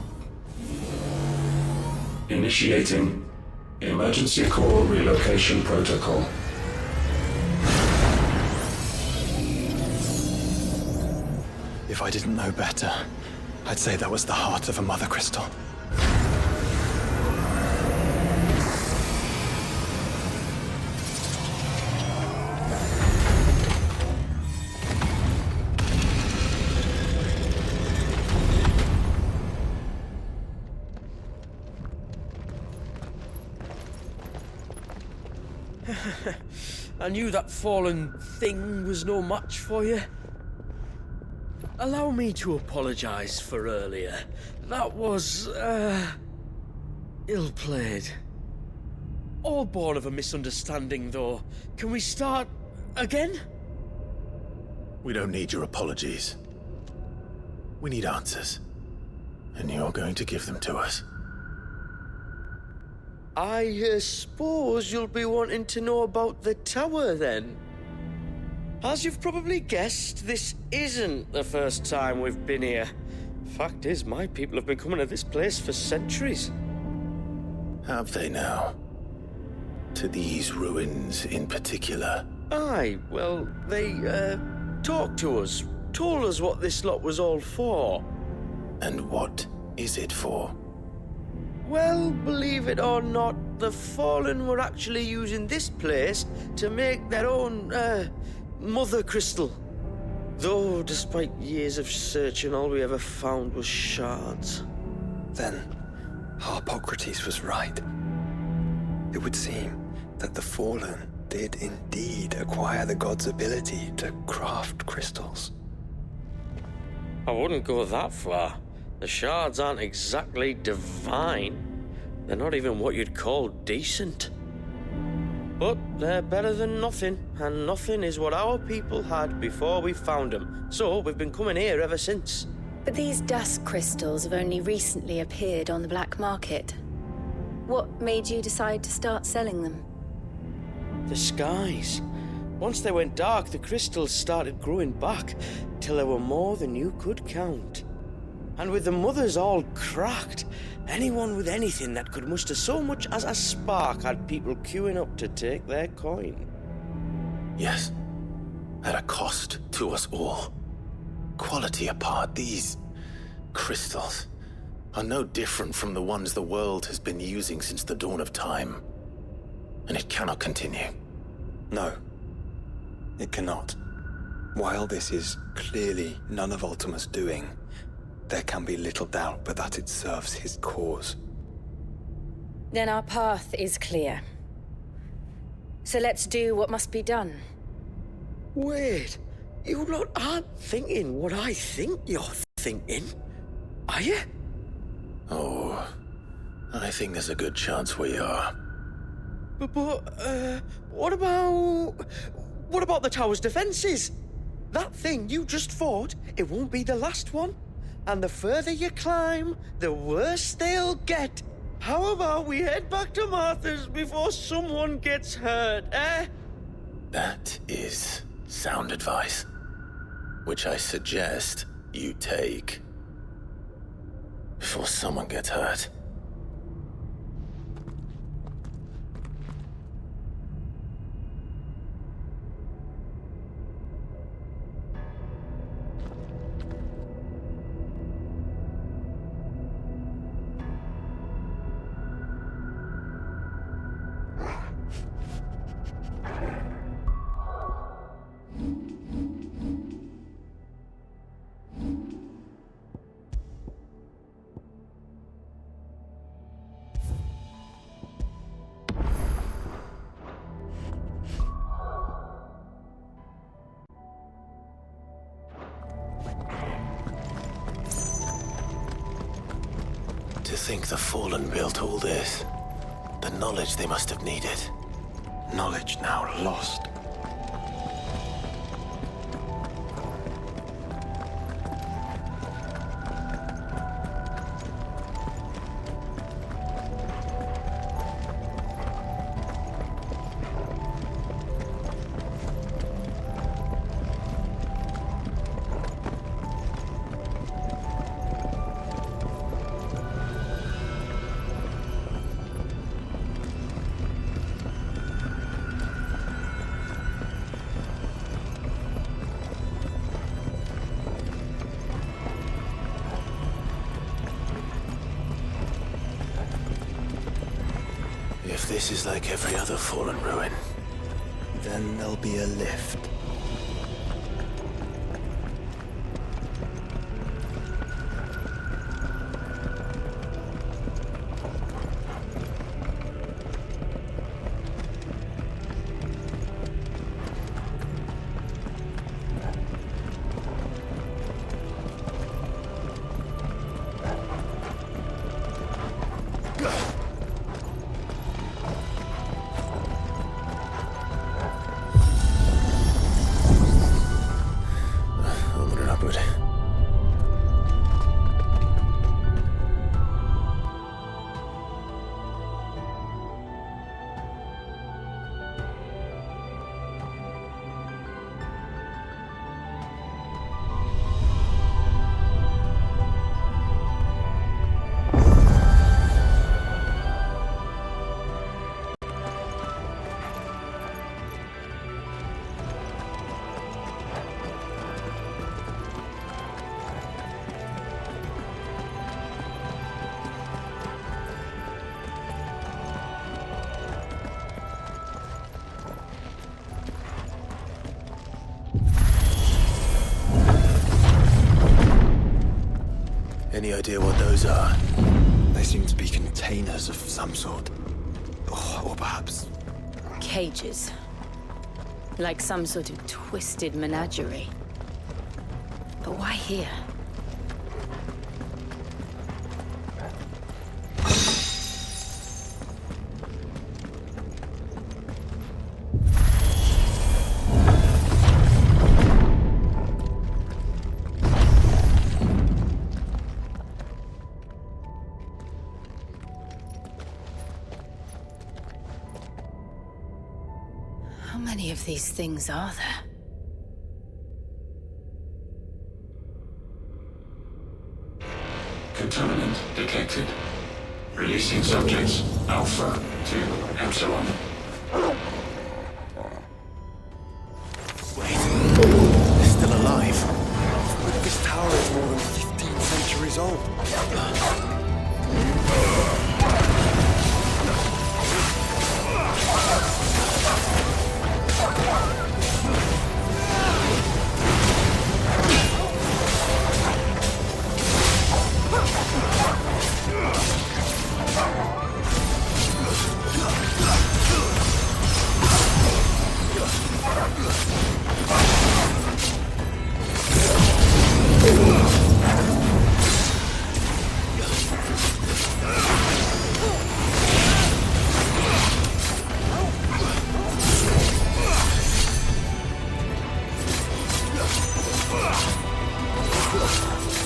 Initiating Emergency Core Relocation Protocol. If I didn't know better, I'd say that was the heart of a mother crystal. I knew that fallen thing was no match for you. Allow me to apologize for earlier. That was, ill-played. All born of a misunderstanding, though. Can we start again? We don't need your apologies. We need answers. And you're going to give them to us. I suppose you'll be wanting to know about the tower, then? As you've probably guessed, this isn't the first time we've been here. Fact is, my people have been coming to this place for centuries. Have they now? To these ruins in particular? Aye, well, they, talked to us, told us what this lot was all for. And what is it for? Well, believe it or not, the Fallen were actually using this place to make their own, mother crystal. Though, despite years of searching, all we ever found was shards. Then, Harpocrates was right. It would seem that the Fallen did indeed acquire the god's ability to craft crystals. I wouldn't go that far. The shards aren't exactly divine. They're not even what you'd call decent. But they're better than nothing, and nothing is what our people had before we found them. So we've been coming here ever since. But these dust crystals have only recently appeared on the black market. What made you decide to start selling them? The skies. Once they went dark, the crystals started growing back, till there were more than you could count. And with the mothers all cracked, anyone with anything that could muster so much as a spark had people queuing up to take their coin. Yes, at a cost to us all. Quality apart, these crystals are no different from the ones the world has been using since the dawn of time. And it cannot continue. No, it cannot. While this is clearly none of Ultima's doing, there can be little doubt but that it serves his cause. Then our path is clear. So let's do what must be done. Wait, you lot aren't thinking what I think you're thinking, are you? Oh, I think there's a good chance we are. But, what about the tower's defenses? That thing you just fought, it won't be the last one. And the further you climb, the worse they'll get. How about we head back to Martha's before someone gets hurt, eh? That is sound advice, which I suggest you take before someone gets hurt. To think the Fallen built all this. The knowledge they must have needed. Knowledge now lost. If this is like every other fallen ruin, then there'll be a lift. Any idea what those are? They seem to be containers of some sort. Or perhaps... Cages. Like some sort of twisted menagerie. But why here? How many of these things are there? Contaminant detected. Releasing subjects Alpha to Epsilon. Wait, they're still alive. This tower is more than 15 centuries old.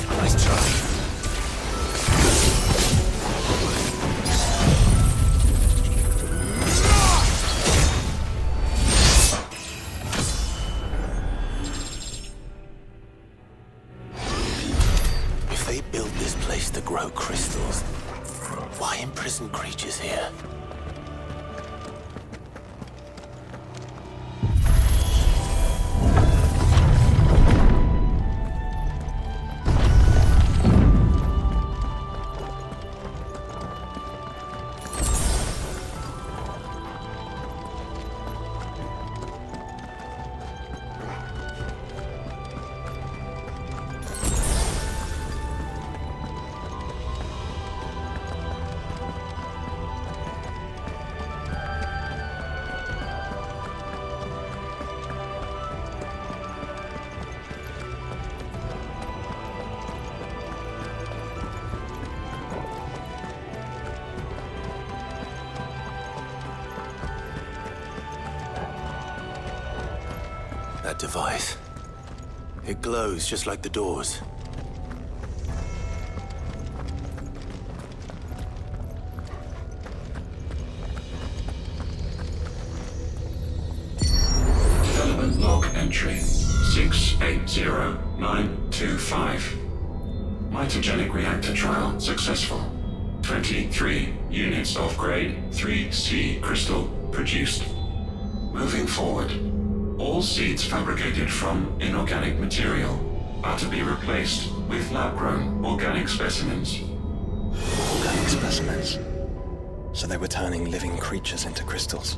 Nice try. If they built this place to grow crystals, why imprison creatures here? That device. It glows just like the doors. Development log entry 680925. Mitogenic reactor trial successful. 23 units of grade 3C crystal produced. Moving forward, all seeds fabricated from inorganic material are to be replaced with lab-grown organic specimens. Organic specimens? So they were turning living creatures into crystals.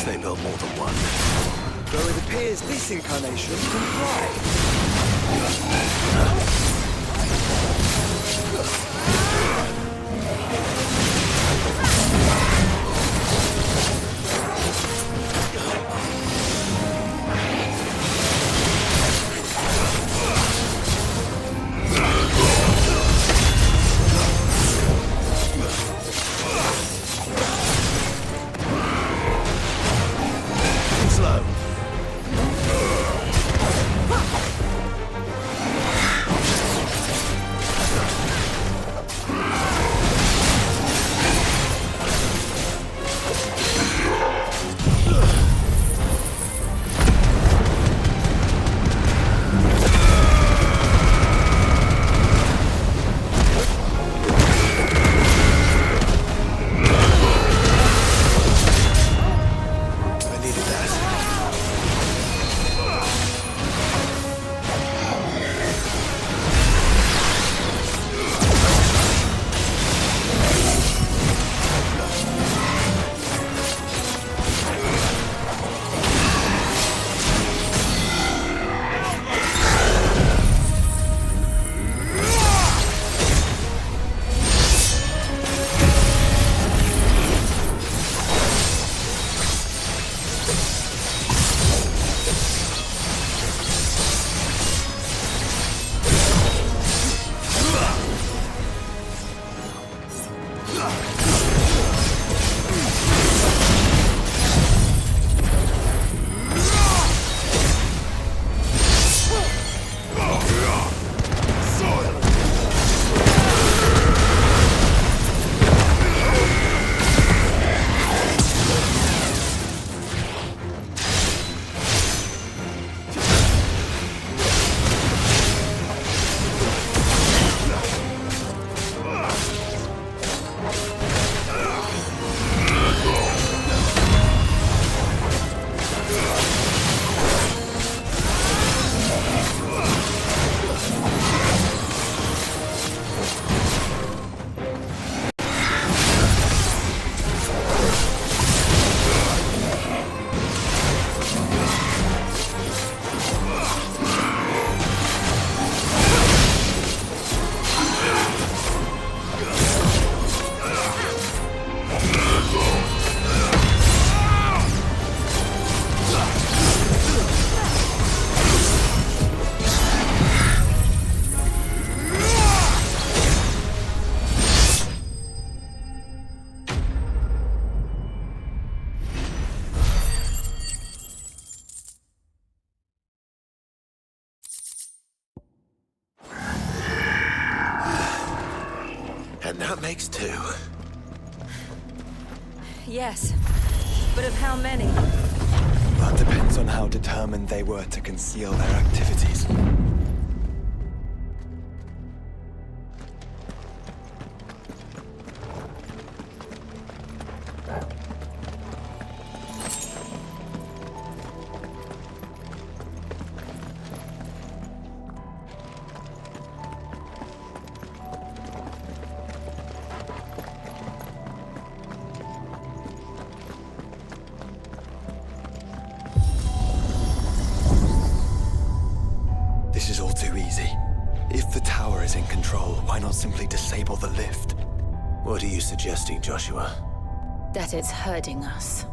they built more than one. Though it appears this incarnation can fly. And that makes 2. Yes, but of how many? That depends on how determined they were to conceal their activities. This is all too easy. If the tower is in control, why not simply disable the lift? What are you suggesting, Joshua? That it's hurting us.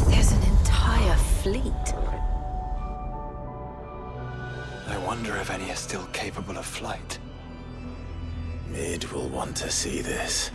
There's an entire fleet. I wonder if any are still capable of flight. Mid will want to see this.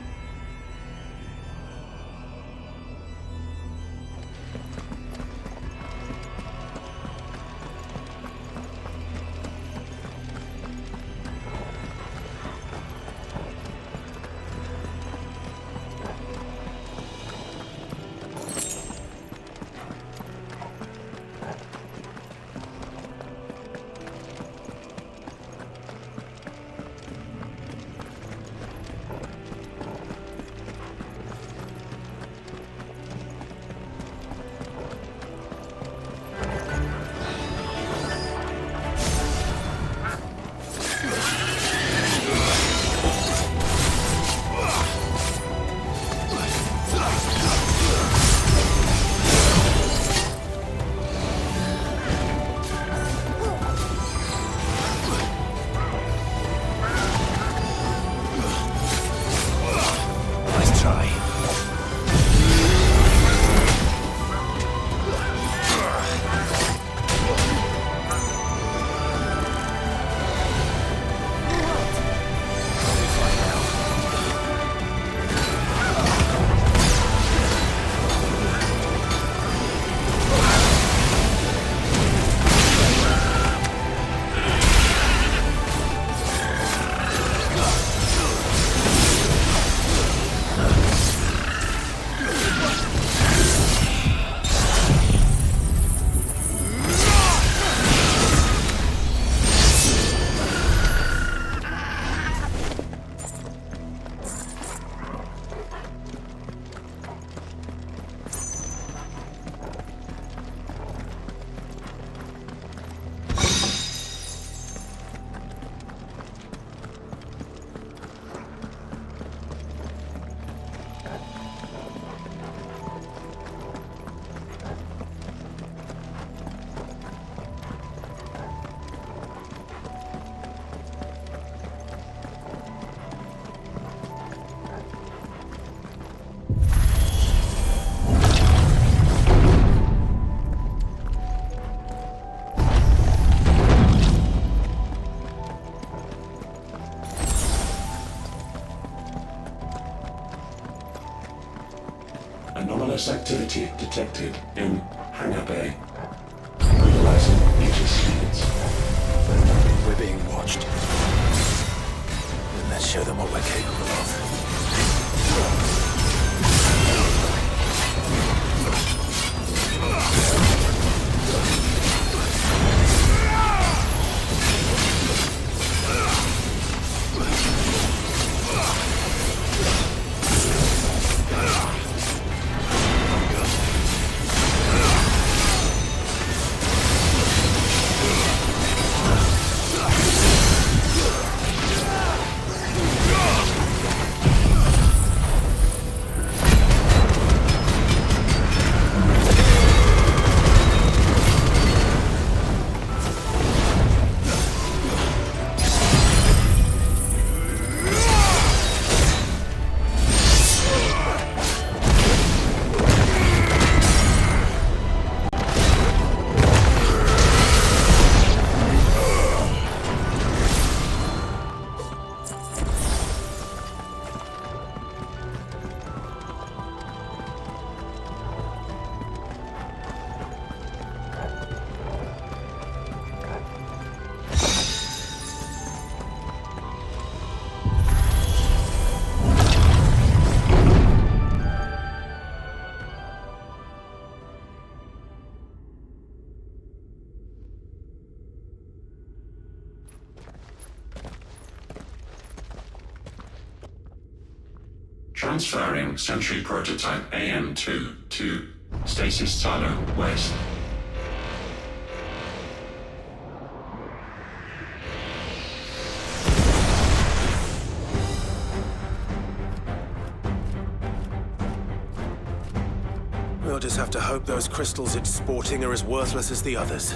Suspicious activity detected in Hangar Bay. Mobilizing Aegis speeds. We're being watched. Then let's show them what we're capable of. Transferring Sentry Prototype AM2 to Stasis Silo West. We'll just have to hope those crystals it's sporting are as worthless as the others.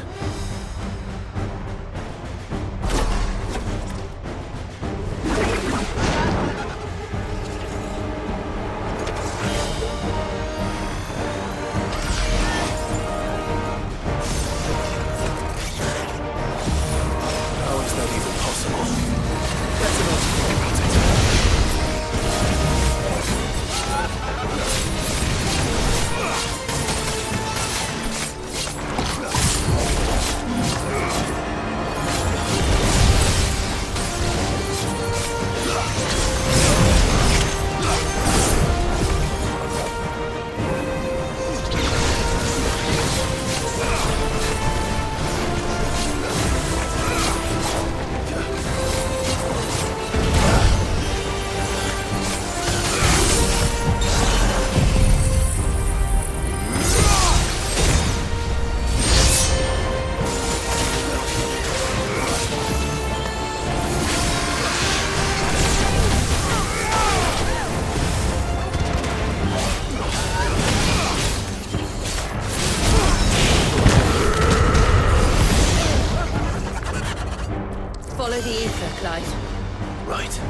Follow the ether, Clyde. Right.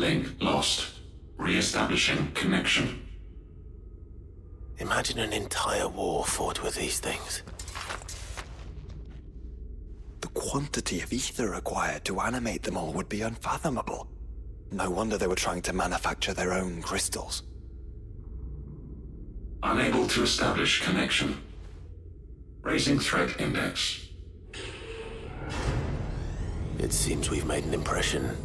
Link lost. Re-establishing connection. Imagine an entire war fought with these things. The quantity of ether required to animate them all would be unfathomable. No wonder they were trying to manufacture their own crystals. Unable to establish connection. Raising threat index. It seems we've made an impression.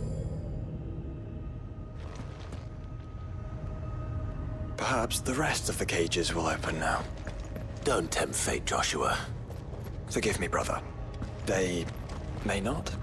Perhaps the rest of the cages will open now. Don't tempt fate, Joshua. Forgive me, brother. They may not.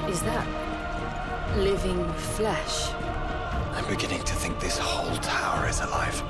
Is that living flesh? I'm beginning to think this whole tower is alive.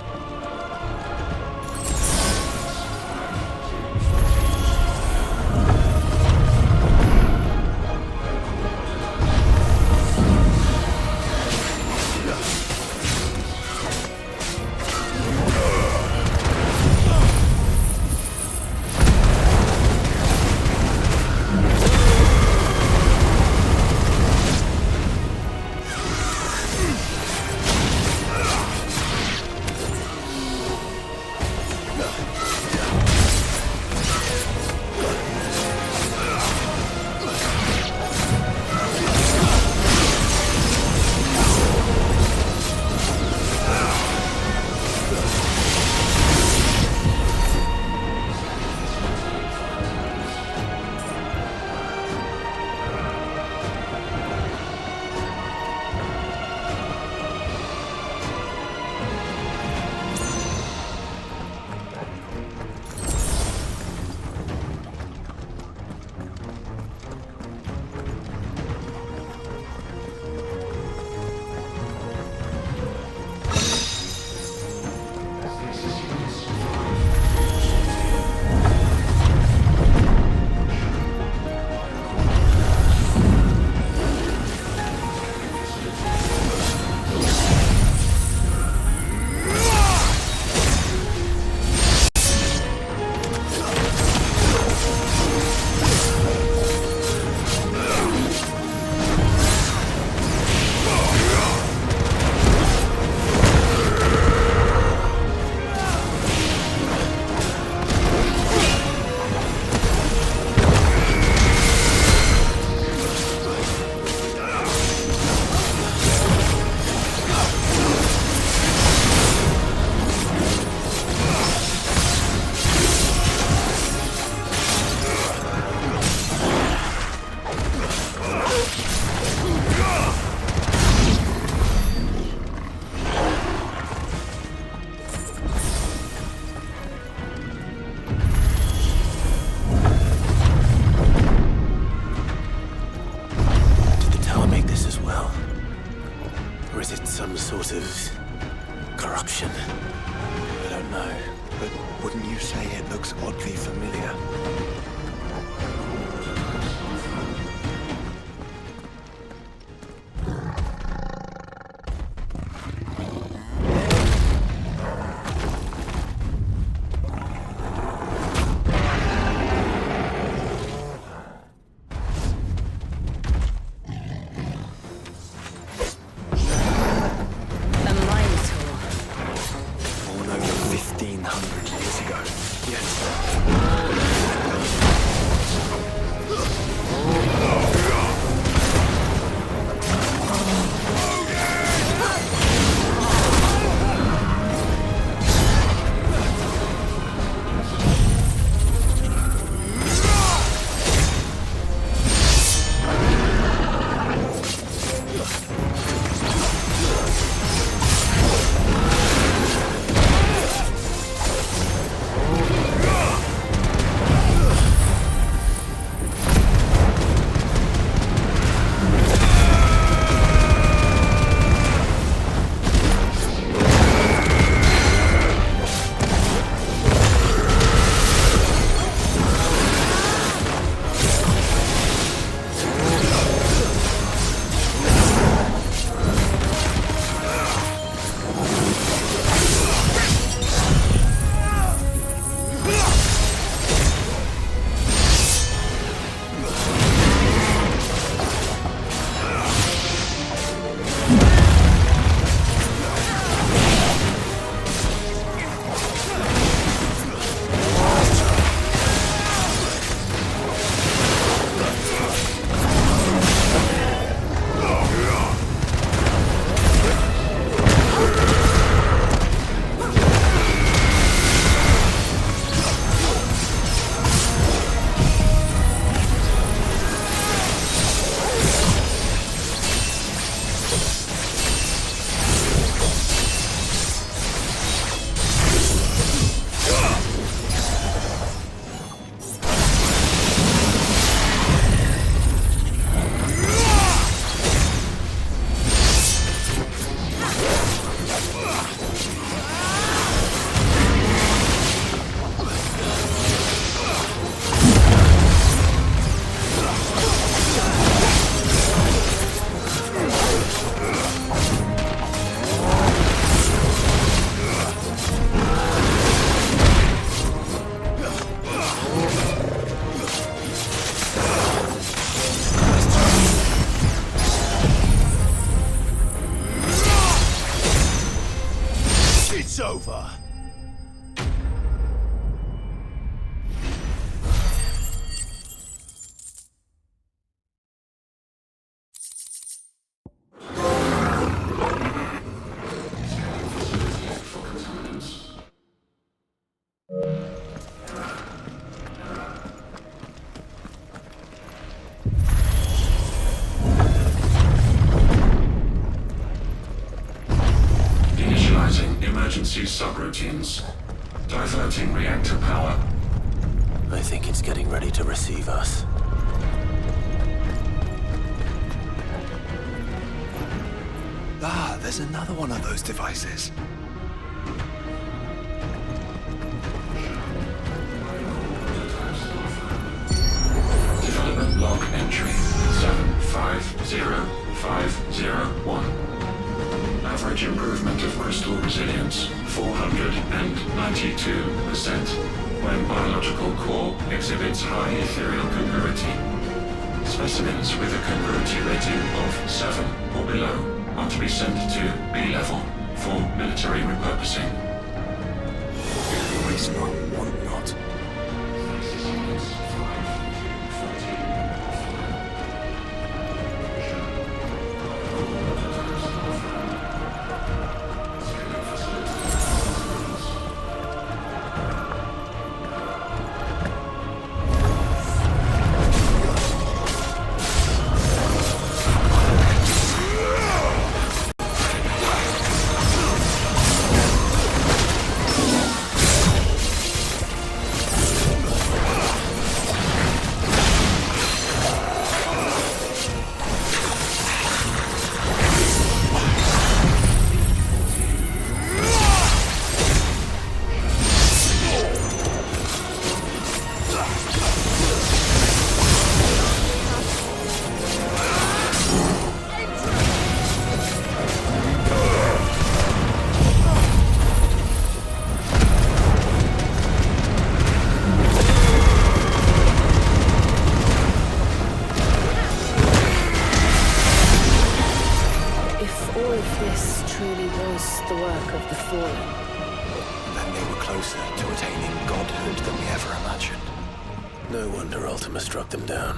Some sort of corruption. I don't know, but wouldn't you say it looks oddly familiar? Born over 1,500 years ago. Yes. over. Emergency subroutines. Diverting reactor power. I think it's getting ready to receive us. Ah, there's another one of those devices. Development log entry 750501. Average improvement of crystal resilience 492% when biological core exhibits high ethereal congruity. Specimens with a congruity rating of 7 or below are to be sent to B level for military repurposing. Waste not, want not. No wonder Ultima struck them down.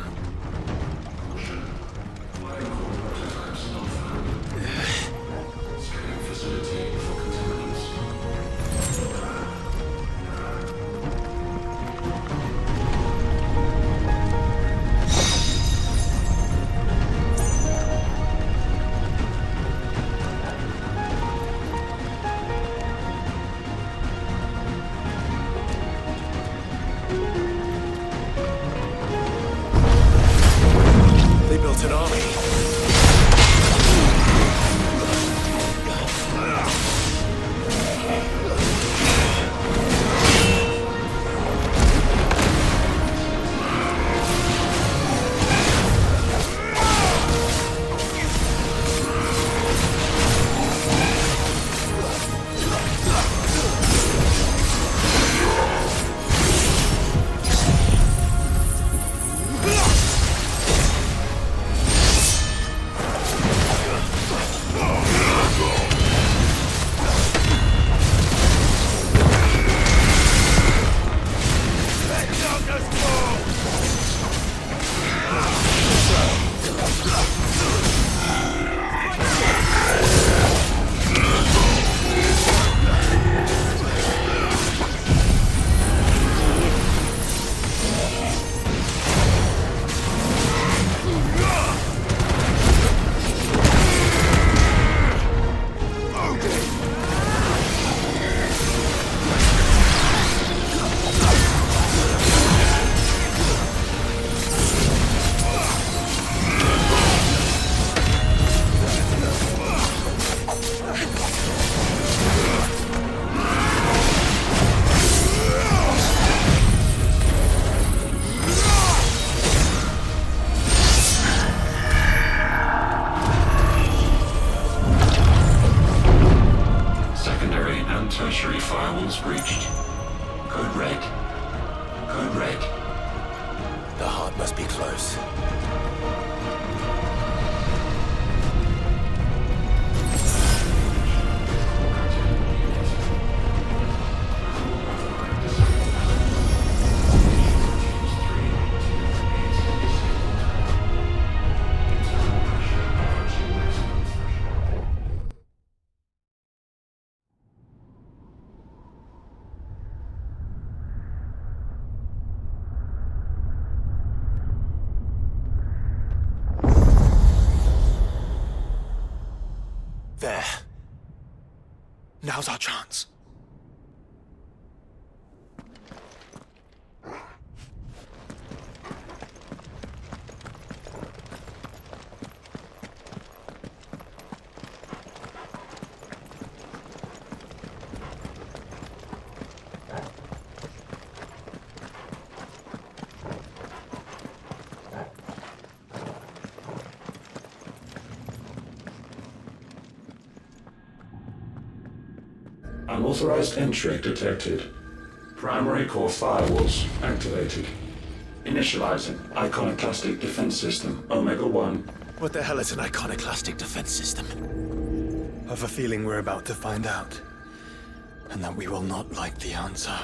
There. Now's our chance. Unauthorized entry detected. Primary core firewalls activated. Initializing iconoclastic defense system Omega-1. What the hell is an iconoclastic defense system? I've a feeling we're about to find out. And that we will not like the answer.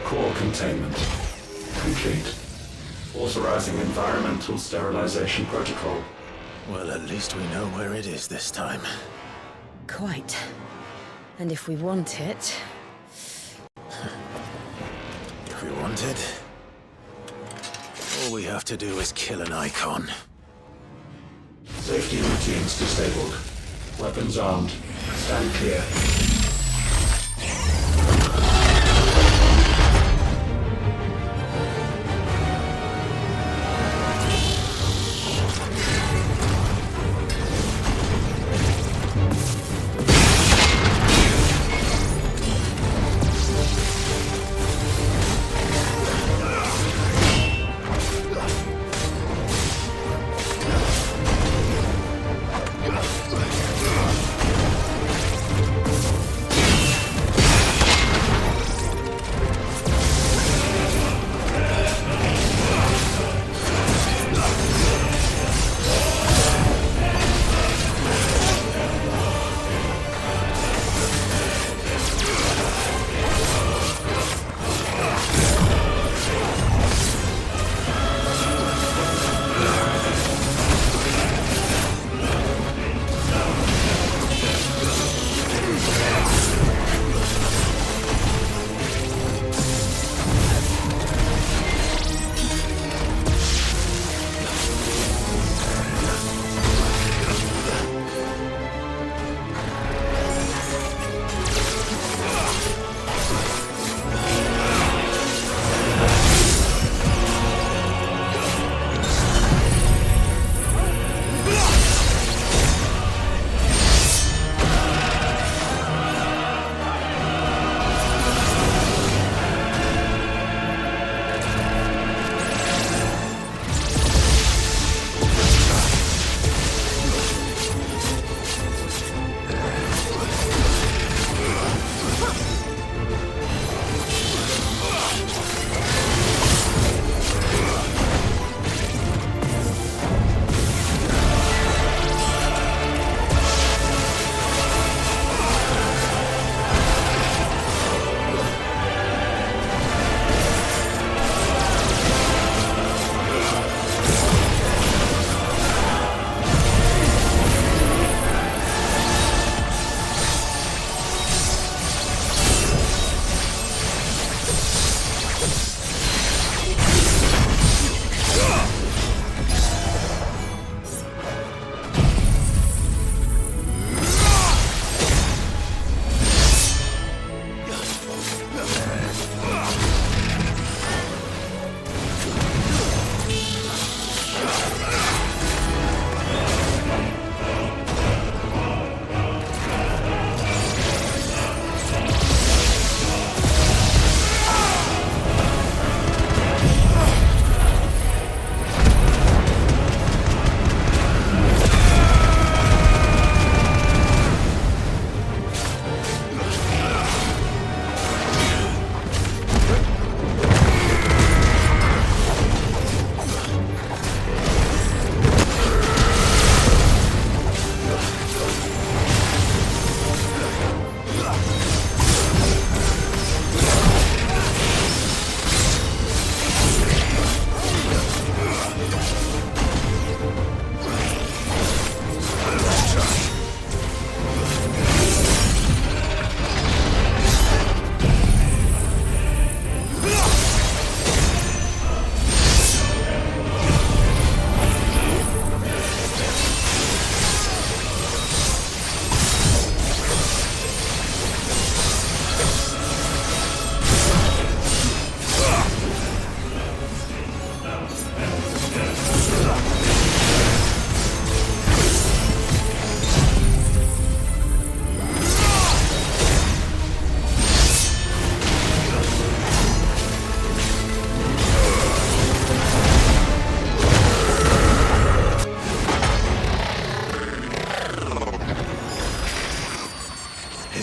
Core containment complete. Authorizing environmental sterilization protocol. Well, at least we know where it is this time. Quite. And if we want it... If we want it, all we have to do is kill an icon. Safety routines disabled. Weapons armed. Stand clear.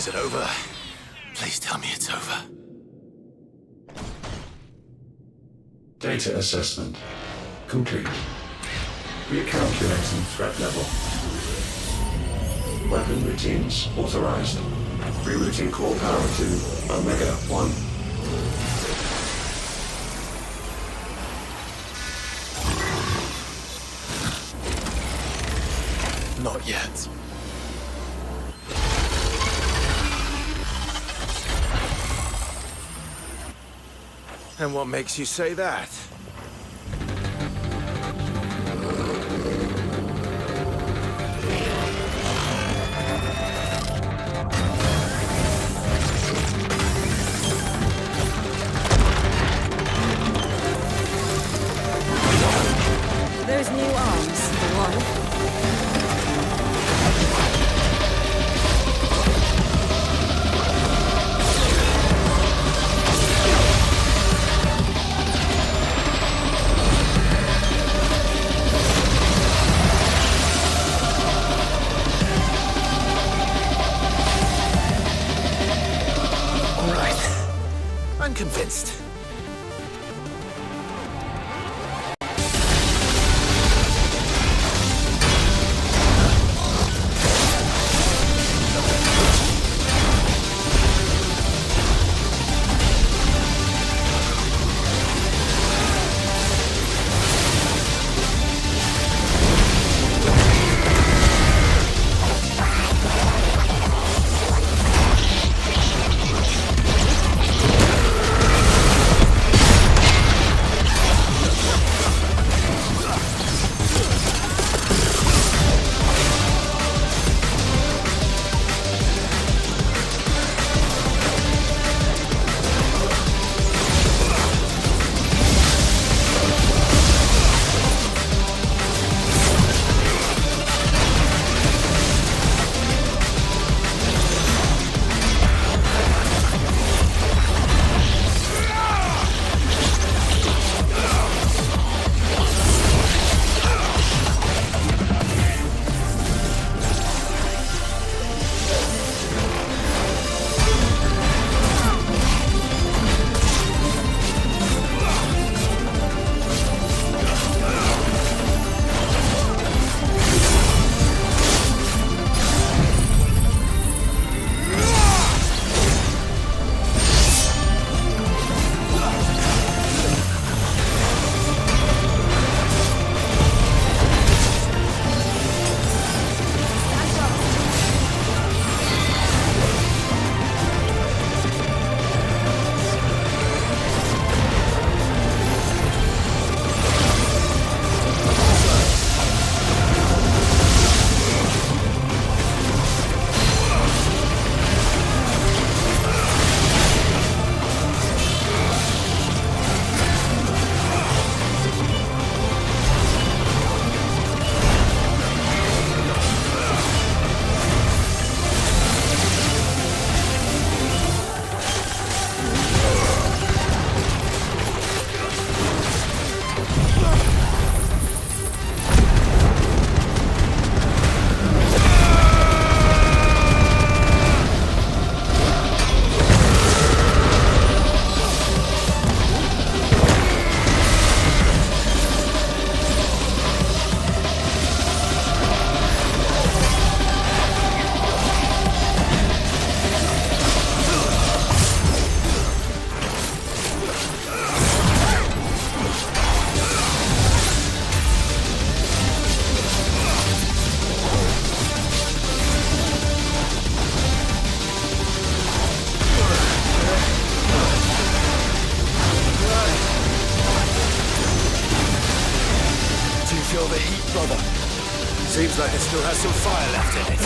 Is it over? Please tell me it's over. Data assessment complete. Recalculating threat level. Weapon routines authorized. Rerouting core power to Omega 1. Not yet. And what makes you say that? Those new arms, for one. I'm convinced. Feel the heat, brother. Seems like it still has some fire left in it.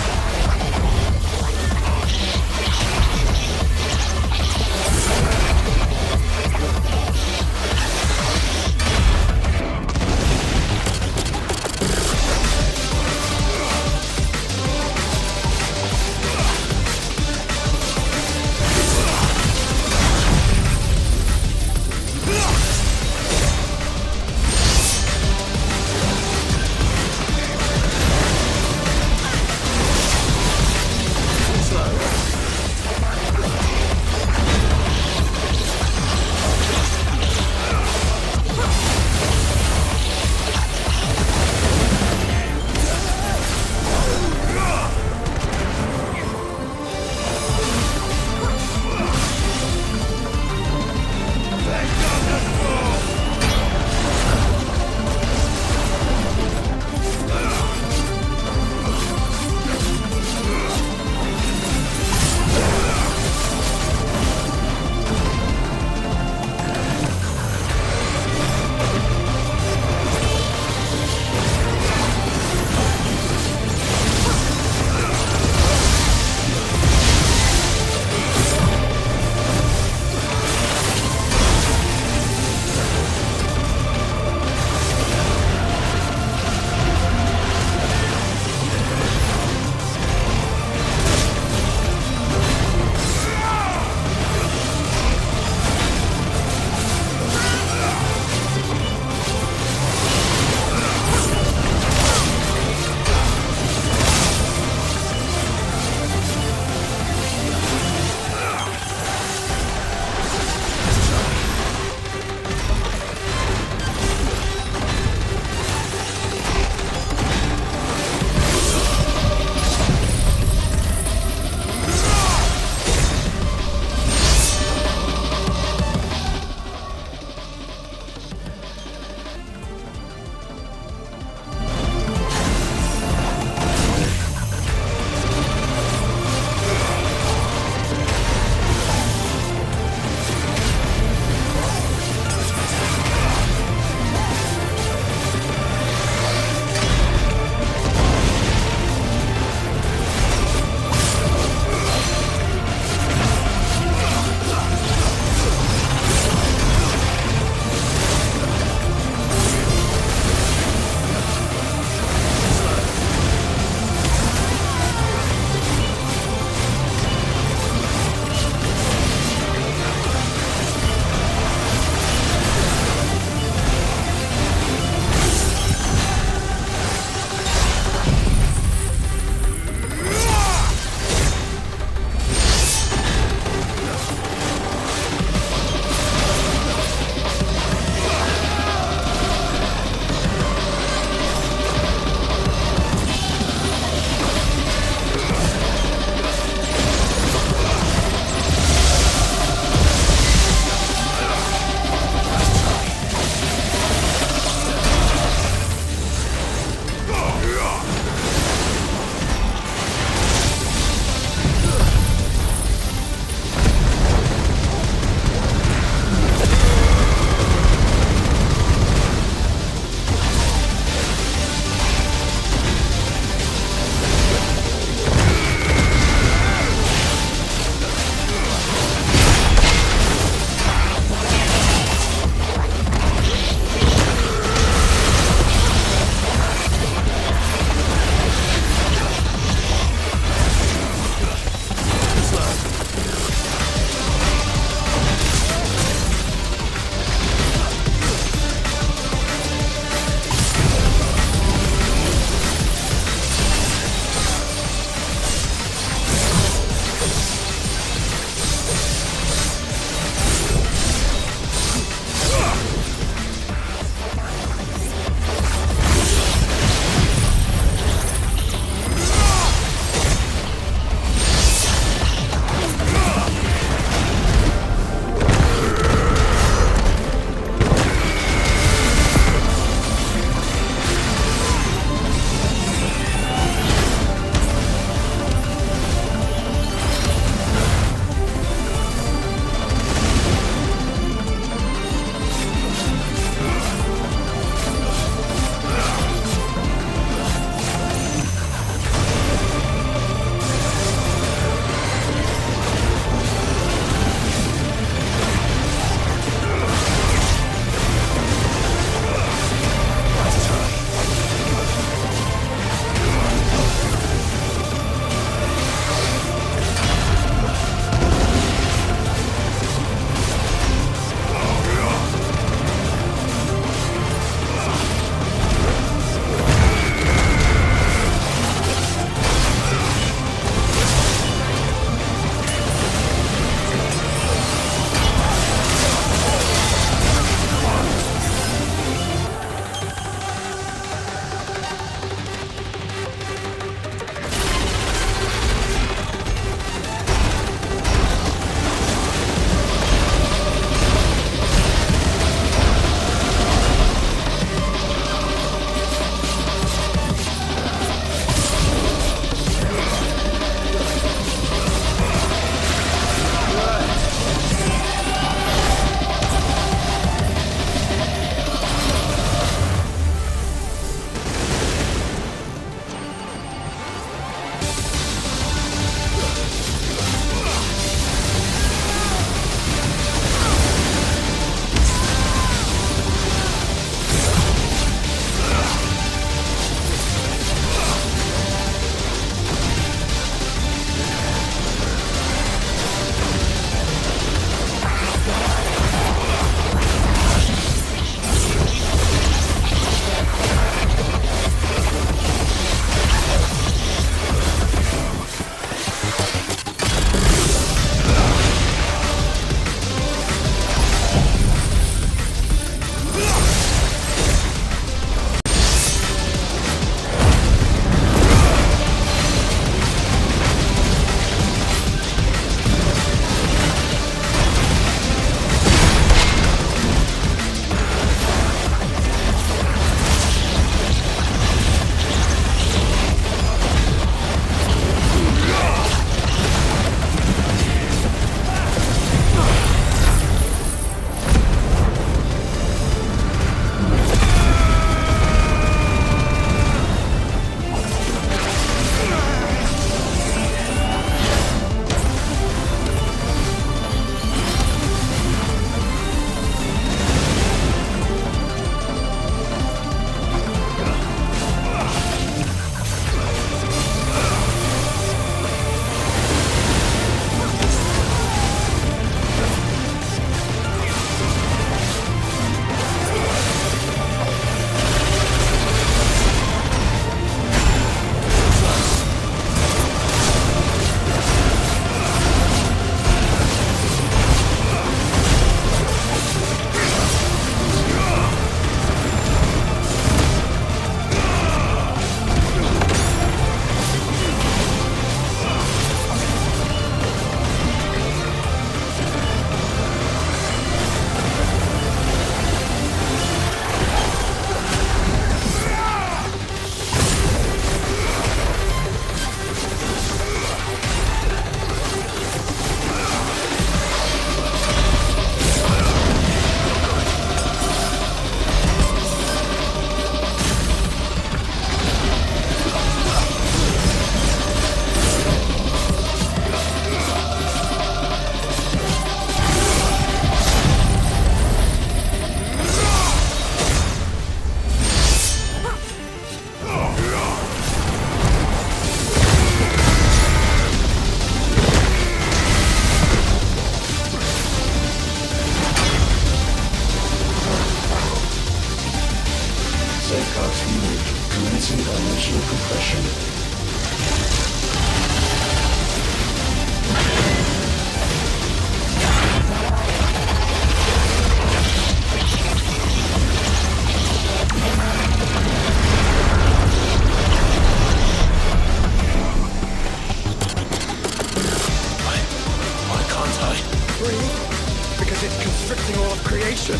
it constricting all of creation?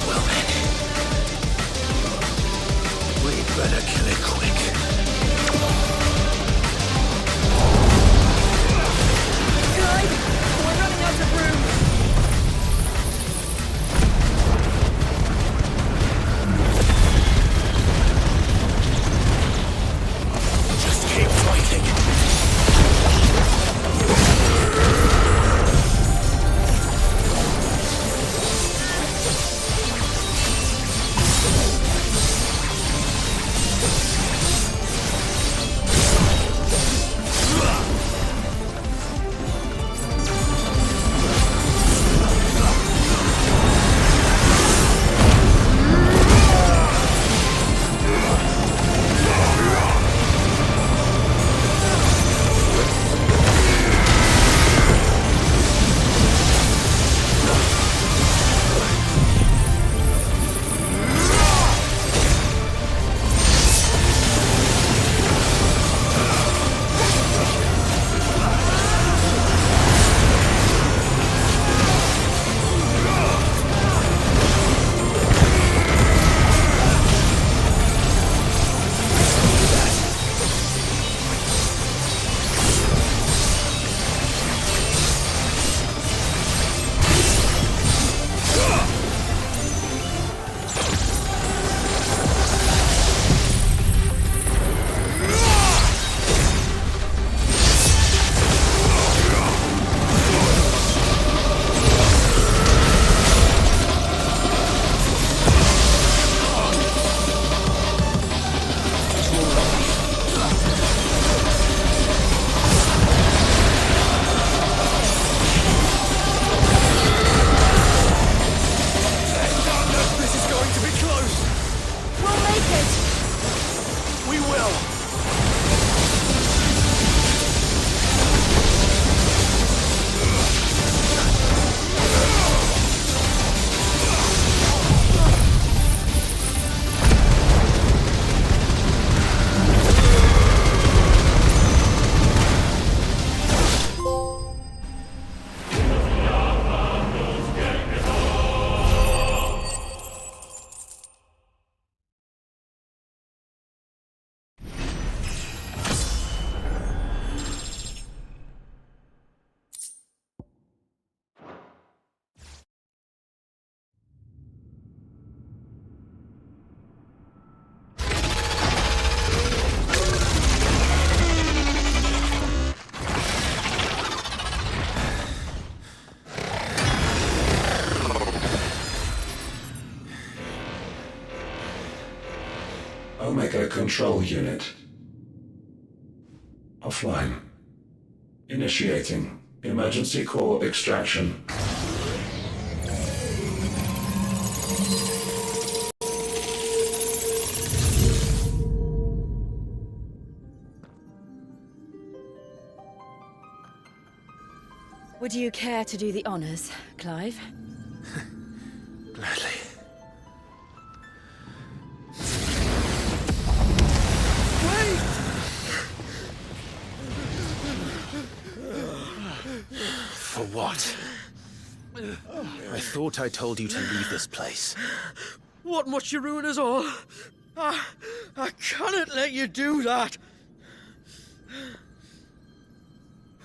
Well then, we'd better kill it quick. Guys, we're running out of room. Just keep fighting. Omega Control Unit. Offline. Initiating emergency core extraction. Would you care to do the honors, Clive? Gladly. For what? I thought I told you to leave this place. What must you ruin us all? I cannot let you do that.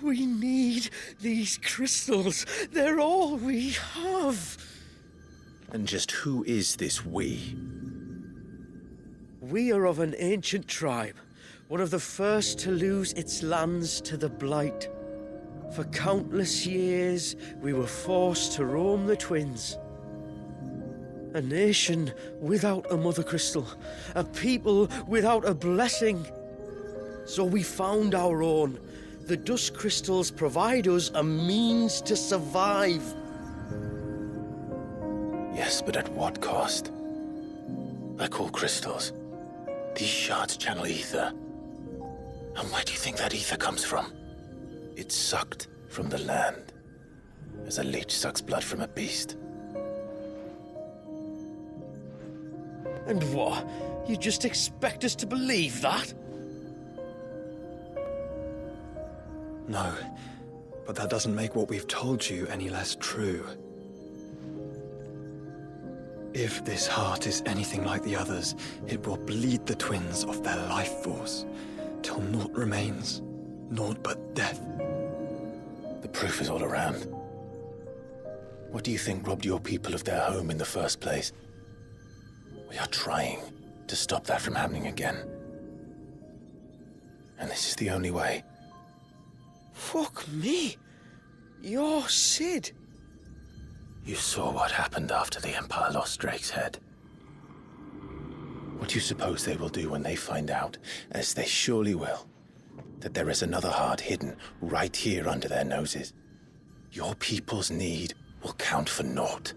We need these crystals. They're all we have. And just who is this we? We are of an ancient tribe, one of the first to lose its lands to the Blight. For countless years, we were forced to roam the Twins. A nation without a mother crystal, a people without a blessing. So we found our own. The dust crystals provide us a means to survive. Yes, but at what cost? Like all crystals, these shards channel ether. And where do you think that ether comes from? It's sucked from the land, as a leech sucks blood from a beast. And what? You just expect us to believe that? No, but that doesn't make what we've told you any less true. If this heart is anything like the others, it will bleed the twins of their life force, till naught remains, naught but death. The proof is all around. What do you think robbed your people of their home in the first place? We are trying to stop that from happening again. And this is the only way. Fuck me. You're Sid. You saw what happened after the Empire lost Drake's head. What do you suppose they will do when they find out, as they surely will, that there is another heart hidden right here under their noses? Your people's need will count for naught.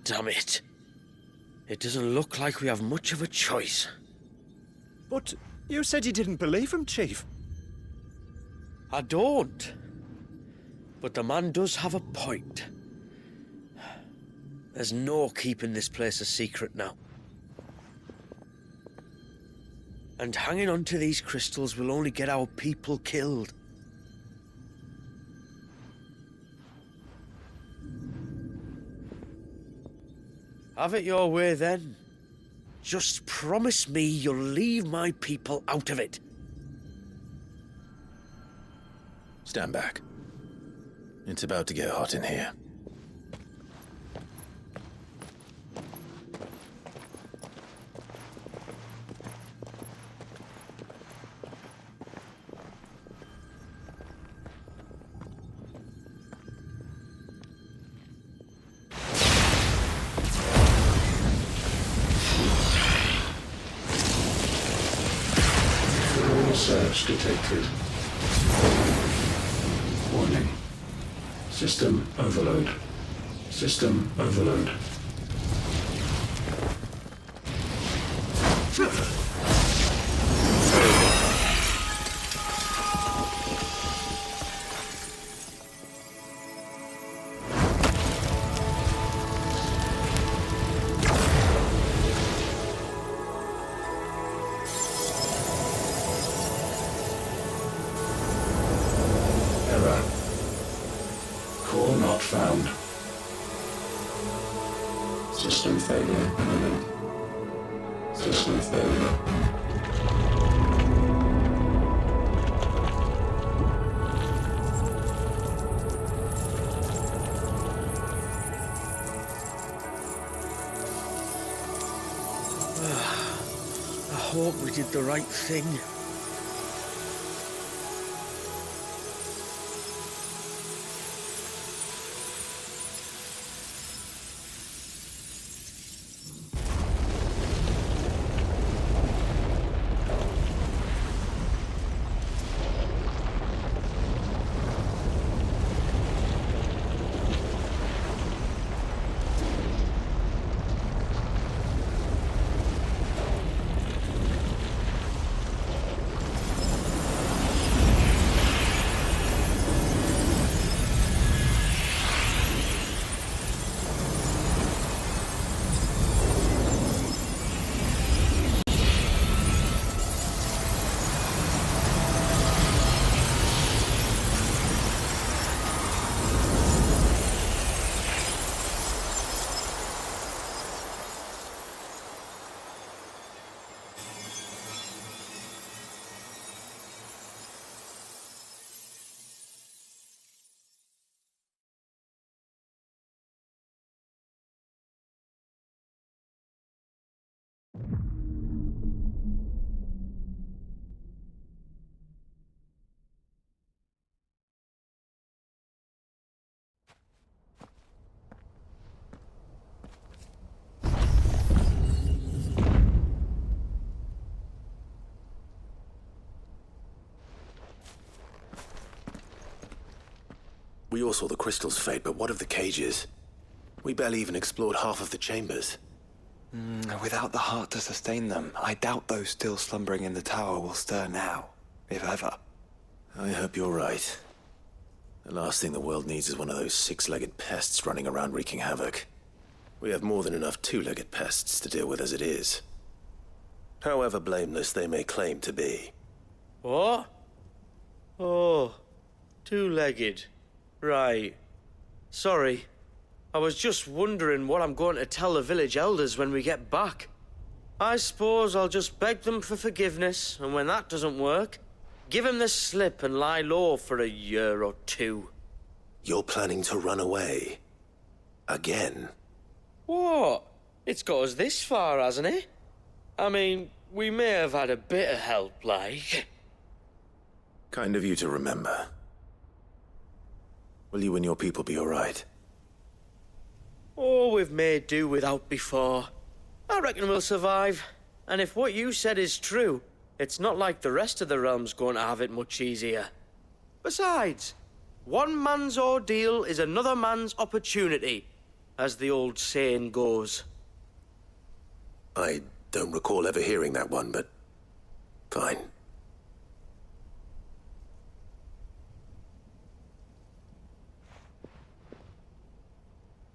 Damn it. It doesn't look like we have much of a choice. But you said you didn't believe him, Chief. I don't. But the man does have a point. There's no keeping this place a secret now. And hanging on to these crystals will only get our people killed. Have it your way, then. Just promise me you'll leave my people out of it. Stand back. It's about to get hot in here. Search detected. Warning. System overload. System overload. System failure imminent. System failure. I hope we did the right thing. We all saw the crystals fade, but what of the cages? We barely even explored half of the chambers. Without the heart to sustain them, I doubt those still slumbering in the tower will stir now, if ever. I hope you're right. The last thing the world needs is one of those six-legged pests running around wreaking havoc. We have more than enough two-legged pests to deal with as it is. However blameless they may claim to be. What? Oh, two-legged. Right. Sorry. I was just wondering what I'm going to tell the village elders when we get back. I suppose I'll just beg them for forgiveness, and when that doesn't work, give them the slip and lie low for a year or two. You're planning to run away? Again? What? It's got us this far, hasn't it? I mean, we may have had a bit of help, like. Kind of you to remember. Will you and your people be all right? Oh, we've made do without before. I reckon we'll survive. And if what you said is true, it's not like the rest of the realm's going to have it much easier. Besides, one man's ordeal is another man's opportunity, as the old saying goes. I don't recall ever hearing that one, but fine.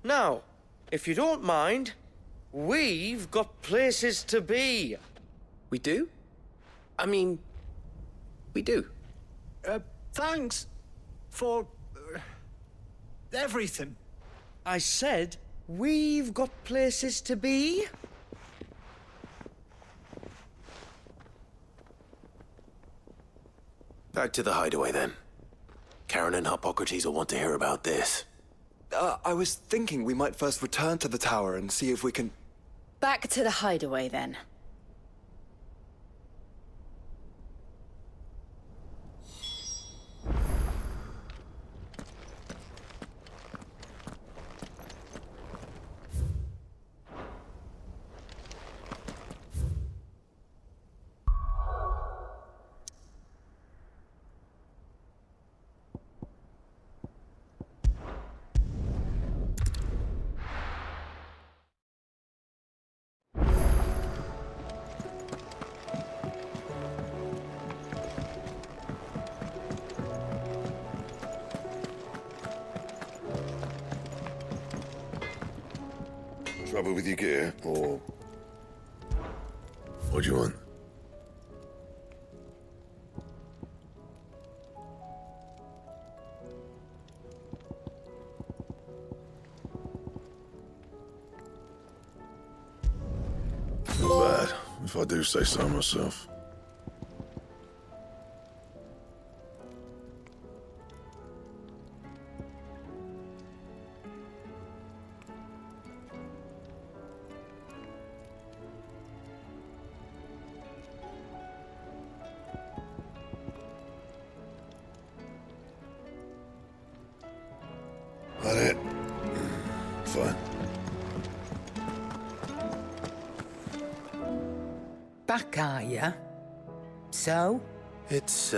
Now, if you don't mind, we've got places to be. We do? I mean, we do. Thanks for everything. I said we've got places to be. Back to the hideaway, then. Karen and Hippocrates will want to hear about this. I was thinking we might first return to the tower and see if we can... Back to the hideaway, then. Trouble with your gear, or... What do you want? Not bad, if I do say so myself. That it? Fine. Back, are ya? So? It's,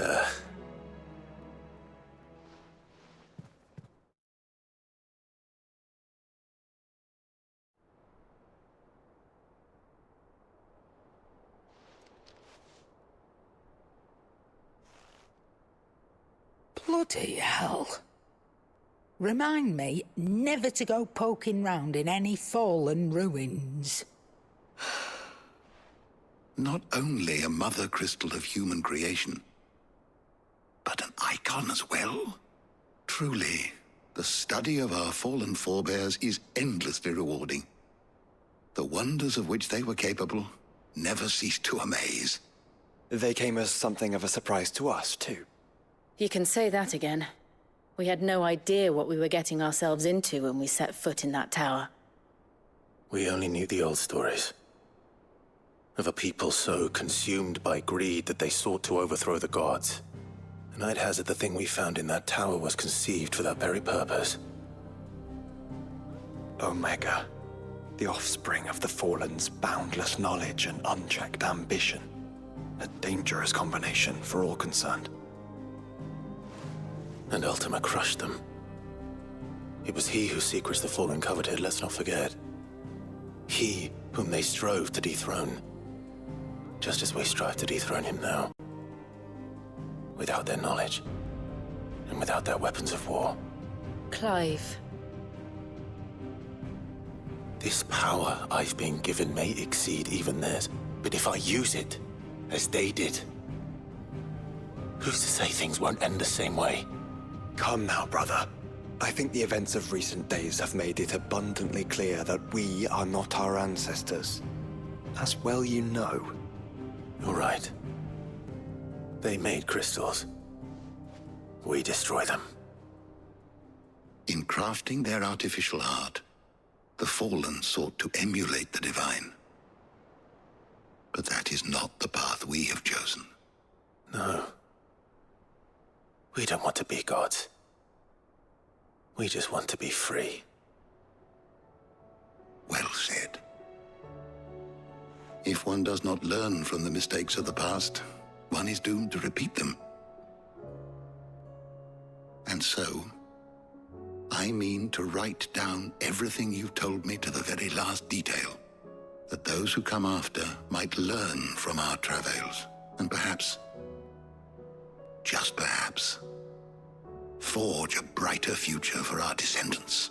Bloody hell. Remind me never to go poking round in any fallen ruins. Not only a mother crystal of human creation, but an icon as well. Truly, the study of our fallen forebears is endlessly rewarding. The wonders of which they were capable never cease to amaze. They came as something of a surprise to us, too. You can say that again. We had no idea what we were getting ourselves into when we set foot in that tower. we only knew the old stories. Of a people so consumed by greed that they sought to overthrow the gods. And I'd hazard the thing we found in that tower was conceived for that very purpose. Omega, the offspring of the Fallen's boundless knowledge and unchecked ambition. A dangerous combination for all concerned. And Ultima crushed them. It was he whose secrets the Fallen coveted, let's not forget. He whom they strove to dethrone. Just as we strive to dethrone him now. without their knowledge, and without their weapons of war. Clive. This power I've been given may exceed even theirs, but if I use it, as they did, who's to say things won't end the same way? Come now, brother. I think the events of recent days have made it abundantly clear that we are not our ancestors. As well you know. All right. They made crystals. We destroy them. In crafting their artificial art, the Fallen sought to emulate the divine. But that is not the path we have chosen. No. We don't want to be gods. We just want to be free. Well said. If one does not learn from the mistakes of the past, one is doomed to repeat them. And so, I mean to write down everything you've told me to the very last detail, that those who come after might learn from our travails, and perhaps, just perhaps, forge a brighter future for our descendants.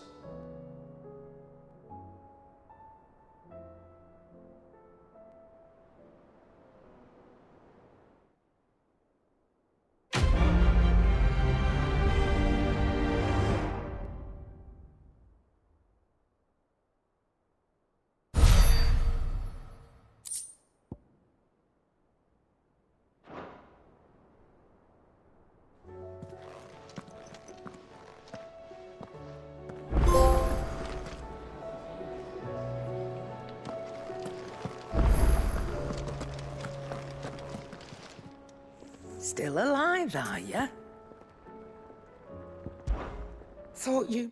Still alive, are you? Thought you...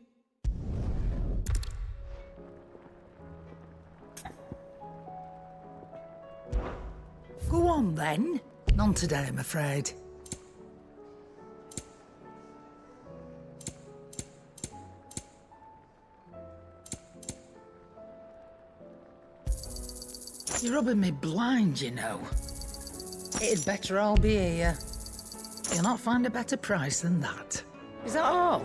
Go on, then. None today, I'm afraid. You're rubbing me blind, you know. It'd better all be here. You'll not find a better price than that. Is that all?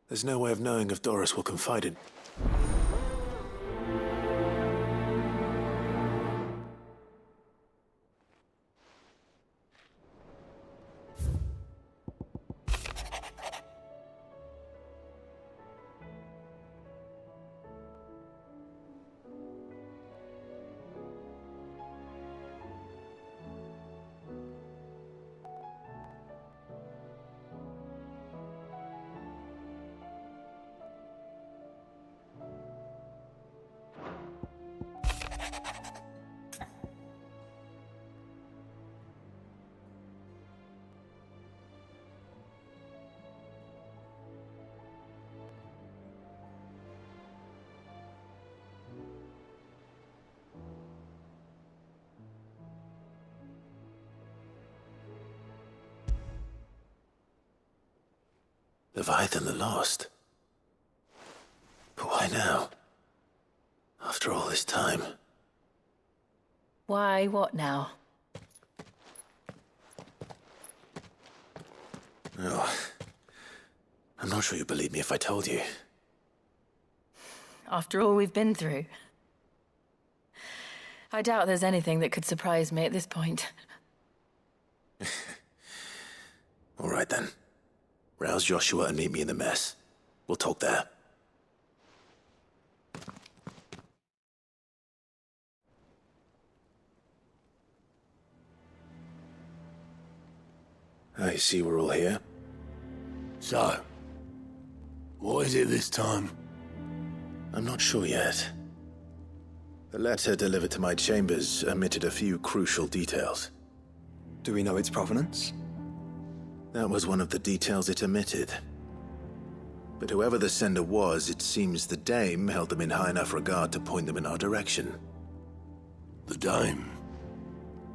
There's no way of knowing if Doris will confide in... Leviathan the Lost? But why now? After all this time. Why, what now? Oh. I'm not sure you'd believe me if I told you. After all we've been through. I doubt there's anything that could surprise me at this point. All right then. Rouse Joshua and meet me in the mess. We'll talk there. I see we're all here. So, what is it this time? I'm not sure yet. The letter delivered to my chambers omitted a few crucial details. Do we know its provenance? That was one of the details it omitted. But whoever the sender was, it seems the dame held them in high enough regard to point them in our direction. The dame?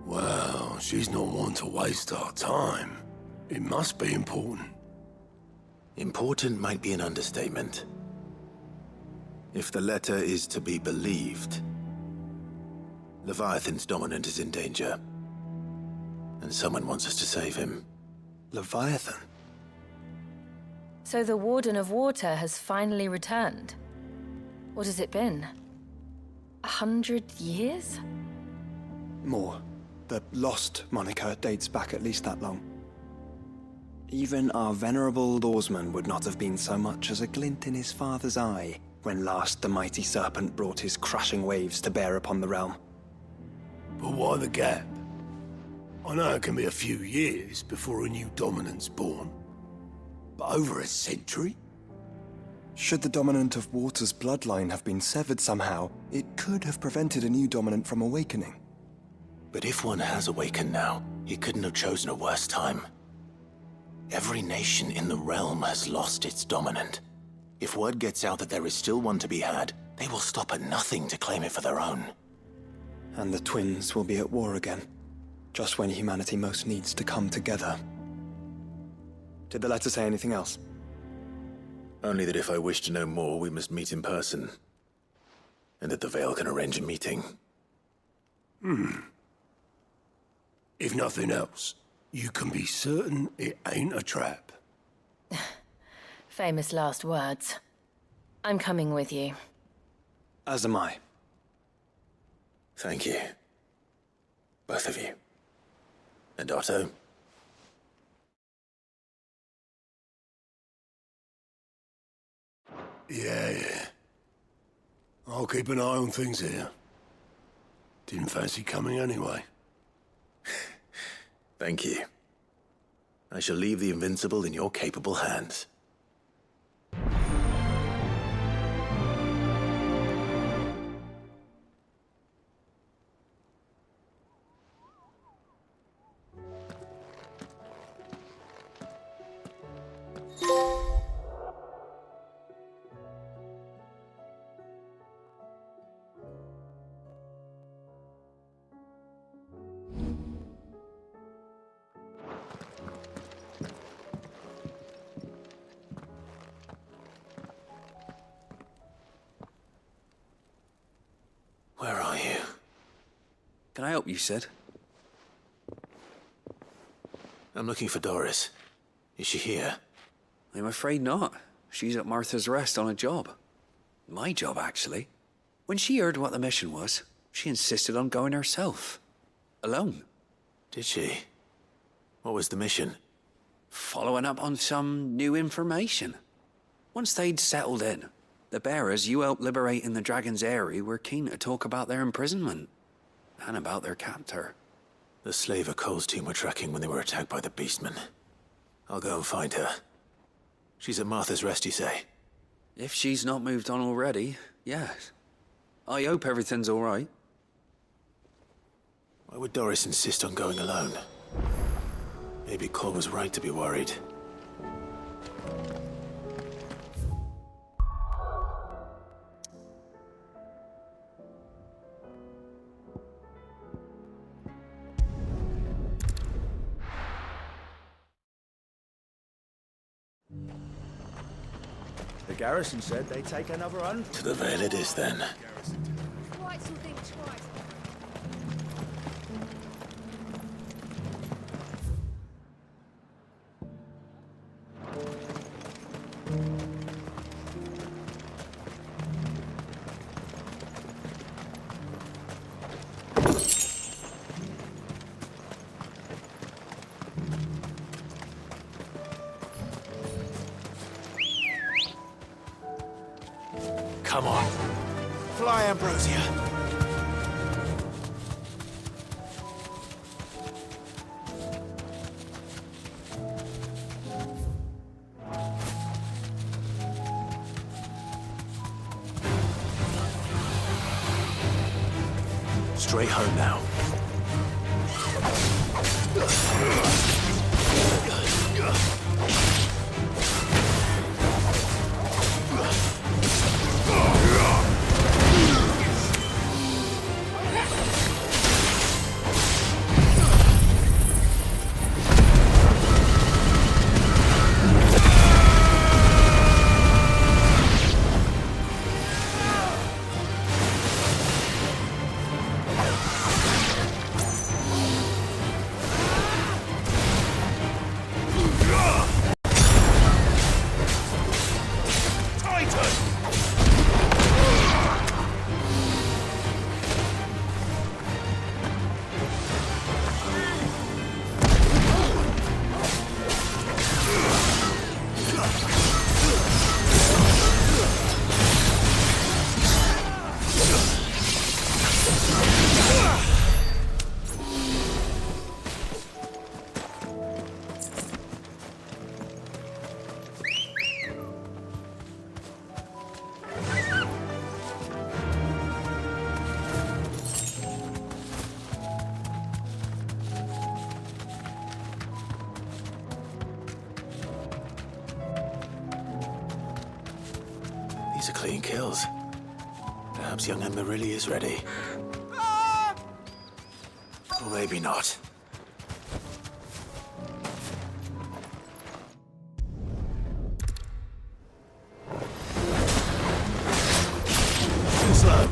Well, she's not one to waste our time. It must be important. Important might be an understatement. If the letter is to be believed, Leviathan's dominant is in danger. And someone wants us to save him. Leviathan? So the Warden of Water has finally returned. What has it been? 100 years? More. The Lost moniker dates back at least that long. Even our venerable lawsman would not have been so much as a glint in his father's eye when last the mighty serpent brought his crashing waves to bear upon the realm. But why the gap? I know it can be a few years before a new dominant's born. But over a century? Should the dominant of Water's bloodline have been severed somehow, it could have prevented a new dominant from awakening. But if one has awakened now, he couldn't have chosen a worse time. Every nation in the realm has lost its dominant. If word gets out that there is still one to be had, they will stop at nothing to claim it for their own. And the twins will be at war again, just when humanity most needs to come together. Did the letter say anything else? Only that if I wish to know more, we must meet in person. And that the Veil can arrange a meeting. If nothing else, you can be certain it ain't a trap. Famous last words. I'm coming with you. As am I. Thank you. Both of you. And Otto. Yeah. I'll keep an eye on things here. Didn't fancy coming anyway. Thank you. I shall leave the Invincible in your capable hands. Where are you? Can I help you, Sid? I'm looking for Doris. Is she here? I'm afraid not. She's at Martha's Rest on a job. My job, actually. When she heard what the mission was, she insisted on going herself. Alone. Did she? What was the mission? Following up on some new information. Once they'd settled in, the bearers you helped liberate in the Dragon's Eyrie were keen to talk about their imprisonment. And about their captor. The slaver Cole's team were tracking when they were attacked by the Beastmen. I'll go and find her. She's at Martha's Rest, you say? If she's not moved on already, yes. I hope everything's all right. Why would Doris insist on going alone? Maybe Cole was right to be worried. The garrison said they'd take another 100. To the Veil it is, then. Come on. Fly, Ambrosia. Straight home now. These are clean kills. Perhaps young Emma really is ready. Or maybe not. Too slow.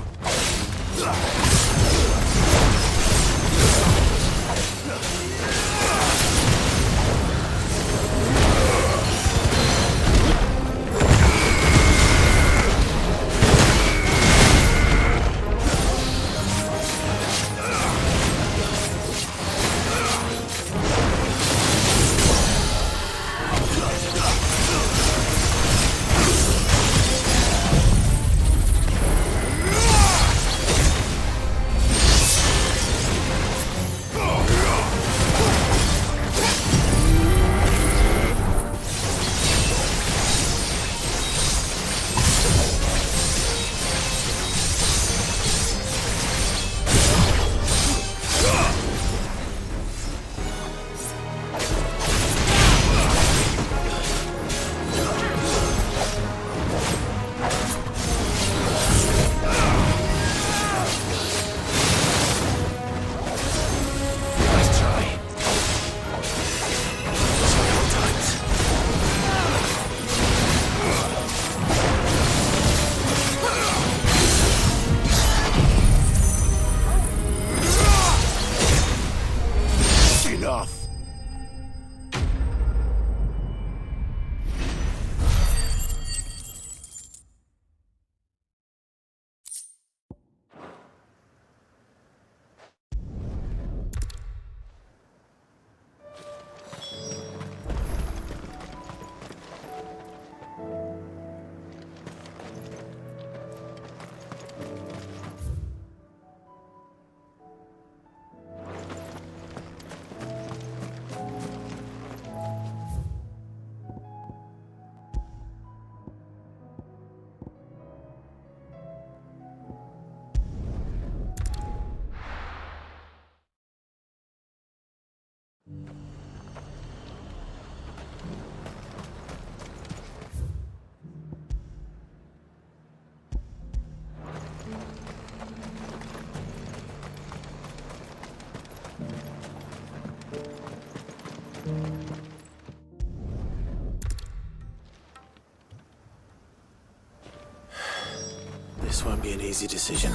This won't be an easy decision.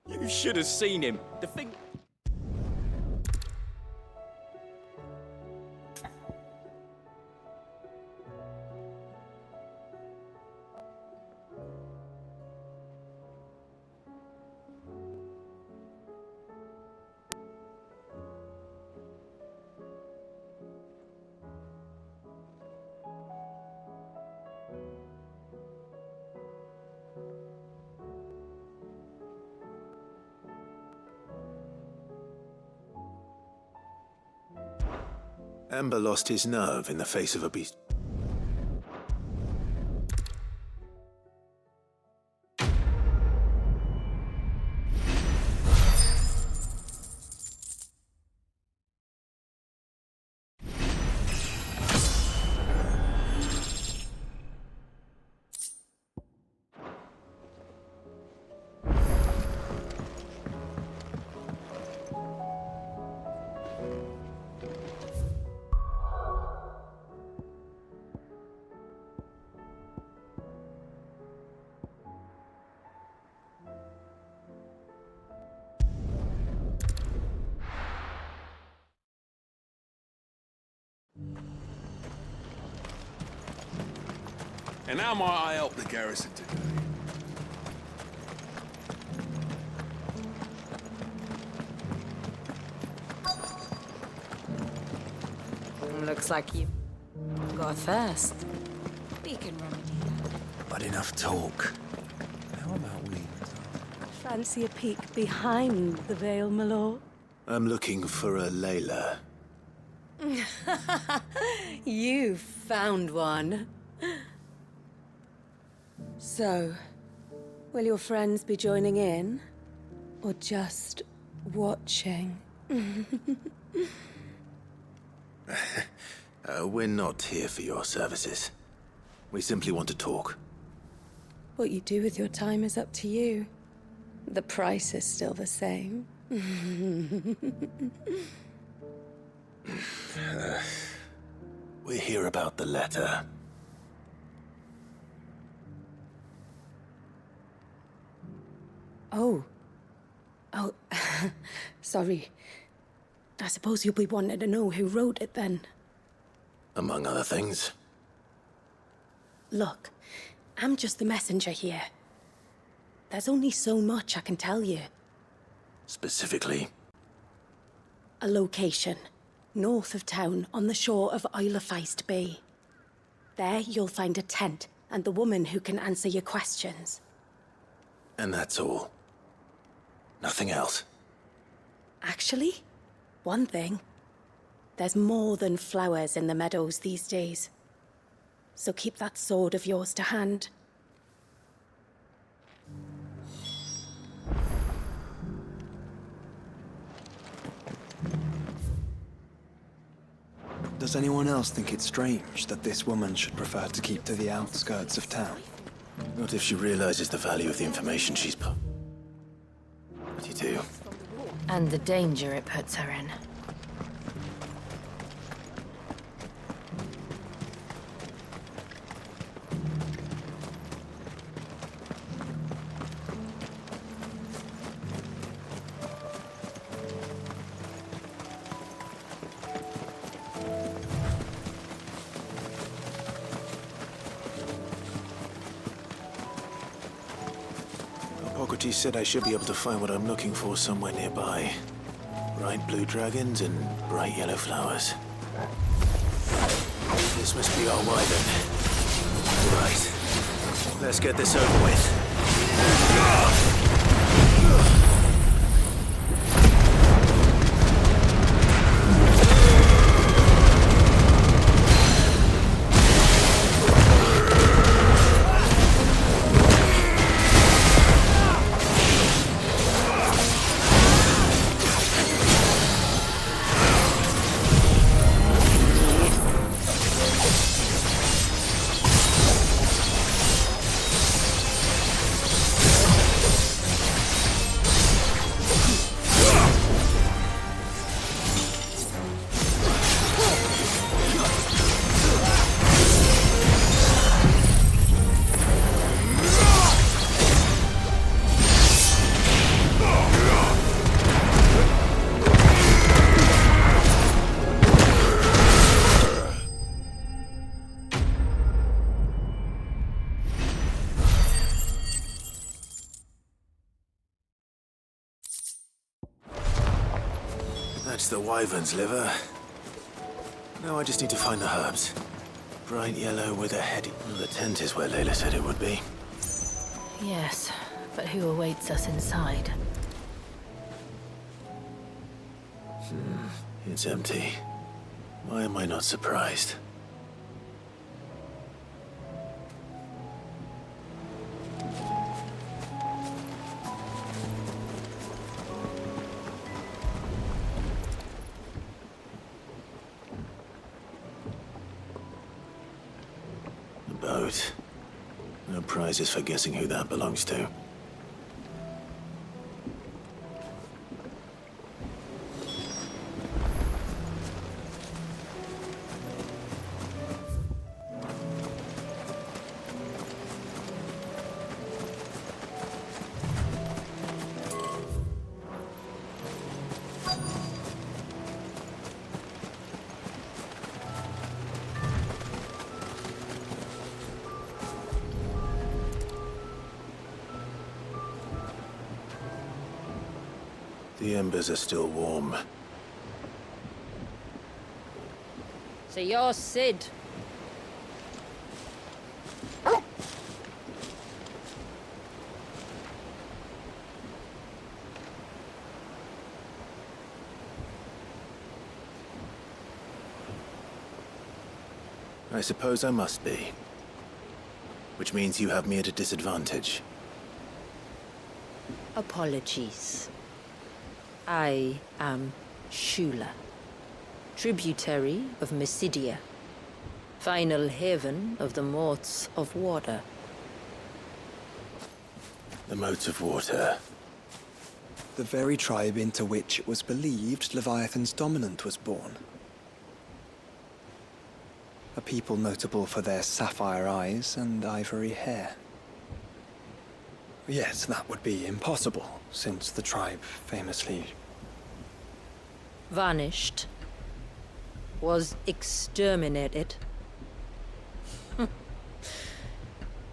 You should have seen him. The thing... Amber lost his nerve in the face of a beast. And how might I help the garrison today? Looks like you got a thirst. We can remedy that. But enough talk. How about we... Fancy a peek behind the veil, my lord? I'm looking for a Layla. You found one. So, will your friends be joining in? Or just watching? We're not here for your services. We simply want to talk. What you do with your time is up to you. The price is still the same. We're here about the letter. Oh, sorry. I suppose you'll be wanting to know who wrote it then. Among other things. Look, I'm just the messenger here. There's only so much I can tell you. Specifically? A location, north of town, on the shore of Isle of Feist Bay. There you'll find a tent and the woman who can answer your questions. And that's all? Nothing else? Actually, one thing. There's more than flowers in the meadows these days. So keep that sword of yours to hand. Does anyone else think it's strange that this woman should prefer to keep to the outskirts of town? Not if she realizes the value of the information she's put. What do you do? And the danger it puts her in. He said I should be able to find what I'm looking for somewhere nearby. Bright blue dragons and bright yellow flowers. This must be our wyvern. Right. Let's get this over with. That's the wyvern's liver. Now I just need to find the herbs. Bright yellow with a heady... The tent is where Layla said it would be. Yes, but who awaits us inside? It's empty. Why am I not surprised? The boat. No prizes for guessing who that belongs to. The embers are still warm. So you're Sid. I suppose I must be. Which means you have me at a disadvantage. Apologies. I am Shula, tributary of Mysidia, final haven of the Moats of Water. The Moats of Water. The very tribe into which it was believed Leviathan's dominant was born. A people notable for their sapphire eyes and ivory hair. Yet that would be impossible, since the tribe famously Vanished. Was exterminated.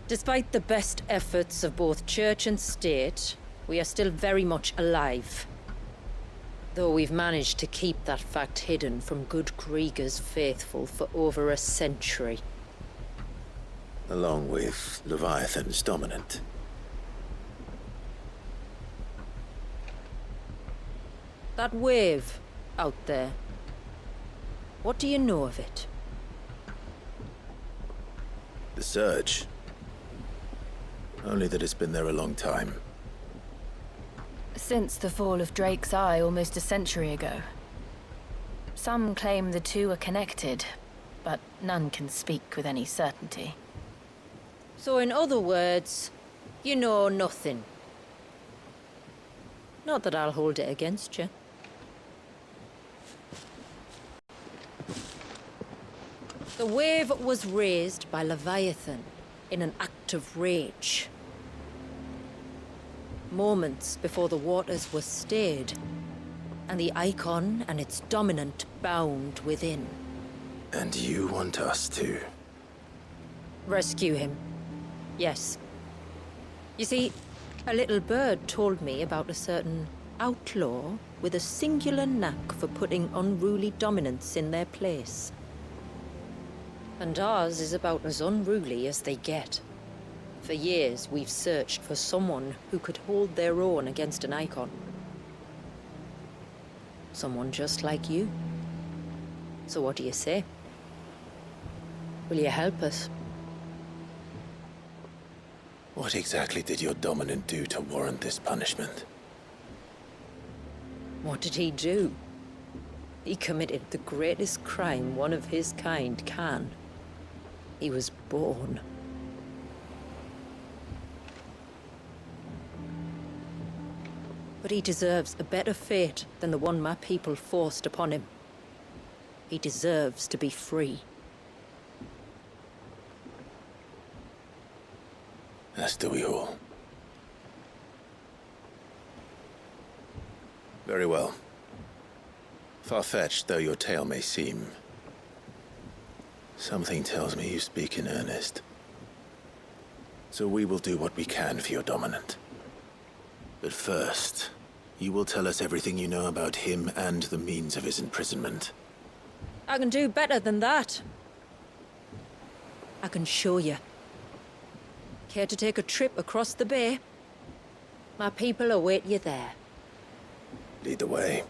Despite the best efforts of both church and state, we are still very much alive. Though we've managed to keep that fact hidden from good Krieger's faithful for over a century. Along with Leviathan's dominant. That wave out there. What do you know of it? The surge. Only that it's been there a long time. Since the fall of Drake's Eye almost a century ago. Some claim the two are connected, but none can speak with any certainty. So in other words, you know nothing. Not that I'll hold it against you. The wave was raised by Leviathan in an act of rage. Moments before the waters were stayed, and the icon and its dominant bound within. And you want us to? Rescue him. Yes. You see, a little bird told me about a certain outlaw with a singular knack for putting unruly dominants in their place. And ours is about as unruly as they get. For years, we've searched for someone who could hold their own against an icon. Someone just like you. So what do you say? Will you help us? What exactly did your dominant do to warrant this punishment? What did he do? He committed the greatest crime one of his kind can. He was born. But he deserves a better fate than the one my people forced upon him. He deserves to be free. As do we all. Very well. Far-fetched though your tale may seem, something tells me you speak in earnest. So we will do what we can for your dominant. But first, you will tell us everything you know about him and the means of his imprisonment. I can do better than that. I can show you. Care to take a trip across the bay? My people await you there. Lead the way.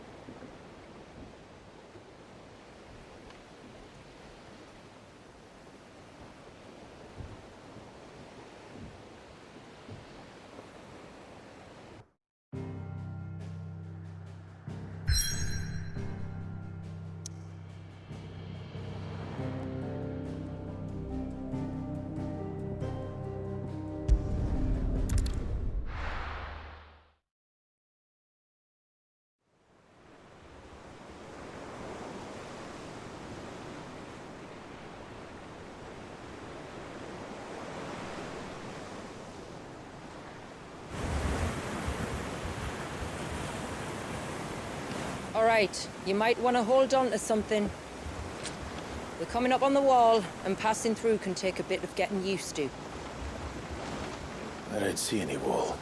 right. You might want to hold on to something. We're coming up on the wall, and passing through can take a bit of getting used to. I don't see any wall.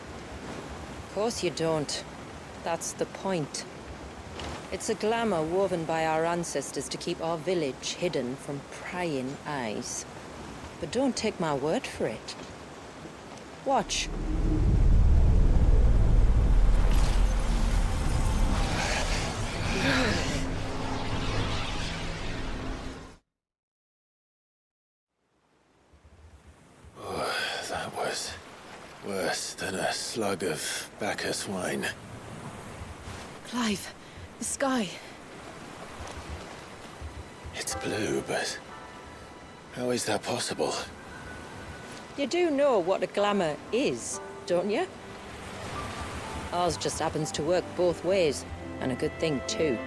Of course you don't. That's the point. It's a glamour woven by our ancestors to keep our village hidden from prying eyes. But don't take my word for it. Watch. Oh, that was worse than a slug of Bacchus wine. Clive, the sky. It's blue, but how is that possible? You do know what a glamour is, don't you? Ours just happens to work both ways, and a good thing too.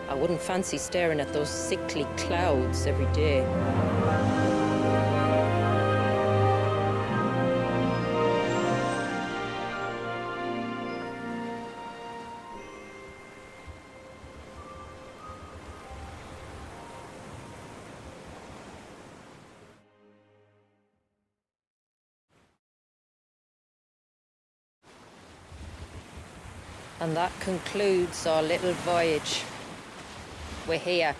I wouldn't fancy staring at those sickly clouds every day. And that concludes our little voyage. We're here.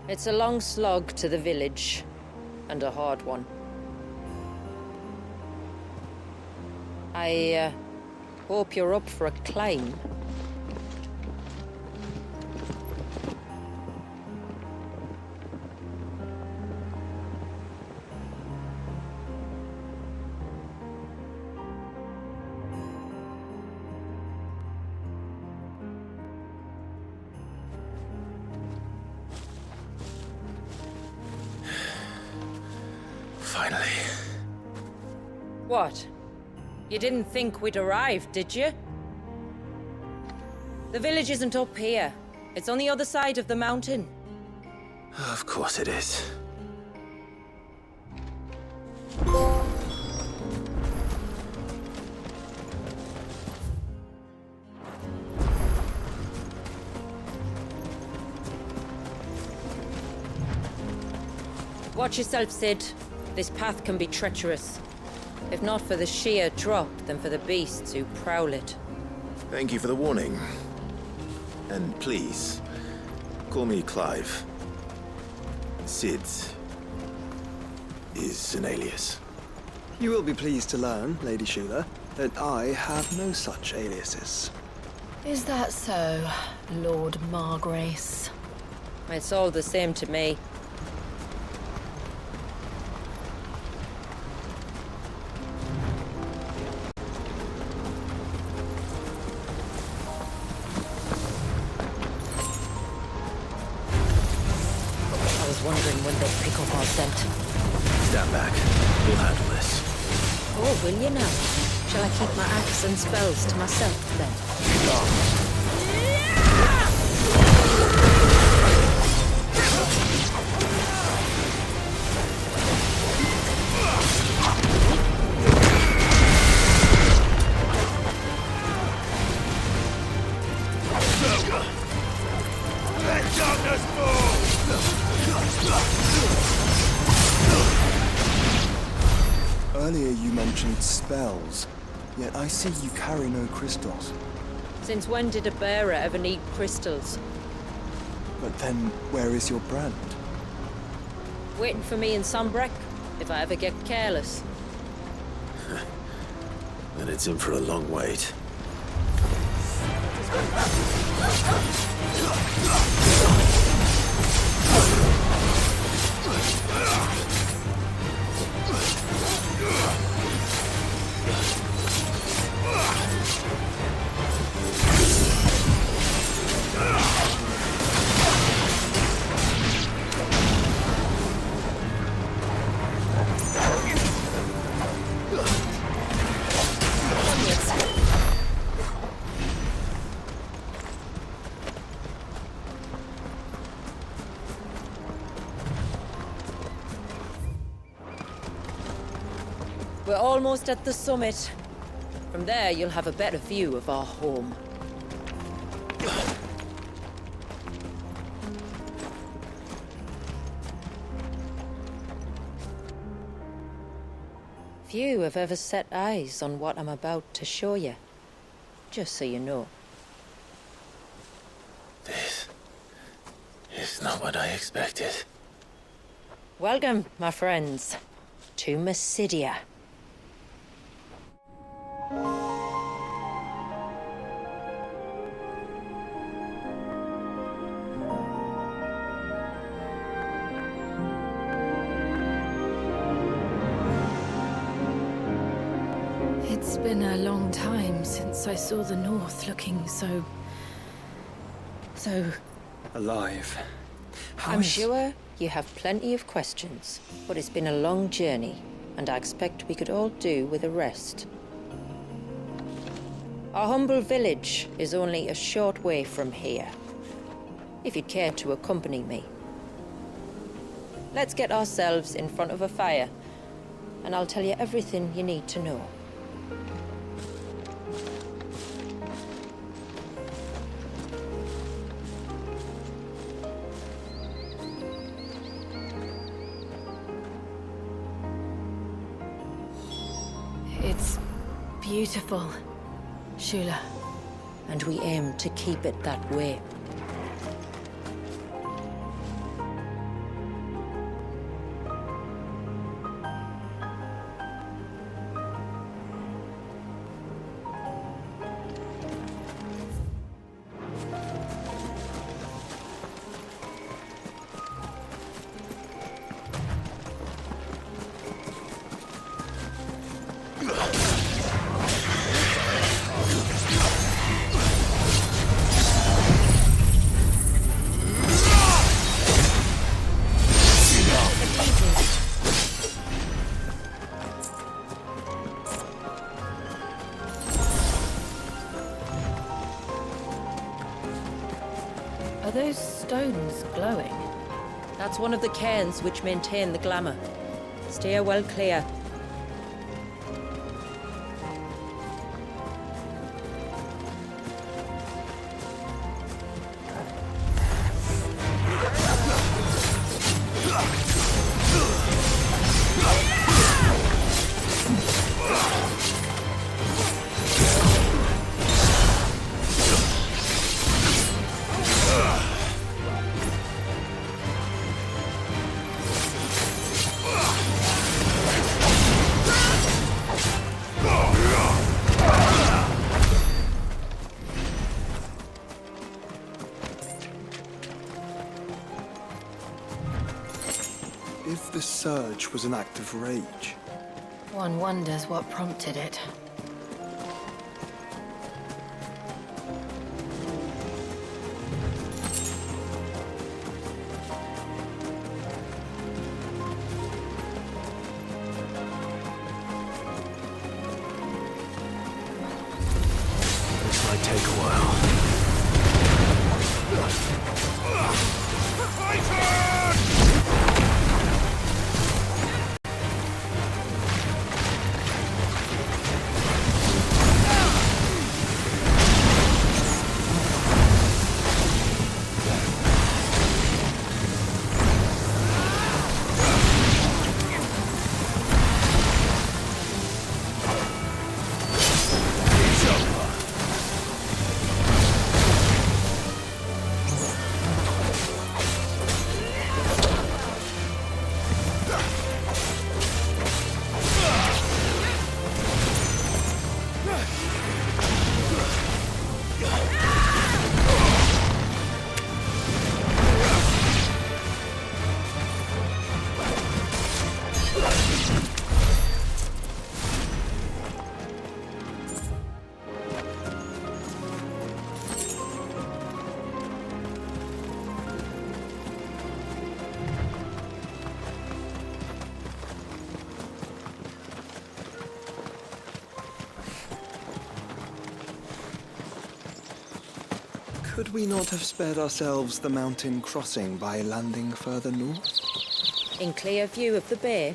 It's a long slog to the village, and a hard one. I hope you're up for a climb. Finally. What? You didn't think we'd arrived, did you? The village isn't up here. It's on the other side of the mountain. Of course it is. Watch yourself, Sid. This path can be treacherous. If not for the sheer drop, then for the beasts who prowl it. Thank you for the warning. And please, call me Clive. Sid is an alias. You will be pleased to learn, Lady Shula, that I have no such aliases. Is that so, Lord Margrace? It's all the same to me. Wondering when they'd pick up our scent. Stand back. We'll handle this. Oh, will you now? Shall I keep my axe and spells to myself then? Earlier you mentioned spells, yet I see you carry no crystals. Since when did a bearer ever need crystals? But then, where is your brand? Waiting for me in Sunbreck, if I ever get careless. Then it's in for a long wait. We're almost at the summit. From there, you'll have a better view of our home. Few have ever set eyes on what I'm about to show you. Just so you know. This is not what I expected. Welcome, my friends, to Massidia. It's been a long time since I saw the North looking so... alive. I'm sure you have plenty of questions, but it's been a long journey, and I expect we could all do with a rest. Our humble village is only a short way from here, if you'd care to accompany me. Let's get ourselves in front of a fire, and I'll tell you everything you need to know. It's beautiful, Shula. And we aim to keep it that way. Are those stones glowing? That's one of the cairns which maintain the glamour. Steer well clear. If the surge was an act of rage, One wonders what prompted it. This might take a while. could we not have spared ourselves the mountain crossing by landing further north? In clear view of the bay?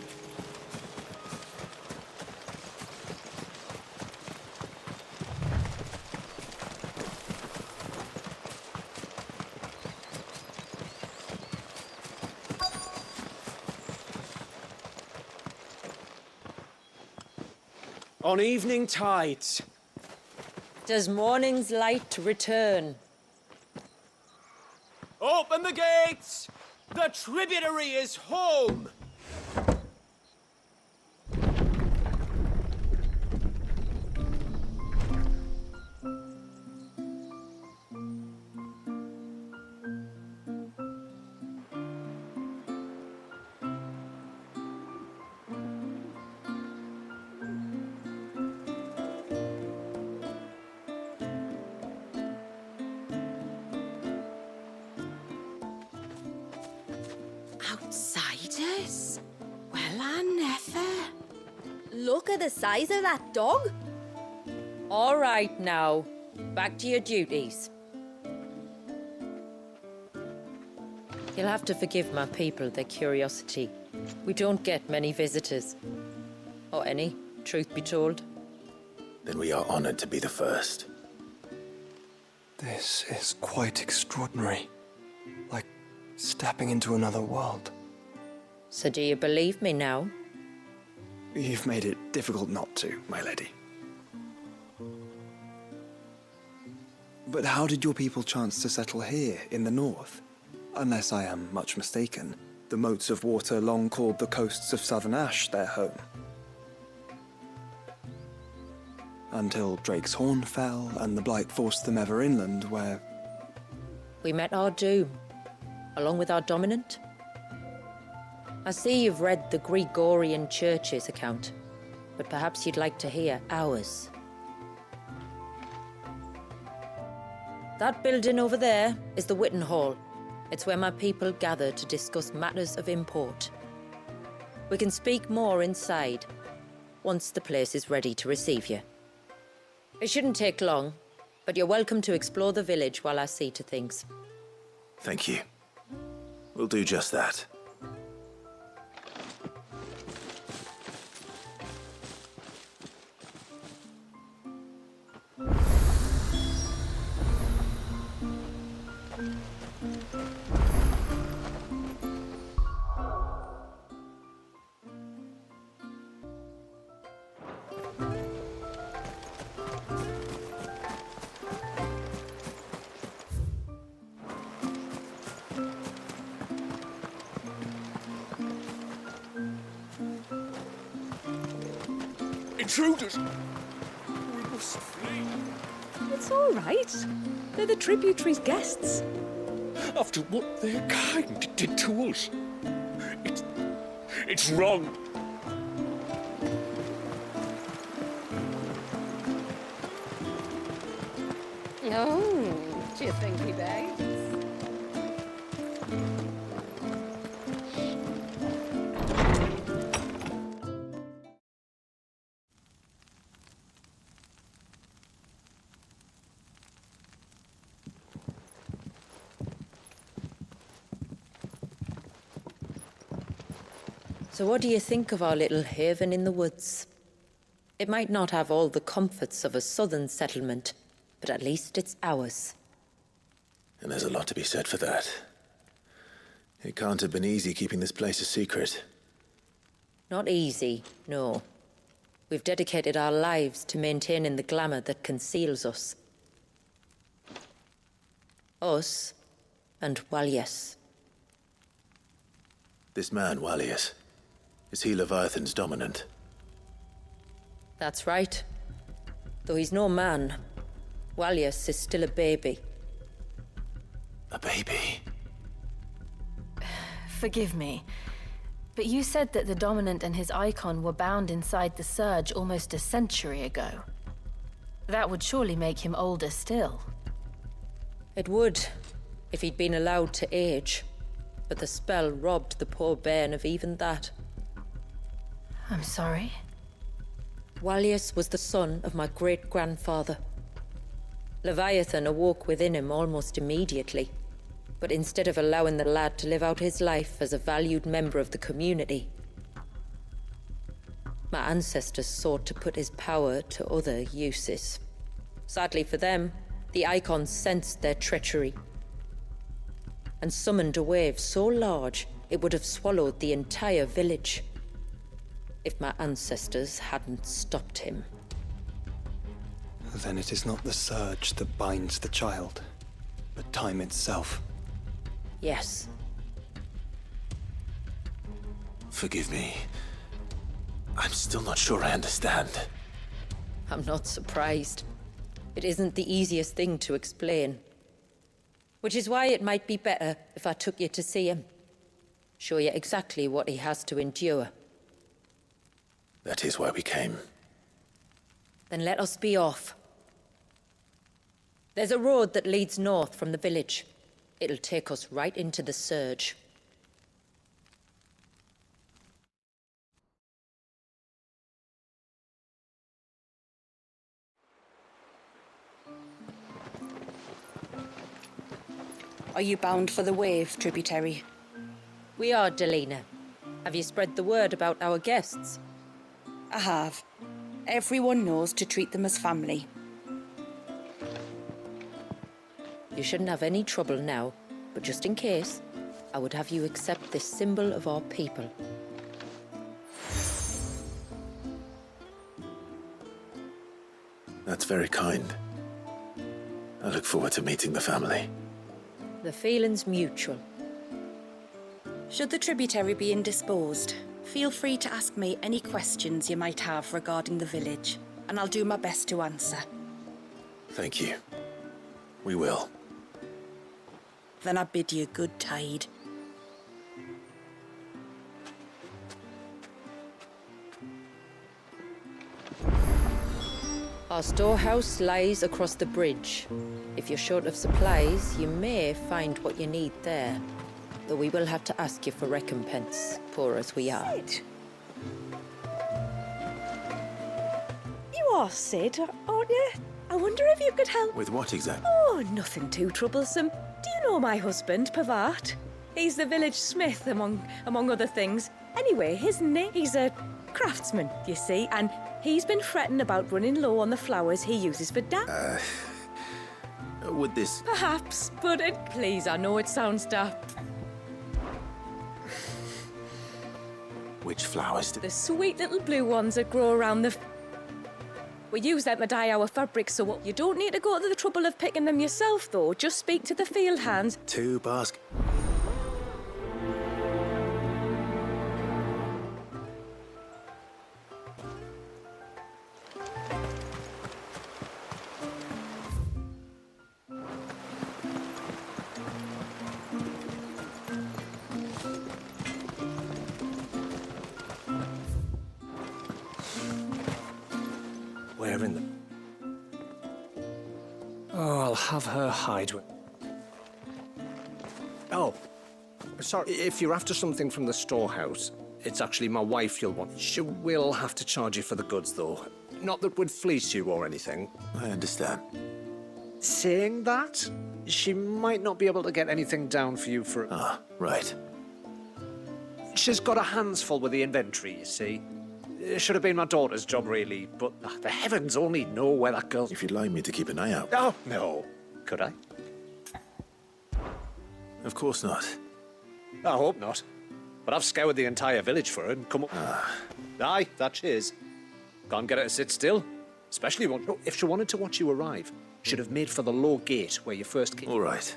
On evening tides. Does morning's light return? Open the gates! The tributary is home! Outsiders? Well, I never. Look at the size of that dog. All right now, back to your duties. You'll have to forgive my people their curiosity. We don't get many visitors. Or any, truth be told. Then we are honored to be the first. This is quite extraordinary. Like stepping into another world. So do you believe me now? You've made it difficult not to, my lady. But how did your people chance to settle here in the north? Unless I am much mistaken, the moats of water long called the coasts of Southern Ash their home. Until Drake's Horn fell and the Blight forced them ever inland, where... We met our doom, along with our dominant. I see you've read the Gregorian Church's account, but perhaps you'd like to hear ours. That building over there is the Witten Hall. It's where my people gather to discuss matters of import. We can speak more inside, once the place is ready to receive you. It shouldn't take long, but you're welcome to explore the village while I see to things. Thank you. We'll do just that. Intruders! We must flee. It's all right. They're the tributary's guests. After what their kind did to us. It's wrong. Oh, do you think he begs? So what do you think of our little haven in the woods? It might not have all the comforts of a southern settlement, but at least it's ours. And there's a lot to be said for that. It can't have been easy keeping this place a secret. Not easy, no. We've dedicated our lives to maintaining the glamour that conceals us. Us and Walias. This man, Walias, is he Leviathan's dominant? That's right. Though he's no man, Walias is still a baby. A baby? Forgive me, but you said that the Dominant and his icon were bound inside the Surge almost a century ago. That would surely make him older still. It would, if he'd been allowed to age. But the spell robbed the poor bairn of even that. I'm sorry. Walias was the son of my great-grandfather. Leviathan awoke within him almost immediately. But instead of allowing the lad to live out his life as a valued member of the community, my ancestors sought to put his power to other uses. Sadly for them, the icons sensed their treachery and summoned a wave so large it would have swallowed the entire village. if my ancestors hadn't stopped him. Then it is not the surge that binds the child, but time itself. Yes. Forgive me. I'm still not sure I understand. I'm not surprised. It isn't the easiest thing to explain. Which is why it might be better if I took you to see him. Show you exactly what he has to endure. That is why we came. Then let us be off. There's a road that leads north from the village. It'll take us right into the surge. Are you bound for the Wave tributary? We are, Delina. Have you spread the word about our guests? I have. Everyone knows to treat them as family. You shouldn't have any trouble now, but just in case, I would have you accept this symbol of our people. That's very kind. I look forward to meeting the family. The feeling's mutual. Should the tributary be indisposed, feel free to ask me any questions you might have regarding the village, and I'll do my best to answer. Thank you. We will. Then I bid you good tide. Our storehouse lies across the bridge. If you're short of supplies, you may find what you need there. Though we will have to ask you for recompense, poor as we are. Sid. You are Sid, aren't you? I wonder if you could help. With what exactly? Oh, nothing too troublesome. Do you know my husband, Pavat? He's the village smith, among other things. Anyway, isn't he? He's a craftsman, you see, and he's been fretting about running low on the flowers he uses for dance. Would this... Perhaps, but please, I know it sounds daft. Which flowers? The sweet little blue ones that grow around the... We use them to dye our fabric, so you don't need to go to the trouble of picking them yourself, though. Just speak to the field hands. 2 baskets. Where in the... Oh, I'll have her hide with... Oh, sorry, if you're after something from the storehouse, it's actually my wife you'll want. She will have to charge you for the goods, though. Not that we'd fleece you or anything. I understand. Saying that, she might not be able to get anything down for you for... Ah, right. She's got her hands full with the inventory, you see. It should have been my daughter's job, really, but the heavens only know where that girl... If you'd like me to keep an eye out... Oh, no. Could I? Of course not. I hope not. But I've scoured the entire village for her and come up... Aye, that she is. Can't get her to sit still. Especially if she wanted to watch you arrive. Should have made for the low gate where you first came. All right.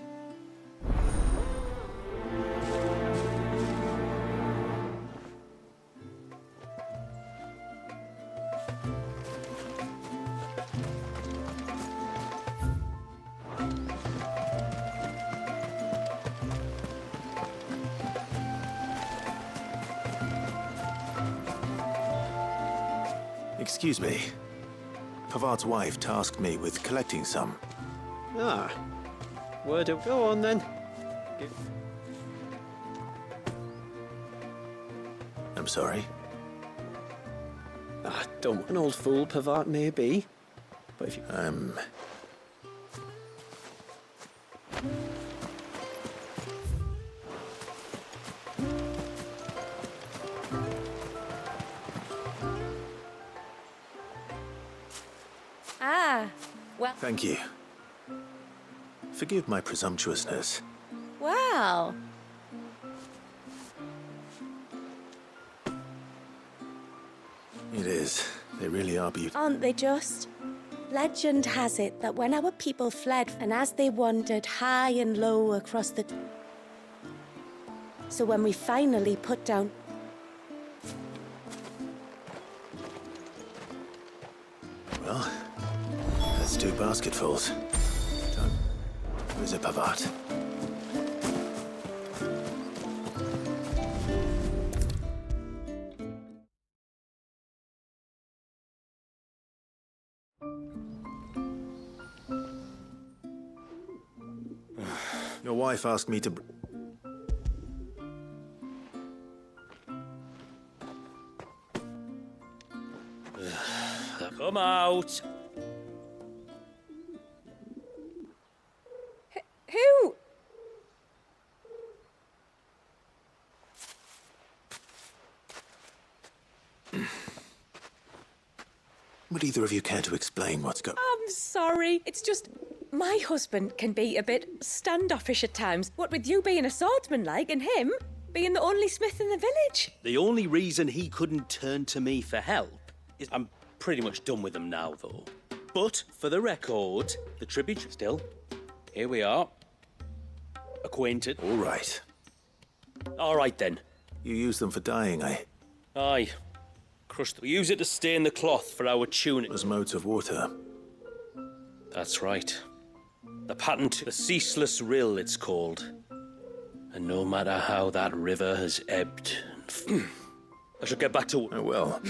Excuse me. Pavart's wife tasked me with collecting some. Ah. Where do... Go on, then. I'm sorry. Don't want an old fool, Pavart may be. But if you... Well... Thank you. Forgive my presumptuousness. It is. They really are beautiful. Aren't they just? Legend has it that when our people fled, and as they wandered high and low across the... So when we finally put down... Well, that's 2 basketfuls. Where's it, Pavat? Your wife asked me to... Come out. Who? Would either of you care to explain what's going... I'm sorry. It's just... My husband can be a bit standoffish at times. What with you being a swordsman like, and him being the only smith in the village. The only reason he couldn't turn to me for help is I'm pretty much done with him now, though. But, for the record, the tribute still, here we are. Acquainted. All right. All right, then. You use them for dyeing, Aye. Crushed. We use it to stain the cloth for our tunic. As modes of water. That's right. The pattern to the ceaseless rill, it's called. And no matter how that river has ebbed... I should get back to... Oh, well.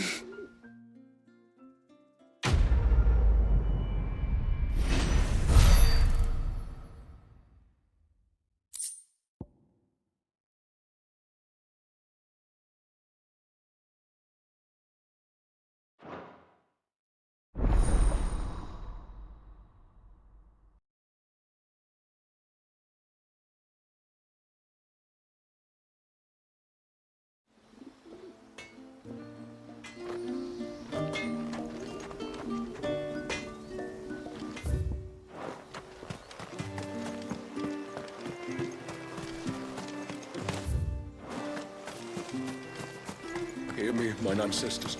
Hear me, mine ancestors.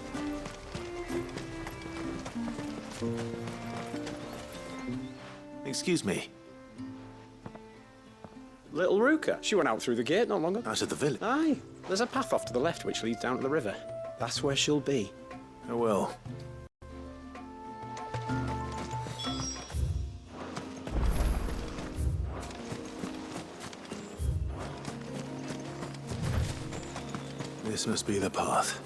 Excuse me. Little Ruka. She went out through the gate not long ago. Out of the village? Aye. There's a path off to the left which leads down to the river. That's where she'll be. Oh, well. This must be the path.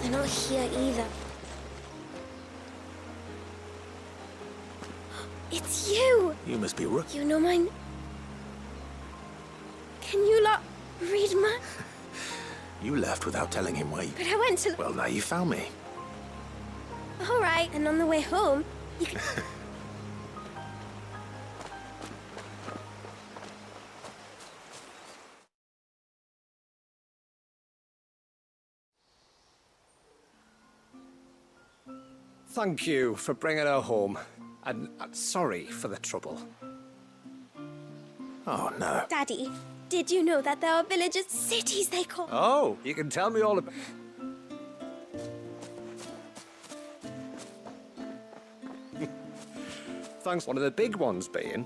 They're not here either. It's you! You must be Rook. You know mine. Can you lot read my... You left without telling him where you... But I went to... Well, now you found me. All right, and on the way home, you can... Thank you for bringing her home. And sorry for the trouble. Oh, no. Daddy, did you know that there are villages, cities they call... Oh, you can tell me all about... Thanks. One of the big ones being,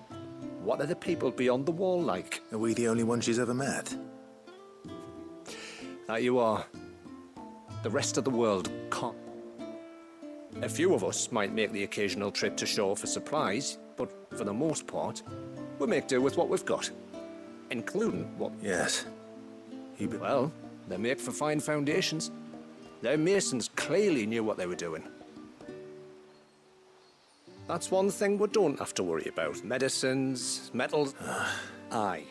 what are the people beyond the wall like? Are we the only ones she's ever met? That you are. The rest of the world can't. A few of us might make the occasional trip to shore for supplies, but for the most part, we make do with what we've got. Including what... Yes. Well, they make for fine foundations. Their masons clearly knew what they were doing. That's one thing we don't have to worry about. Medicines, metals... Aye.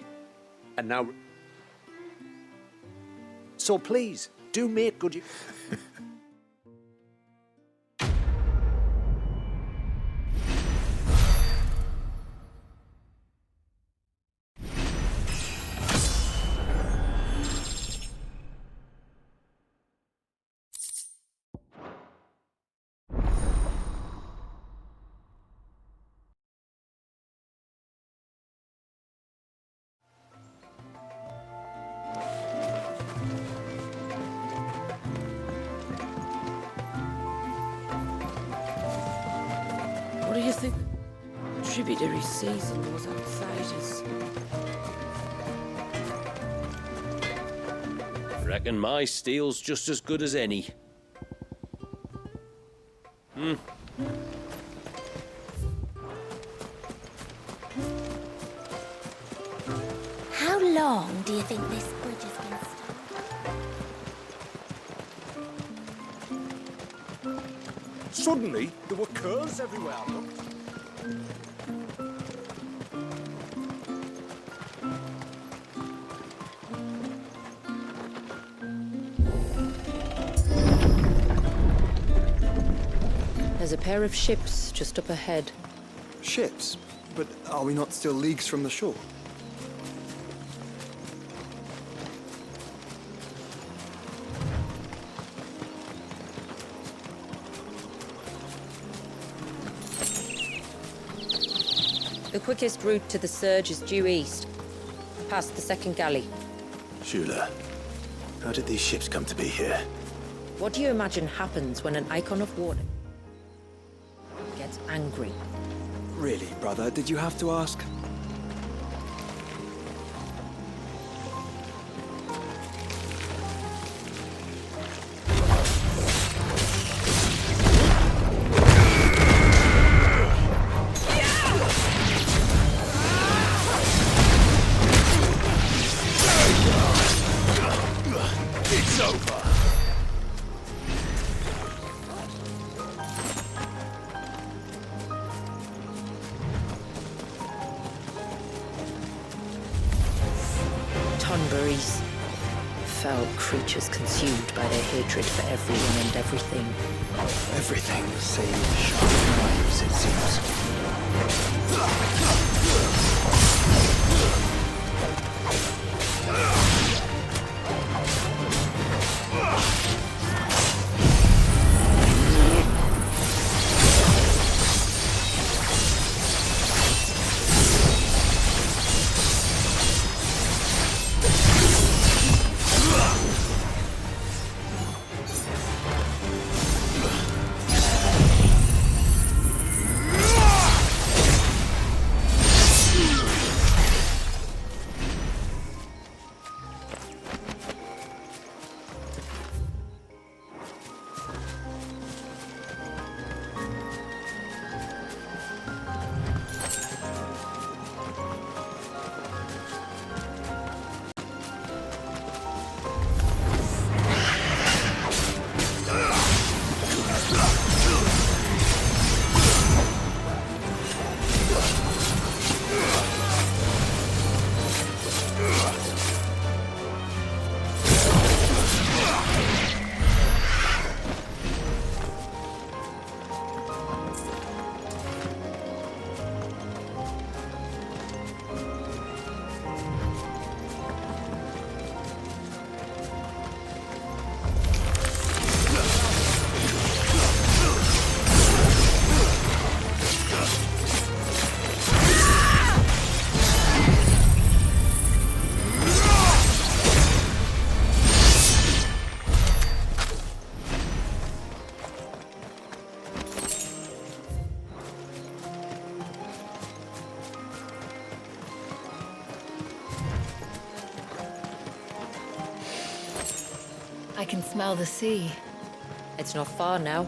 And now... So please, do make good use... tributary seas and those outsiders. Reckon my steel's just as good as any. How long do you think this bridge has been standing? Suddenly, there were curls everywhere. Look. There's a pair of ships just up ahead. Ships? But are we not still leagues from the shore? The quickest route to the surge is due east, past the second galley. Shula, how did these ships come to be here? What do you imagine happens when an icon of water gets angry? Really, brother? Did you have to ask? It's over. Tonberries. Foul creatures consumed by their hatred for everyone and everything. Everything save sharp knives, it seems. I can smell the sea. It's not far now.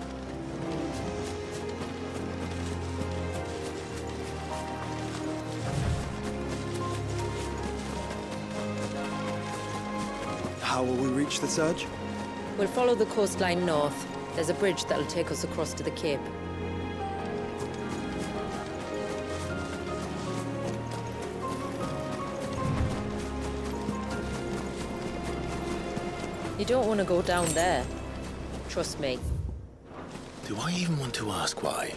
How will we reach the surge? We'll follow the coastline north. There's a bridge that'll take us across to the cape. You don't want to go down there. Trust me. Do I even want to ask why?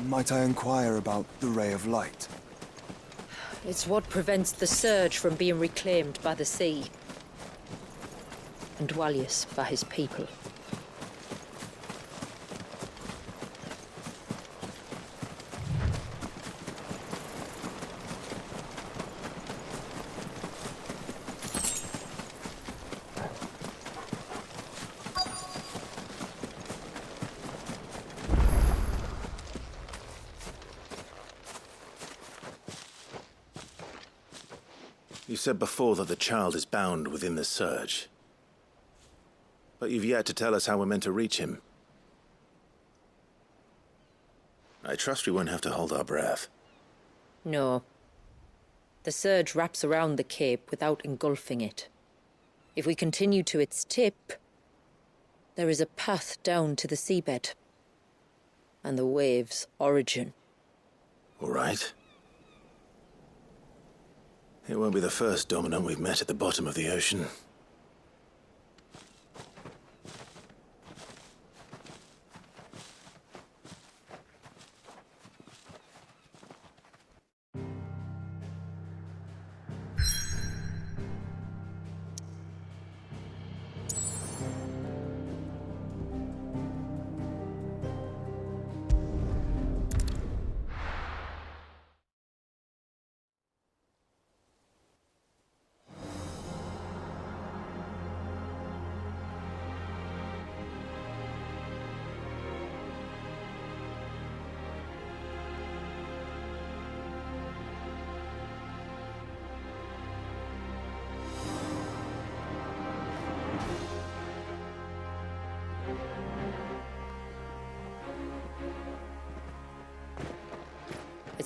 Might I inquire about the Ray of Light? It's what prevents the surge from being reclaimed by the sea. and Dwalius for his people. You said before that the child is bound within the surge. But you've yet to tell us how we're meant to reach him. I trust we won't have to hold our breath. No. The surge wraps around the cape without engulfing it. If we continue to its tip, there is a path down to the seabed. And the wave's origin. All right. It won't be the first dominant we've met at the bottom of the ocean.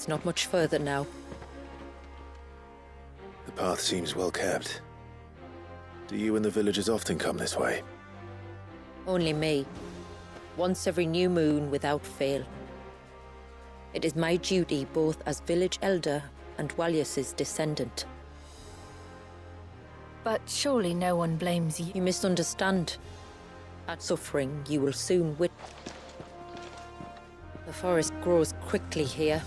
It's not much further now. The path seems well kept. Do you and the villagers often come this way? Only me. Once every new moon without fail. It is my duty both as village elder and Dwalius's descendant. But surely no one blames you. You misunderstand. At suffering, you will soon The forest grows quickly here.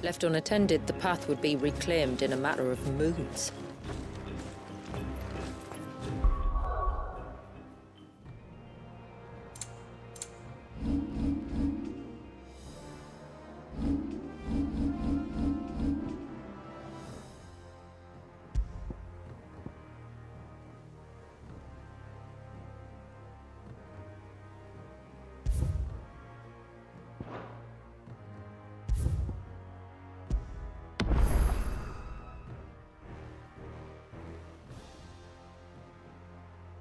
Left unattended, the path would be reclaimed in a matter of moons.